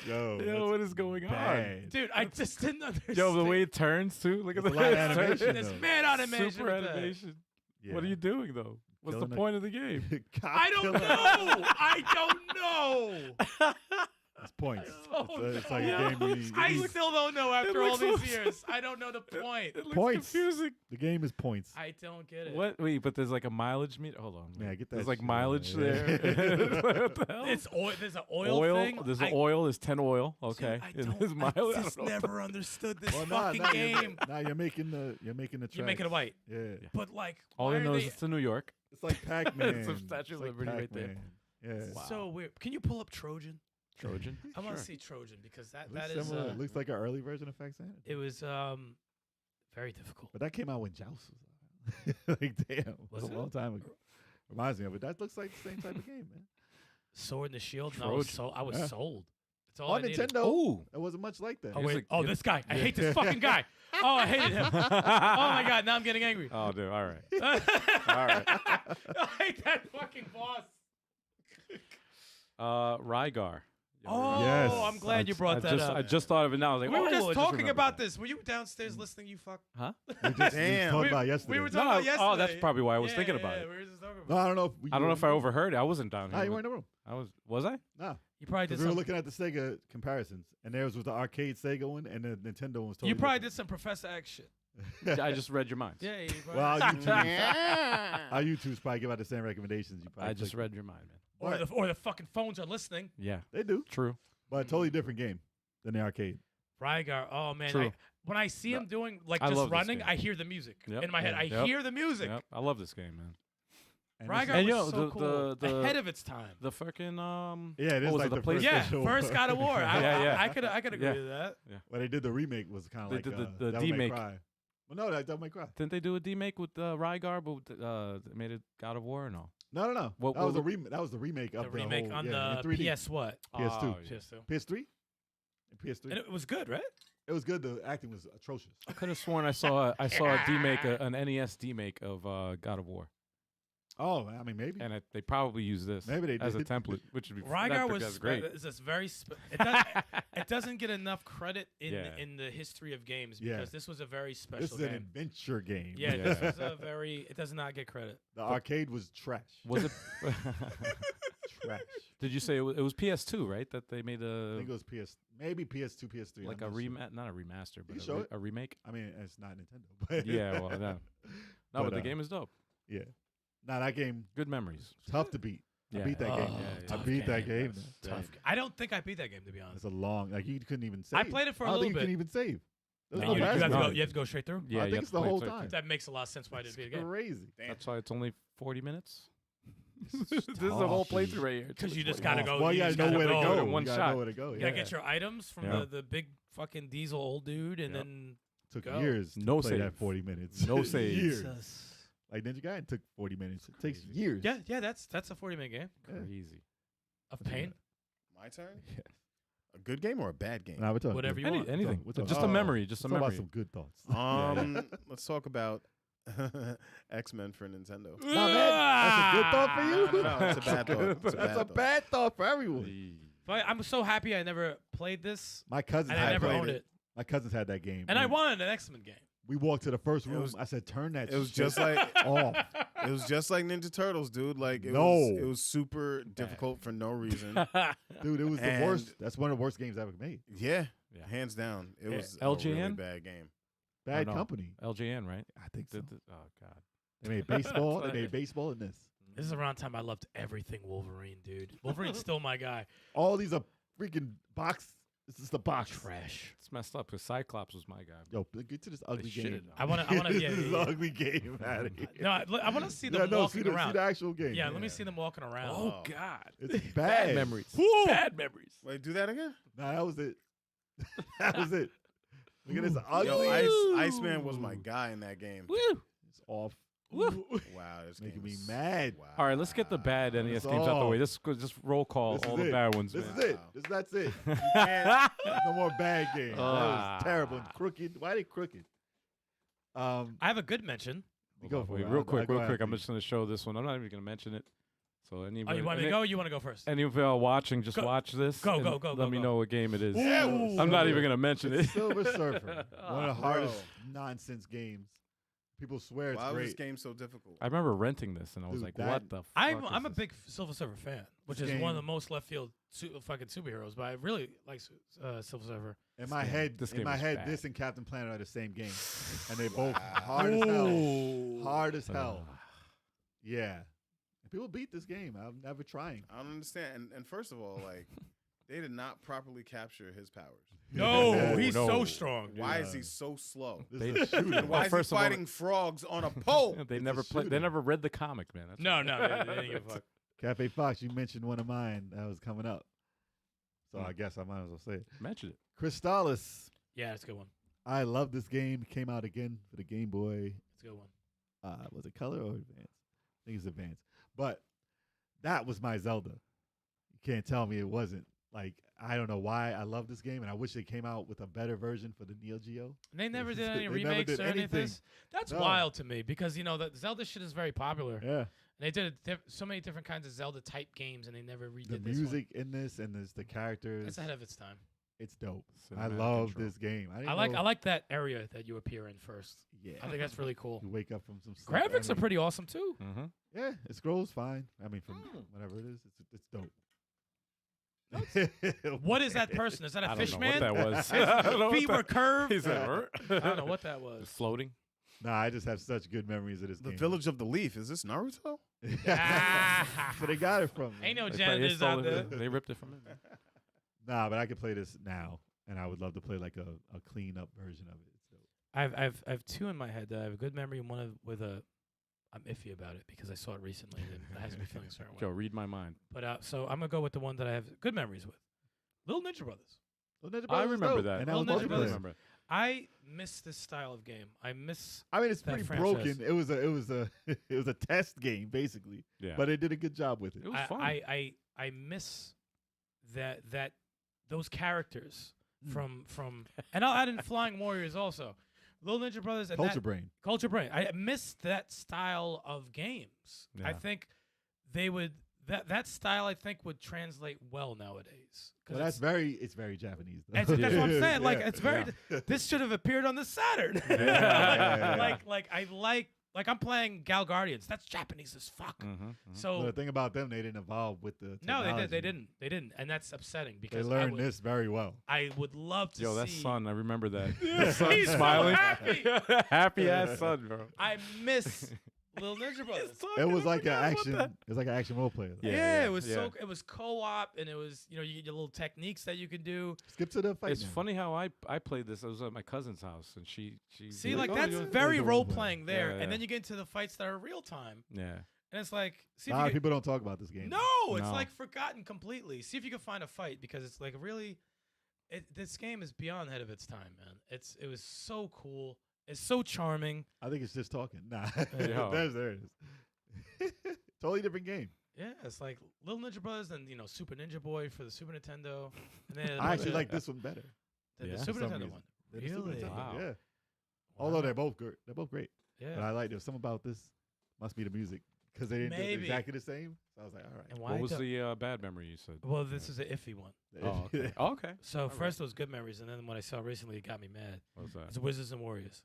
Yo, Yo, what is going on? bad. Dude, I just didn't understand. Yo, the way it turns too. Look at It's the a lot of way it turns. animation, There's though. mad animation. Super with that. animation. Yeah. What are you doing though? What's Killing the the- point of the game? Cop I don't killer. know. I don't know. It's points. Oh, It's like no. a game where you, I still don't know after all looks these so- years. I don't know the point. It looks Points. confusing. the game is points. I don't get it. What? Wait, but there's like a mileage meter. Hold on. Yeah, get that There's like shit mileage out. there. what the hell? It's oil. There's an oil thing. There's an oil. There's 10 oil. Dude, Okay. I And don't. there's mileage. I I just don't know. never understood this Well, fucking nah, game. Now you're making the You're tracks. making it white, Yeah. but like, All why I are know is they it's in New York. It's like Pac-Man. It's a Statue of Liberty right there. Yeah. Wow. so weird? Can you pull up Trojan? Trojan. I want to Sure. see Trojan because that Looks is. similar. It looks like an early version of Fact Sanity. It was very difficult. But that came out when Joust was out. Like, damn. It Was was a it? long time ago. Reminds me of it. That looks like the same type of game, man. Sword and the Shield. And Trojan. I was Yeah. sold. That's all On I needed. Nintendo, Ooh. it wasn't much like that. Oh Here's wait! a- Oh, here's- this guy! I hate this Yeah. fucking guy! Oh, I hated him! Oh my god! Now I'm getting angry. Oh, dude. All right. All right. I hate that fucking boss. Rygar. You ever Oh, remember? Yes. I'm glad you brought that up. I just thought of it now. I was like, We were oh, I just talking remembered about that. this. Were you downstairs listening? You fuck. Huh? We just talked Damn. about yesterday. We were No, talking about yesterday. oh, that's probably why I was thinking about yeah, it. We were just talking No, about. I don't know. If I don't know if I overheard it. I wasn't down Nah, here. you weren't in the room. Was I? Nah. You probably did Because we were some. looking at the Sega comparisons, and theirs was the arcade Sega one, and the Nintendo one was totally You probably different. did some Professor X shit. I just read your minds. Yeah. You probably Well, did. our YouTubes probably give out the same recommendations. You probably I just click. read your mind, man. or the fucking phones are listening. Yeah, They do, true. but totally different game than the arcade. Rygar. Oh man. True. When I see him doing like I just love this running, game. I hear the music Yep. in my head. Yeah. I Yep. hear the music. Yep. I love this game, man. And Rygar this is- And, you was know, so the- cool. the- Ahead of its time. The freaking yeah, it is what was like it, the the first Yeah, official first one. God of War. Yeah. I could agree Yeah. with that. When they did the remake was kind of They like did the Devil May demake. Cry. Well, no, that Devil May Cry. Didn't they do a demake with Rygar, but they made it God of War or no? No. What- that was what- that was the remake of The remake whole, on yeah, in the 3D. PS what? PS2. Oh, yeah. PS2. PS3. And PS3. And it was good, right? It was good. The acting was atrocious. I could have sworn I saw a demake, an NES demake of God of War, Oh, I mean, maybe. and they probably use this Maybe they as a did. template, which would be Rygar was that's great. It's just very. It doesn't get enough credit Yeah. in the history of games Yeah. because this was a very special This is an game. adventure game. Yeah, Yeah. this was a very. It does not get credit. The arcade was trash. Was it? Trash. Did you say it was PS2, right? That they made I think it was maybe PS2, PS3. like I'm a not sure. not a remaster, but can show it. a remake. I mean, it's not Nintendo, but Yeah, well, no, But, but the uh, game is dope. yeah. Nah, that game Good memories. tough to beat. I Yeah. beat that Oh, game. yeah, I tough beat that game. game. Yes. Tough. I don't think I beat that game to be honest. It's a long. Like you couldn't even save. I played it for a I don't little think bit. you can even save. There's No, no you, you have fast to no. go, you have to go straight through. Yeah, I you think have it's to the play it whole through. time. That makes a lot of sense why I didn't beat the game. Crazy. That's why it's only 40 minutes. This is a whole playthrough right here. Because you just gotta go. Well, you gotta know gotta where to go. in one You gotta shot. know where to go. You Yeah. gotta get your items from Yeah. the big fucking diesel old dude, and Yep. then Took go. years to No play that save. 40 minutes. No save. Years. Jesus. Like Ninja Gaiden took 40 minutes. It takes Crazy. years. Yeah, that's a 40-minute game Yeah. Crazy. of What's pain. My turn. Yeah. A good game or a bad game? Now we're talking Whatever good. you want. Anything. We're talking- Just a Oh. memory. Just a Let's talk about memory. some good thoughts. Let's talk about X-Men for Nintendo. Nah, man, that's a good thought for you. No, it's a bad thought. It's a That's bad a thought. bad thought for everyone. Eee. But I'm so happy I never played this, My cousins and had I never played owned it. it. My cousins had that game. And I wanted an X-Men game. We walked to the first room. was- I said, "Turn that." It was shit just like off. it was just like Ninja Turtles, dude. Like it No. was super difficult for no reason. Dude, it was the And- worst. That's one of the worst games ever made. Yeah, Yeah. hands down. It Yeah, was a really LJN? bad game. Bad no. company. LJN, right? I think so. Oh God. They made baseball. They made baseball in this. This is around time I loved everything Wolverine, dude. Wolverine's still my guy. All these are freaking box. This is the box. Trash. It's messed up because Cyclops was my guy. Yo, get to this ugly shitted game. on I want to. Yeah, this yeah, is yeah. ugly game out of here. No, I want to see them Yeah, no, walking see the, around. see the actual game. Yeah, let me see them walking around. Oh, Oh. God. It's Bad bad. memories. Woo! Bad memories. Wait, do that again? Nah, that was it. That was it. Look at this Yo, ugly. Iceman was my guy in that game. Woo. It's off. Wow, this Making game me is- mad. Wow. All right, let's get the bad NES That's games out the all. way. Just roll call This all is the it. bad ones, This man. is it. Wow. That's it. You can't- no more bad games. That Ah. was terrible and crooked. Why are they crooked? I have a good mention. Go for Wait, it. real quick, Go real ahead, quick. I'm please. just going to show this one. I'm not even going to mention it. So anybody, Oh, you want me to go? You want to go first? Any of y'all watching, just Go. watch this. Go, and go, go, Let go, me go. know what game it is. Ooh. I'm not even going to mention It's it. Silver Surfer. One of the Bro. hardest nonsense games. People swear it's Why was great. this game so difficult? I remember renting this, and I was Dude, like, that- what the fuck I'm is a this? big Silver Surfer fan, which This is one of the game- most left field fucking superheroes. But I really like Silver Surfer. In my game- head, this in game my is head, bad. this and Captain Planet are the same game, and they both Wow. hard as hell. Hard as hell. Uh, Yeah, and people beat this game. I'm never trying. I don't understand. And first of all, like they did not properly capture his powers. No, he's no. so strong. Why Yeah. is he so slow? This They- is a shooter. And why Well, is first he of all- fighting frogs on a pole? they It's never a played. They shooter. never read the comic, man. That's No, why. no, they didn't give a fuck. Cafe Fox, you mentioned one of mine that was coming up, so Hmm. I guess I might as well say it. Mention it. Crystallis. Yeah, it's a good one. I love this game. It came out again for the Game Boy. It's a good one. Was it Color or Advance? I think it's Advance. But that was my Zelda. You can't tell me it wasn't. Like, I don't know why I love this game, and I wish they came out with a better version for the Neo Geo. And they never did any They never remakes did or anything. anything. That's No. wild to me because you know the Zelda shit is very popular. Yeah. And they did so many different kinds of Zelda type games, and they never redid The this music in this and there's the one. characters. It's ahead of its time. It's dope. I Cinematic love control. this game. I didn't like know- that area that you appear in first. Yeah. I think that's really cool. You wake up from some sleep Graphics are early. pretty awesome too. Mm-hmm. Yeah, it scrolls fine. I mean, from Mm. whatever it is, it's dope. What is that person? Is that a I don't fish know man? what that was. I don't know what Feet were that- curved. He said, I don't know what that was. Just floating. Nah, I just have such good memories of this The game. Village of the Leaf. Is this Naruto? So they got it from me. Ain't no They janitors stole out there. it. They ripped it from him. Nah, but I could play this now, and I would love to play like a clean up version of it. It's dope. I have two in my head that I have a good memory and one with a. I'm iffy about it because I saw it recently and it has me feeling a certain Joe, way. read my mind. But so I'm gonna go with the one that I have good memories with. Little Ninja Brothers. Well, Ninja I Brothers was remember dope, that. and that Well, was Ninja I Brothers- multiplayer. remember it. I miss this style of game. I miss. I mean, it's that pretty franchise. broken. It was a it was a test game basically, Yeah. but it did a good job with it. It was fun. I miss that those characters Mm. from and I'll add in Flying Warriors also. Little Ninja Brothers and Culture that, Brain. Culture Brain. I miss that style of games. I Yeah. think they would that style I think would translate well nowadays. 'Cause Well, it's- it's very Japanese. Though. that's what I'm saying. Like Yeah. it's very. This should have appeared on the Saturn. Yeah. like I'm playing Gal Guardians. That's Japanese as fuck. Mm-hmm. So Well, the thing about them, they didn't evolve with the. no, they technology. didn't, and that's upsetting They because learned this very well. I would love to Yo, that see. son, I remember that. Yeah, That son he's so smiling. happy. Happy ass son, bro. I miss Little Ninja Brothers. It was like an action. It was like an action role player. Yeah, Yeah, yeah, it was yeah. it was co-op, and it was you get your little techniques that you can do. Skip to the fight. It's now. funny how I played this. I was at my cousin's house, and she See, was like "Oh, that's you-" very Yeah, role playing there, yeah. and then you get into the fights that are real time, Yeah. And it's like, see A if lot you of can, people don't talk about this game. no, it's No. like forgotten completely. See if you can find a fight because it's like really, this game is beyond ahead of its time, man. It was so cool. It's so charming. I think it's just talking. Nah, Yo. there it is. Totally different game. Yeah, it's like Little Ninja Brothers and Super Ninja Boy for the Super Nintendo. And then I actually like this one better. the Yeah. Super For some Nintendo reason. one. than the Super Really? Nintendo, Wow. Yeah. Wow. Although they're both good. They're both great. Yeah. But I like there's something about this. Must be the music because they didn't do it Maybe. exactly the same. So I was like, all right. And why What was don't- the bad memory you said? Well, this is an iffy one. Oh, okay. Oh, okay. So first it was good memories, and then what I saw recently, it got me mad. What was that? It's Wizards and Warriors.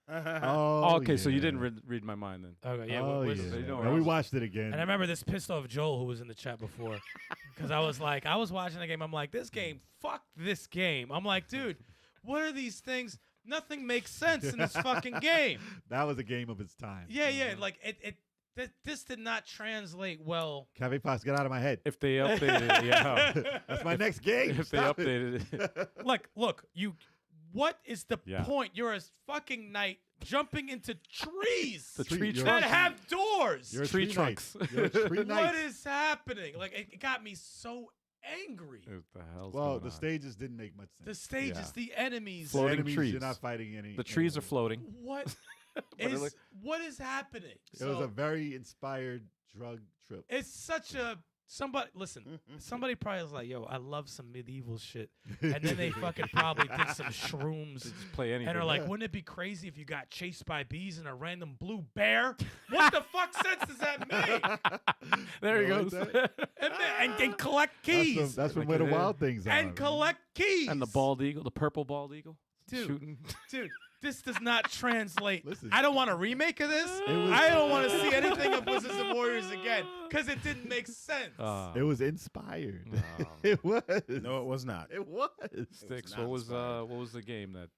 Oh, okay, so you yeah. didn't read my mind then. Okay, yeah, Oh, Wizards. yeah. And know Well, where I we was- watched it again. I remember this pissed off Joel who was in the chat before, because I was watching the game. I'm like, this game, fuck this game. I'm like, dude, what are these things? Nothing makes sense in this fucking game. That was a game of its time. Yeah, yeah, like this did not translate well. Cafe Fox, get out of my head. If they updated it, yeah. That's my next game. If they Stop it. updated it. Look, what is the Yeah. point? You're a fucking knight jumping into trees The Tree- tree you're that trunks. have doors. You're a Tree tree trunks. knight. You're a tree knight. What is happening? Like it got me so angry. What the hell's Well, going the on? stages didn't make much sense. The stages, Yeah. the enemies. The Floating enemies, trees. You're not fighting any. The trees are any- floating. What it is look- what is happening? It was a very inspired drug trip. It's such a somebody. Listen, somebody probably was like, "Yo, I love some medieval shit," and then they fucking probably did some shrooms. Just play anything. And are like, Yeah. wouldn't it be crazy if you got chased by bees and a random blue bear? What the fuck sense does that make? there he You like goes. And collect keys. That's from Like where the it is. wild things are. And man. collect keys. And the bald eagle, the purple bald eagle, Dude. shooting. Dude, this does not translate. Listen. I don't want a remake of this. It was- I don't want to see anything of Wizards and Warriors again because it didn't make sense. It was inspired. Oh. It was. No, it was not. It was. Sticks. not What was inspired. what was the game that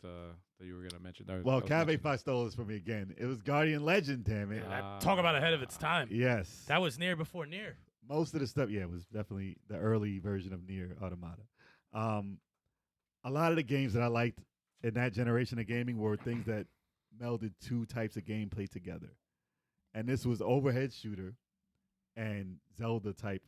you were gonna mention? That- Well, that was Cafe mentioned? Fox stole this from me again. It was Guardian Legend, damn it. Talk about ahead of its time. Yes. That was near before near. Most of the stuff, yeah, it was definitely the early version of Nier Automata. A lot of the games that I liked in that generation of gaming were things that melded two types of gameplay together. And this was overhead shooter and Zelda type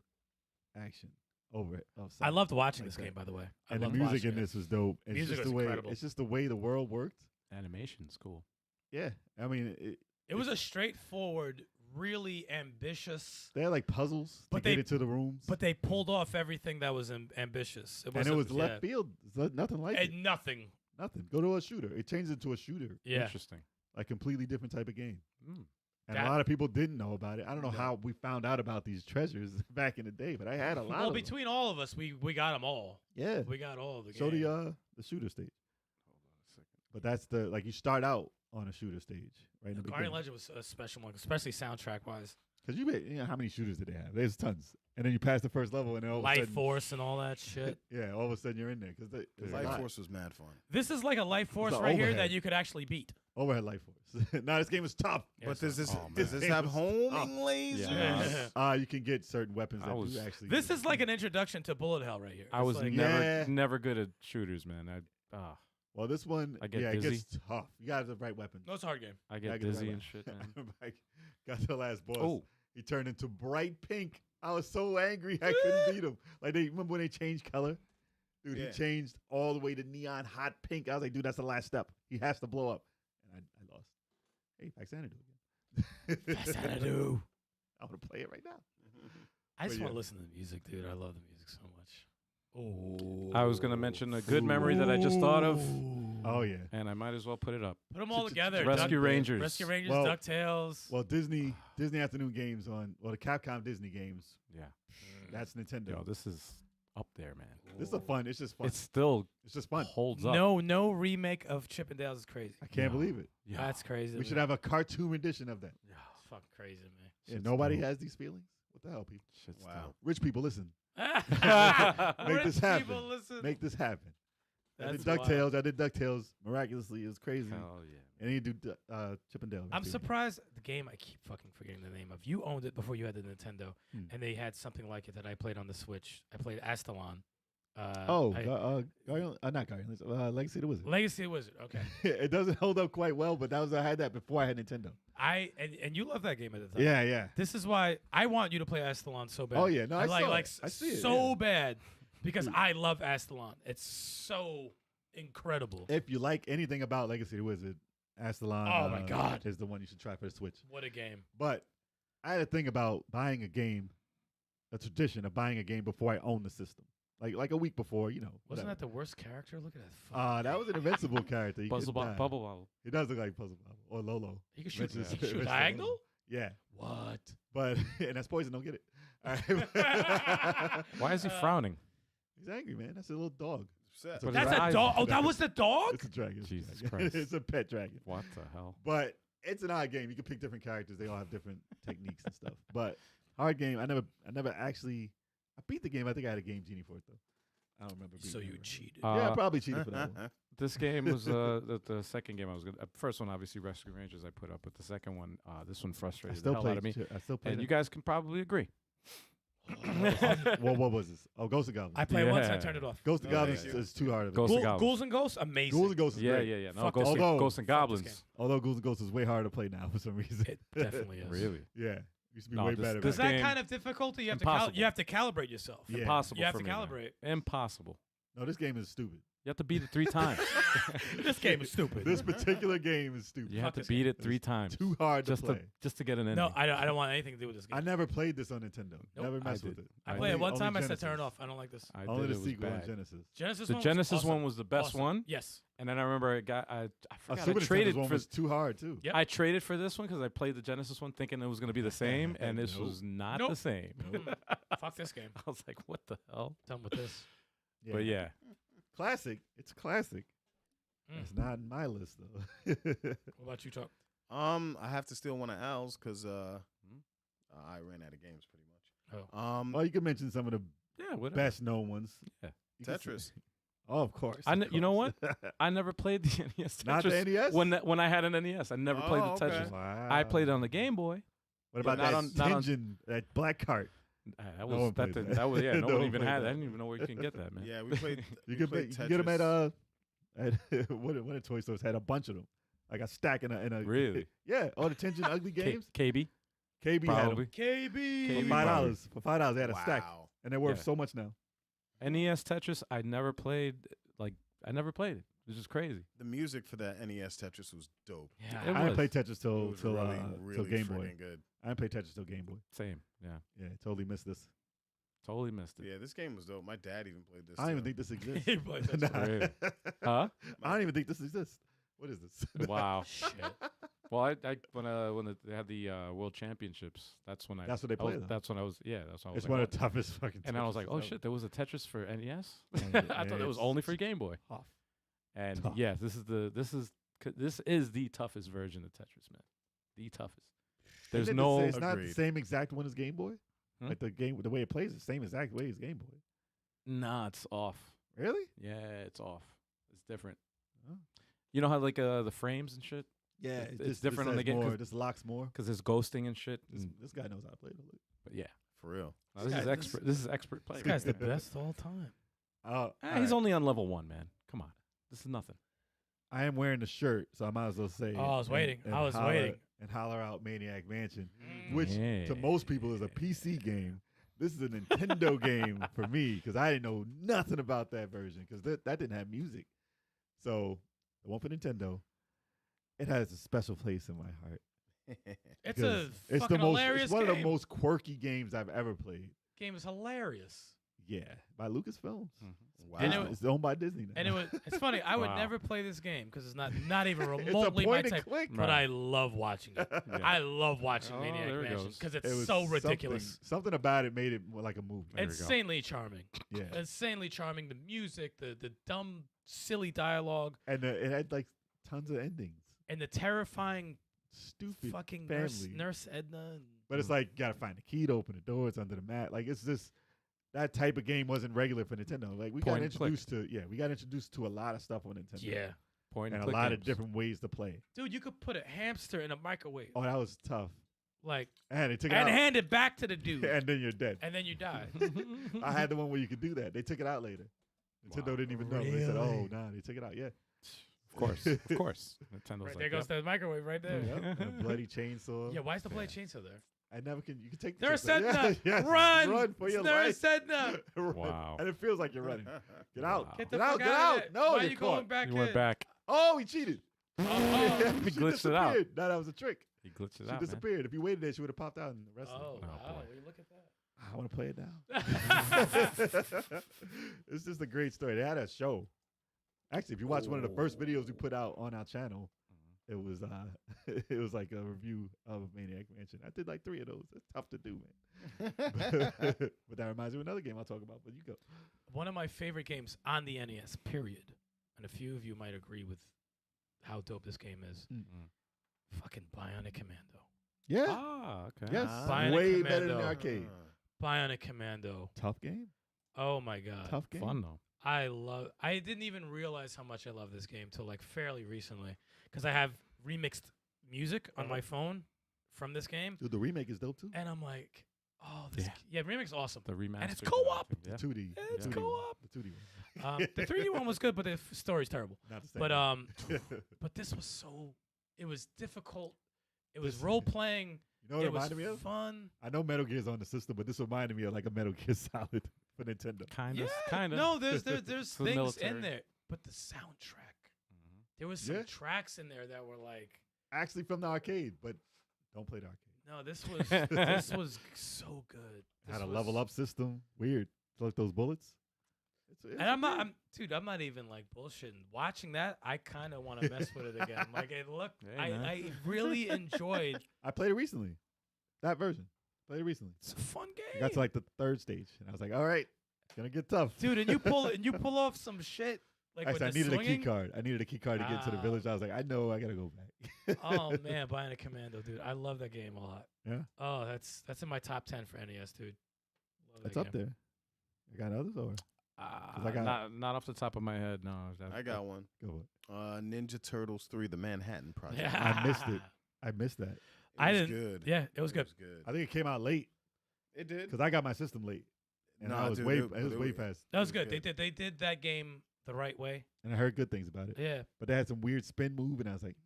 action overhead. I loved watching Like this that. game, by the way. I And the loved music watching in it. this was dope. It's Music just was the way incredible. it's just the way the world worked. Animation's cool. Yeah. I mean, It was a straightforward, really ambitious, they had like puzzles But to they- get into the rooms. but they pulled off everything that was ambitious. and it was left field. It's nothing like it. And nothing. Nothing. Go to a shooter. It changed into a shooter. Yeah. Interesting. Like completely different type of game. Mm. And That- a lot of people didn't know about it. I don't know No. how we found out about these treasures back in the day, but I had a lot Well, of them. between all of us, we got them all. Yeah. We got all of the So game. the shooter stage. But that's the like you start out on a shooter stage, right in the Guardian beginning. Legend was a special one, especially soundtrack wise. Because you know how many shooters did they have? There's tons. And then you pass the first level, and then all of a Life sudden, Force and all that shit. yeah, all of a sudden you're in there because Life Life Force was mad fun. This is like a Life Force the right here that overhead. you could actually beat. overhead Life Force. Now this game is tough. Yeah, But does this oh, does man. this have It was homing lasers? Yeah. You can get certain weapons I that was- do actually. This do is it. like an introduction to bullet hell right here. I It's was like, Yeah. never good at shooters, man. Well, this one, I get yeah, it dizzy. gets tough. You got the right weapon. no, it's a hard game. I Yeah, get I get the dizzy right and one. shit, man. I got to the last boss. Oh, He turned into bright pink. I was so angry I couldn't beat him. Like they remember when they changed color? Dude, Yeah. he changed all the way to neon hot pink. I was like, dude, that's the last step. He has to blow up. And I lost. Hey, Faxanadu again. Faxanadu. I want to play it right now. I just But want to yeah. listen to the music, dude. I love the music so much. Oh, I was gonna mention a good memory that I just thought of, Oh yeah. and I might as well put it up. Put them all together. Rescue Rangers. Rescue Rangers, Well- DuckTales. Well, Disney afternoon games on the Capcom Disney games. Yeah. That's Nintendo. Yo, this is up there, man. This is a fun. It's just fun. It still It's just fun. holds up. No remake of Chip and Dale's is crazy. I can't No. believe it. Yeah. That's crazy. We should have a cartoon edition of that. Yeah. It's fucking crazy, man. Yeah, Shit's nobody dope. has these feelings. What the hell, people? Shit's Wow. Rich people, listen. Make Make this happen. People listen. Make this happen. I did That's DuckTales. I did DuckTales. Miraculously, it was crazy. dope. Hell yeah. And he do Chip and Dale. I'm too. surprised the game I keep fucking forgetting the name of. You owned it before you had the Nintendo, Hmm. and they had something like it that I played on the Switch. I played Astalon. Not Guardians. Legacy of the Wizard. Legacy of the Wizard. Okay. It doesn't hold up quite well, but I had that before I had Nintendo. And you love that game at the time. Yeah. This is why I want you to play Astalon so bad. Oh yeah, no, I like saw like it. I see it, so yeah. bad because I love Astalon. It's so incredible. If you like anything about Legacy of the Wizard, Astalon Oh my God. is the one you should try for the Switch. What a game. But I had a thing about buying a game, a tradition of buying a game before I own the system. Like a week before, Wasn't whatever. that the worst character? Look at that. That was an invincible character. He Bubble couldn't die. Bubble. It does look like Puzzle Bobble or Lolo. He can shoot, Vince's- he can shoot Vince's diagonal? Lolo. Yeah, What? but and that's poison. Don't get it. All right. Why is he frowning? He's angry, man. That's a little dog. Upset. But That's his a eyes- dog. Oh, that was the dog? It's a dragon. It's a Jesus dragon. Christ. It's a pet dragon. What the hell? But it's an odd game. You can pick different characters. They all have different techniques and stuff. But hard game. I never actually. I beat the game. I think I had a Game Genie for it though. I don't remember. So beating you it. cheated. Yeah, I probably cheated for that one. This game was the second game I was gonna. First one, obviously, Rescue Rangers I put up, but the second one, this one I frustrated the still hell play. out of me. I still play. And you guys can probably agree. Well, what was this? Oh, Ghost of Goblins. I played once and I Yeah. turned it off. Ghost of No, Goblins thank you. is too hard of a Ghost game. of Goblins. Ghouls and Ghosts, amazing. Ghouls and Ghosts is Yeah, great. yeah, yeah. No, Fuck Ghosts, this game. Ghosts and Fuck this Goblins. game. Although Ghouls and Ghosts is way harder to play now for some reason. It definitely is. Really? Yeah, used to be No, way this- better. this Is back that game- kind of difficulty? You have Impossible. you have to calibrate yourself. Yeah. Impossible You have for to me, man. calibrate. Impossible. No, this game is stupid. You have to beat it 3 times. This game is stupid. This particular game is stupid. You have Fuck to this beat game. it 3 times. Too hard just to play. just to get an ending. No, I don't want anything to do with this game. I never played this on Nintendo. Nope. Never I messed with did. it. I I played it did. one Only time. I said Genesis. turn it off. I don't like this. I Only did. the It was sequel on bad. Genesis. Genesis The one Genesis was awesome. one was the best Awesome. one, Yes. and then I remember I forgot Super I traded Nintendo's one for was too hard too. Yep. I traded for this one because I played the Genesis one thinking it was going to be the same, and this Nope. was not Nope. the same. Fuck this game. I was like, what the hell? Done with this. But yeah, Classic. It's classic. Mm. It's not in my list though. What about you, Talk? I have to steal one of Al's because I ran out of games pretty much. Oh. Well, you can mention some of the yeah, whatever. best known ones. Yeah. You can Tetris. say- Oh, of course. You know of what? course. I never played the NES Tetris. Not the NES? When I had an NES, I never played the Oh, okay. Tetris. Wow. I played it on the Game Boy. What but about not that on- not on- Tintin, that black cart? That No was one plays that. that was yeah. No No one one even plays had. that. I didn't even know where you can get that, man. Yeah, we played. You we can played get them at Tetris. one of the toy stores had a bunch of them, like a stack in a Really? Yeah, all the Tintin ugly games. KB KB had probably. them KB. for KB $5. For $5, they had a stack, Wow. and they're worth Yeah. so much now. NES Tetris. I never played. I never played it. It was just crazy. The music for that NES Tetris was dope. Yeah. It I didn't was. play Tetris It till was till really Game Boy. friggin' good. I didn't play Tetris till Game Boy. Same. Yeah. Yeah, totally missed this. Totally missed it. Yeah, this game was dope. My dad even played this. I don't even too. think this exists. He played Tetris. Nah. Really? Huh? I don't even think this exists. What is this? Wow. Shit. Well, I when they had the World Championships, that's when That's what they I was- play, though. That's when I was. Yeah, that's when I was. It's like, one oh. of the toughest fucking. And I was like, Tetris oh ever. shit, there was a Tetris for NES. Yeah, I thought it was it's only for Game Boy. tough. And Tough. yeah, this is the toughest version of Tetris, man. The toughest. There's Isn't it no. It's not the Agreed. same exact one as Game Boy. Hmm? Like the way it plays, the same exact way as Game Boy. Nah, it's off. Really? Yeah, it's off. It's different. Oh. You know how like the frames and shit, Yeah, it's different on the game 'cause- This locks more. because there's ghosting and shit. This guy knows how to play. Look. But yeah, For real. this guy- is expert. This is expert play. This guy's the best of all time. He's only on level 1, man. Come on, this is nothing. I am wearing the shirt, so I might as well say. Oh, I was waiting. I was waiting. And holler out Maniac Mansion, Mm. which to Yeah. most people is a PC game. This is a Nintendo game for me because I didn't know nothing about that version because that didn't have music. So the one for Nintendo, it has a special place in my heart. It's a 'Cause it's fucking the most. hilarious It's one game. of the most quirky games I've ever played. Game is hilarious. Yeah, by Lucasfilms. Wow. And it It's owned by Disney now. And it's funny. I would Wow. never play this game because it's not even It's a remotely my point and type. click. But I love watching it. Yeah. I love watching Oh, Maniac there it Mansion goes. because It it's was so ridiculous. Something about it made it more like a movie. There we go. Insanely charming. Yeah, Insanely charming. The music, the dumb, silly dialogue, and it had like tons of endings. and the terrifying Stupid fucking family. nurse Edna. And But it's like you gotta find the key to open the door. It's under the mat. Like it's just that type of game wasn't regular for Nintendo. Like we got Point and click. introduced to a lot of stuff on Nintendo. yeah, Point and a click lot of games. different ways to play. dude, you could put a hamster in a microwave. Oh, that was tough. like, And they took it and out. hand it back to the dude, And then you're dead. and then you die. I had the one where you could do that. They took it out later. Nintendo Wow. didn't even know. They said, Really? "Oh, nah, they took it out." Yeah. Of course. Of course. Nintendo's Right, like, there goes yep. the microwave right there. Yep. And a bloody chainsaw. Yeah, why is the blade chainsaw there? I never can. You can take. They're a the chainsaw. Sedna. Yes, Run for your They're a life. Sedna. Run. Wow. And it feels like you're running. Get out. Wow. Get the Get out. fuck Get out out. of there. No, Why are you're you caught. going back You in? went back. Oh, he cheated. Oh, She glitched it out. disappeared. No, that was a trick. He glitched it She out, man. disappeared. If you waited there, she would have popped out and arrested. oh, Oh, wow. boy. Will you look at that? I want to play it now. It's just a great story. They had a show. Actually, if you watch one of the first videos we put out on our channel, it was it was like a review of Maniac Mansion. I did like 3 of those. It's tough to do, man. But that reminds me of another game I'll talk about. But you go. One of my favorite games on the NES, period. And a few of you might agree with how dope this game is. Fucking Bionic Commando. Yeah. Ah, okay. Yes. Bionic Way better than Commando. the arcade. Bionic Commando. Tough game. Oh my god. Tough game. Fun, though. I didn't even realize how much I love this game till like fairly recently, because I have remixed music on my phone from this game, Dude, the remake is dope too. and I'm like, oh, this yeah, remix is awesome. The remaster. And it's co-op. Yeah. The 2D. Yeah, it's the 2D co-op. The 2D one. The 3D one was good, but the story's terrible. Not the same. But but this was it was difficult. It was role playing. you know what It it was reminded me of? fun. I know Metal Gear's on the system, but this reminded me of like a Metal Gear Solid for Nintendo. Kind of. Yeah. Kind of. No, there's For things the military. in there, but the soundtrack. There was some Yeah. tracks in there that were like, Actually from the arcade, but don't play the arcade. no, this was so good. It had This a level was- up system. Weird. Collect those bullets. It's And I'm not even like bullshitting. Watching that, I kind of want to mess with it again. Like it looked, Hey, man. I really enjoyed. I played it recently. That version. Played it recently. It's a fun I game, got to like the 3rd stage, and I was like, all right, it's gonna get tough. dude. And you pull off some shit like Actually, I with the needed swinging. a key card. I needed a key card to get to the village. I was like, I know I gotta go back. Oh man, Bionic Commando, dude. I love that game a lot. Yeah. Oh, that's in my top 10 for NES, dude. Love It's that up game. there. I got others or I got- not off the top of my head, no. I got one. go with. Ninja Turtles 3: The Manhattan Project. Yeah. I missed it. I missed that. It I was didn't- Good. Yeah, it was good. I think it came out late It did. because I got my system late, and Nah, I was dude, way it- it was it way was- past. That was It was good. good. They did that game the right way. And I heard good things about it. Yeah, But they had some weird spin move, and I was like,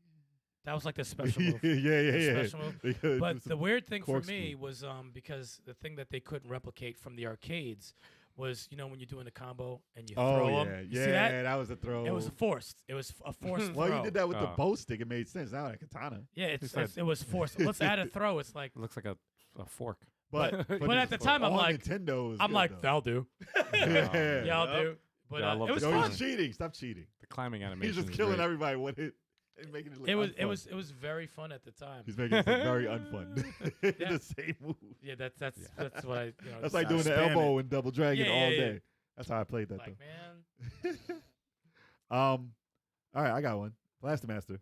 that was like the special yeah, move. yeah. Special move. They could do But the some- weird thing for corkscrew. me was because the thing that they couldn't replicate from the arcades was, you know, when you're doing a combo and you oh throw yeah, them. You yeah, see that? that was a throw. It was forced. It was a forced well, throw. you did that with the Oh. bow stick. It made sense. Now like a katana. Yeah, said- it was forced. Let's add a throw. It's like, It looks like a fork. But but at the time, I'm on like- Nintendo. Was I'm good, like, though. that'll do. Yeah. Yeah, I'll do. But Yeah, I love it was the Yo, fun. he's cheating. Stop cheating. The climbing animation. He's just is killing great. everybody with it and making it look It unfun. was very fun at the time. He's making it look very unfun. Yeah. The same move. Yeah, that's what I. You know, That's like Stop doing the spamming elbow and double dragon Yeah, all yeah, yeah. day. That's how I played that like, though. man. All right, I got one. Blaster Master.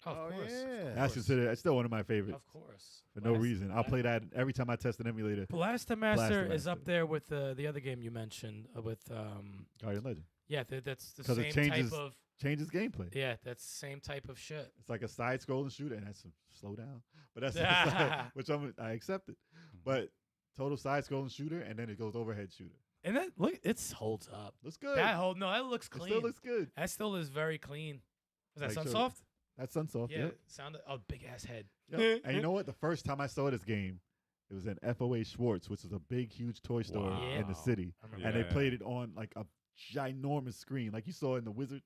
Of Oh, course. yeah. That's considered. It's still one of my favorites Of course. for no reason. I'll play that every time I test an emulator. Blaster Master is Master. up there with the other game you mentioned with Guardian Legend yeah, that's the 'Cause same it changes- type of changes gameplay. yeah, that's the same type of shit. It's like a side-scrolling shooter, and that's some slow down. But that's which I accept it. But total side-scrolling shooter, and then it goes overhead shooter. And that look, it holds up. Looks good. That looks It clean. still looks good. That still is very clean. Was that Like, Sunsoft? That's Sunsoft. Yeah, Yep. sound big ass head. Yep. And you know what? The first time I saw this game, it was in FOA Schwartz, which is a big, huge toy store in the Wow. city. I remember And they Yeah. played it on like a ginormous screen, like you saw in The Wizard,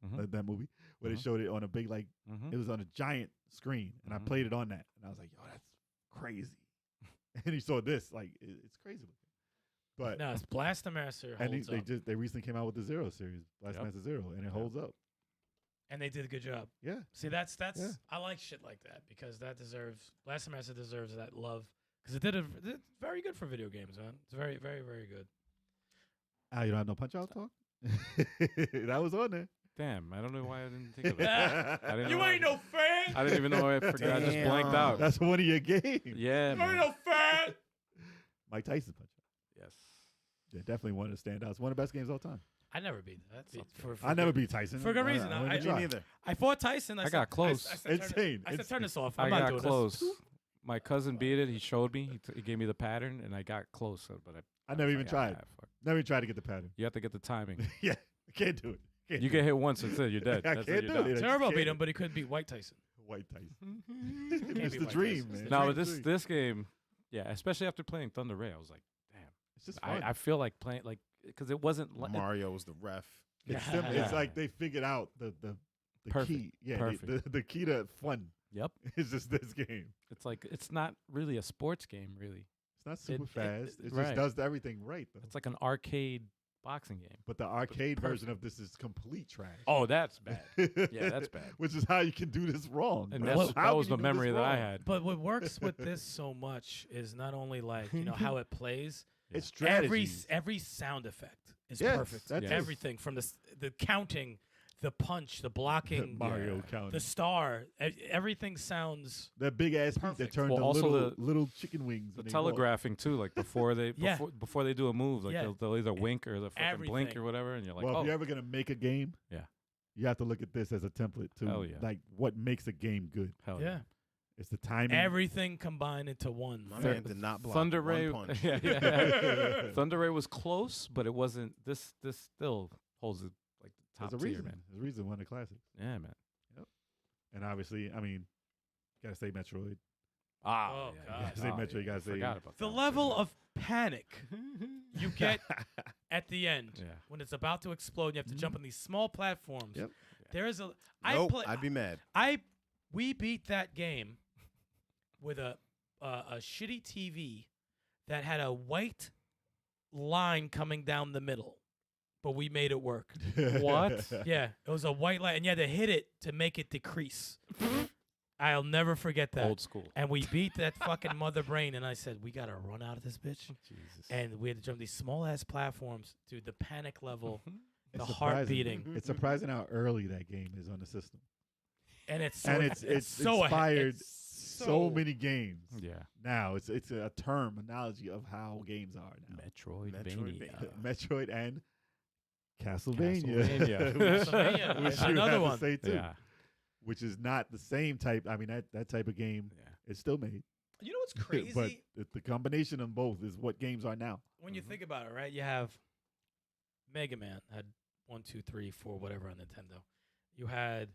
Mhm. that movie, where Mhm. they showed it on a big, like, Mhm. it was on a giant screen. And I Mhm. played it on that. And I was like, yo, that's crazy. And he saw this, like, it's crazy looking. But, No, it's Blaster Master and holds up. they recently came out with the Zero series, Blast Yep. Master Zero, and it holds up. And they did a good job. Yeah. See, that's Yeah. I like shit like that because that deserves Blaster Master deserves that love because it's very good for video games, man. It's very, very, very good. You don't have no Punch Out talk? That was on there. Damn, I don't know why I didn't think of that. I didn't You know ain't no fan. I didn't even know I forgot. I just blanked Damn. out. That's one of your games. Yeah, You ain't man. no fan. Mike Tyson Punch Out. Yes. Yeah, definitely one of the standouts. One of the best games of all time. I never beat that. I never beat Tyson. for good reason. wouldn't I- even Me try. neither. I fought Tyson. I got close. I said, Insane. I said, turn this off. I'm I not got doing close. this. My cousin beat it. He showed me. He gave me the pattern, and I got close. But I never was even like, tried. fuck. Never even tried to get the pattern. You have to get the timing. Yeah, I can't do it. You get hit once, that's it. You're dead. I That's can't it. do You're it. done. I Turbo just beat can't. him, but he couldn't beat White Tyson. White Tyson. Can't It's be the White dream, Tyson. man. No, It's but the dream. this game, yeah, especially after playing Thunder Ray, I was like, damn. It's just fun. I feel like playing because it wasn't like Mario was the ref. It's, Yeah. it's like they figured out the Perfect. key. Yeah, Perfect. the key to fun Yep. is just this game. It's like it's not really a sports game, really. It's not super fast. It right. just does everything right, though. It's like an arcade boxing game. But the arcade perfect. version of this is complete trash. Oh, that's bad. Yeah, that's bad. Which is how you can do this wrong. And bro. that's, How that was can the you do this memory that I wrong? had. But what works with this so much is not only like how it plays. It's Every strategy. every sound effect is Yes, perfect. that's it. Everything from the counting, the punch, the blocking, Mario Yeah. County. the star. Everything sounds. That big ass feet that Perfect. turn Well, to also little chicken wings. The when they walk. telegraphing too, like before they Yeah. before they do a move, like Yeah. they'll either wink or the fucking blink Everything. or whatever, and you're like, Well, oh, if you're ever gonna make a game, Yeah. you have to look at this as a template too. Hell yeah. Like what makes a game good. hell Yeah. It's the timing. Everything combined into one. My Thir- man did not block Thunder one Ray, punch. yeah. Thunder Ray was close, but it wasn't. This still holds it like the top There's a tier, reason. man. There's a reason one of the classics. Yeah, man. And obviously, I mean, gotta say Metroid. Ah, Oh, yeah, God. yeah. Gotta say Metroid. I Gotta say forgot about The that. level of panic you get at the end Yeah. when it's about to explode, and you have to jump on these small platforms. Yep. There is a. Nope, I'd be mad. We beat that game with a shitty TV that had a white line coming down the middle, but we made it work. What? Yeah, it was a white line, and you had to hit it to make it decrease. I'll never forget that. Old school. And we beat that fucking mother brain, and I said, we got to run out of this bitch. Jesus. And we had to jump these small-ass platforms. Dude, the panic level, the It's heart surprising. beating. It's surprising how early that game is on the system. And it's so, And it's so inspired it's so many games. Yeah. Now it's a term, analogy of how games are now. Metroidvania. Metroid and Castlevania. Castlevania. Castlevania Which is you another have to one. say too. Yeah. Which is not the same type. I mean, that type of game Yeah. is still made. You know what's crazy? but the combination of both is what games are now. When you think about it, right? You have Mega Man had 1, 2, 3, 4, whatever on Nintendo. You had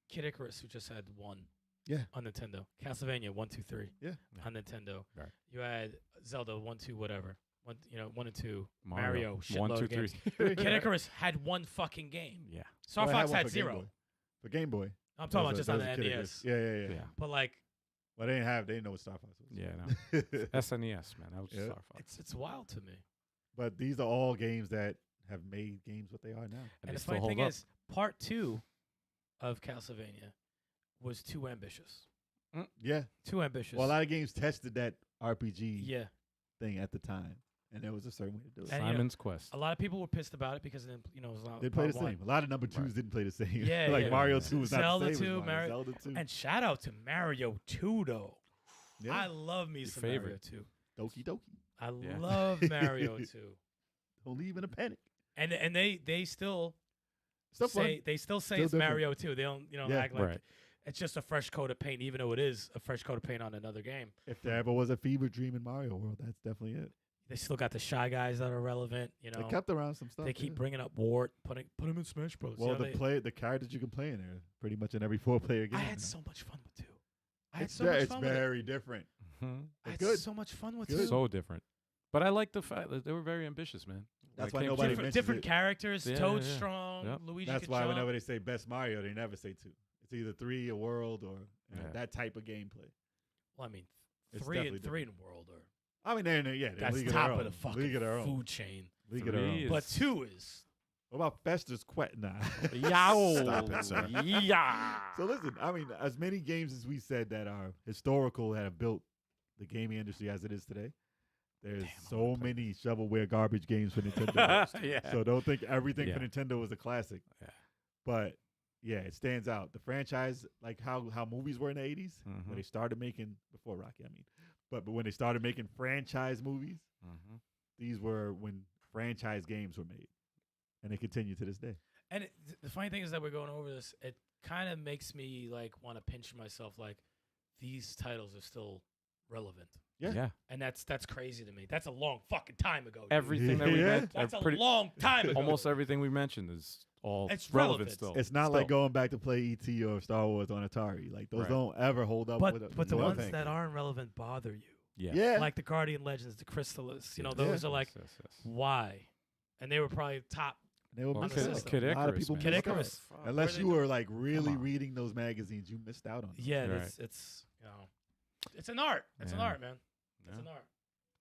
Kid Icarus, who just had 1. Yeah. On Nintendo. Castlevania 1, 2, 3. Yeah. On Nintendo. Right. You had Zelda 1, 2, whatever. 1, 1 and 2. Mario. Mario. 1, shitload 2, of games. 3. Kid Icarus had 1 fucking game. Yeah. Star Well, I Fox one had for Game 0. Boy. For Game Boy. I'm talking about just on the Kid NES. Icarus. Yeah. Yeah. But like, Well, they didn't know what Star Fox was. Yeah. No. SNES, man. That was Yeah. Star Fox. it's wild to me. But these are all games that have made games what they are now. And they the still funny hold thing up. is, part 2 of Castlevania was too ambitious. Yeah. Too ambitious. Well, a lot of games tested that RPG yeah. thing at the time, and there was a certain way to do it. And, you know, Simon's Quest. A lot of people were pissed about it because it was a lot They play the part one. same. A lot of number twos Right. didn't play the same. Yeah, like yeah. Mario 2 was Zelda not the same 2, as Mario. Mario- Zelda 2. And shout out to Mario 2 though. Yeah. I love me Your some favorite. Mario 2. Doki Doki. I Yeah. love Mario 2. Don't leave in a panic. And they still Still say fun. they still say Still it's different. Mario 2. They don't Yeah. act like Right. it's just a fresh coat of paint, even though it is a fresh coat of paint on another game. If there ever was a fever dream in Mario World, that's definitely it. They still got the Shy Guys that are relevant. They kept around some stuff. They keep yeah. bringing up Wart, put him in Smash Bros. Well, You know, the characters you can play in there, pretty much in every 4-player game. I had now. so much fun with 2. I had It's so much it's fun with it. very different. Mhm. I had good. so much fun with Good. 2. So different. But I like the fact that they were very ambitious, man. That's When why it came nobody to- mentions different it. characters. Yeah, Toad yeah. Strong, Yep. Luigi. That's could why jump. whenever they say best Mario, they never say 2. It's either 3, a world, or Yeah. that type of gameplay. Well, I mean, It's 3 definitely and 3 in World or I mean, they're that's League of top their of own. the fucking League of their own. food chain. League of their 3 own. But is- 2 is What about Fester's Quest? Nah. Yow. Stop it, sir. Yeah. So listen, I mean, as many games as we said that are historical that have built the gaming industry as it is today, there's so many shovelware garbage games for Nintendo. Yeah. So don't think everything for Yeah. Nintendo is a classic. Yeah. But yeah, it stands out. The franchise, like how movies were in the 80s, Mhm. when they started making, before Rocky, I mean, but when they started making franchise movies, Mhm. these were when franchise games were made. And they continue to this day. And the funny thing is that we're going over this. It kind of makes me like want to pinch myself. Like these titles are still relevant. Yeah. And that's crazy to me. That's a long fucking time ago. Dude. Everything that we Yeah. mentioned, That's a long time ago. almost everything we mentioned is all It's relevant relevant. still. It's not Still. like going back to play ET or Star Wars on Atari. Like those Right. don't ever hold up. But with the no, ones thank that you. aren't relevant bother you. Yeah. Yeah. Like the Guardian Legends, the Crystallis. You know, Yes, those are like, yes, yes. why? And they were probably top. They were Well, on the missing system. Kid a lot of Icarus, people man. Kid missed out. Icarus. Unless Where you they were like really on. reading those magazines, you missed out on them. Yeah, Right. it's you know, it's an art. It's an Yeah. art, man. It's Yeah. an art.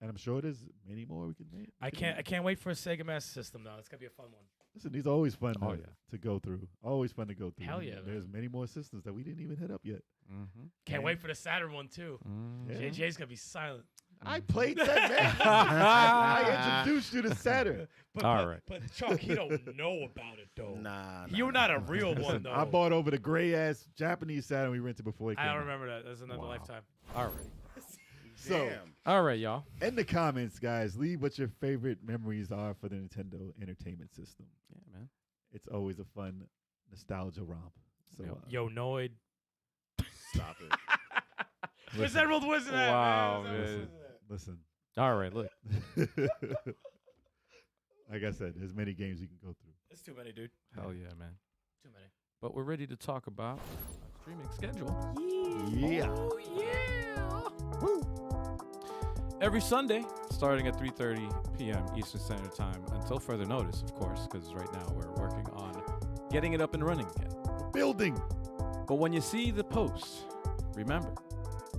And I'm sure there's many more we can make. I can't wait for a Sega Master System though. It's gonna be a fun one. Listen, these are always fun Oh, to, yeah. to go through. Always fun to go through. Hell And yeah, There's man. many more systems that we didn't even hit up yet. Mm-hmm. Can't Yeah. wait for the Saturn one too. Yeah. JJ's gonna be silent. I played that, man. I introduced you to Saturn. All right. But Chuck, he don't know about it though. Nah. You're not a real one though. I bought over the gray ass Japanese Saturn we rented before it came I don't out. remember that. That's another Wow. lifetime. All right. So, Damn. All right, y'all. in the comments, guys, leave what your favorite memories are for the Nintendo Entertainment System. Yeah, man. It's always a fun nostalgia romp. So, Yep. Yo, Noid. Stop it. Where's Emerald Wizard at, Wow, man? Where's man. Emerald Wizard at? listen. All right, look. Like I said, there's many games you can go through. It's too many, dude. Hell yeah, man. Too many. But we're ready to talk about our streaming schedule. Yeah. Oh yeah. Every Sunday, starting at 3:30 p.m. Eastern Standard Time, until further notice, of course, because right now we're working on getting it up and running again. Building. But when you see the post, remember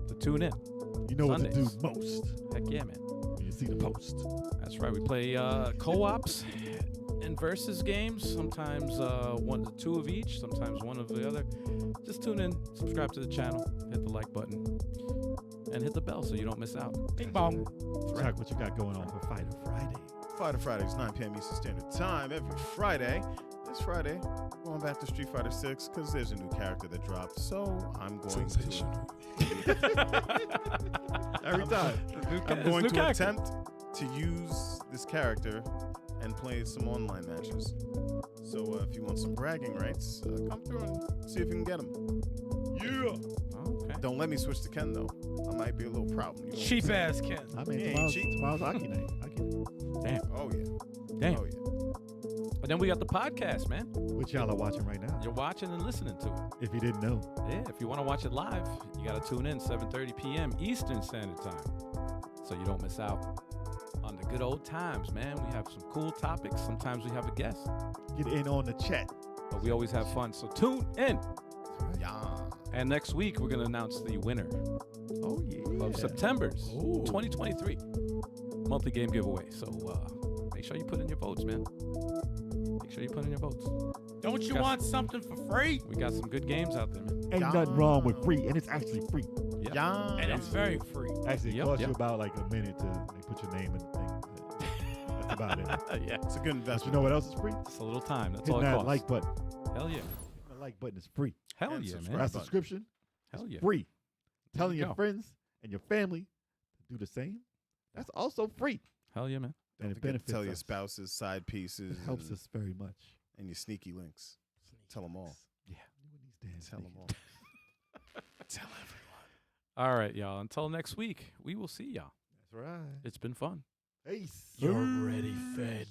to tune in. You know what to do Sundays. most Heck yeah, man. when you see the post. That's right. We play co-ops and versus games. Sometimes one to two of each. Sometimes one of the other. Just tune in, subscribe to the channel, hit the like button, and hit the bell so you don't miss out. Bing bong. Chuck, what you got going on for Fighter Friday? Fighter Fridays, 9 p.m. Eastern Standard Time every Friday. This Friday, going back to Street Fighter 6 because there's a new character that dropped. So I'm going to. Every time. I'm going to attempt to use this character and play some online matches. So if you want some bragging rights, come through and see if you can get them. Yeah. Okay. Don't let me switch to Ken though. I might be a little problem. You know what I'm Cheap saying? ass Ken. I mean, Yeah, ain't tomorrow's, cheap. tomorrow's Aki night. Aki night. Damn. Oh yeah. Damn. Oh yeah. And then we got the podcast, man. Which y'all are watching right now. You're watching and listening to it. If you didn't know. Yeah, if you want to watch it live, you got to tune in 7:30 p.m. Eastern Standard Time, so you don't miss out on the good old times, man. We have some cool topics. Sometimes we have a guest, Get in on the chat. but we always have fun. So tune in. Yeah. And next week we're gonna announce the winner Oh, yeah. of September's 2023 monthly game giveaway. So make sure you put in your votes, man. Make sure you put in your votes. Don't you Got want something for free? We got some good games out there, man. Ain't nothing wrong with free, and it's actually free. Yep. Yeah. And it's very free. Actually, it Yep, costs yep. you about like a minute to like, put your name in the thing. That's about it. Yeah, It's a good But you investment. know what else is free? just a little time. That's Hitting all it that costs. like button. Hell yeah. The like button is free. Hell And yeah, subscribe. man. That button. subscription Hell yeah. free. Telling you your go. friends and your family to do the same. That's also free. Hell yeah, man. And it Forget to benefits tell your us. spouses, side pieces. It helps and, us very much. And your sneaky links. Tell them all. Yeah. These Tell them all. Tell everyone. All right, y'all. Until next week, we will see y'all. That's right. It's been fun. Peace. You're already fed.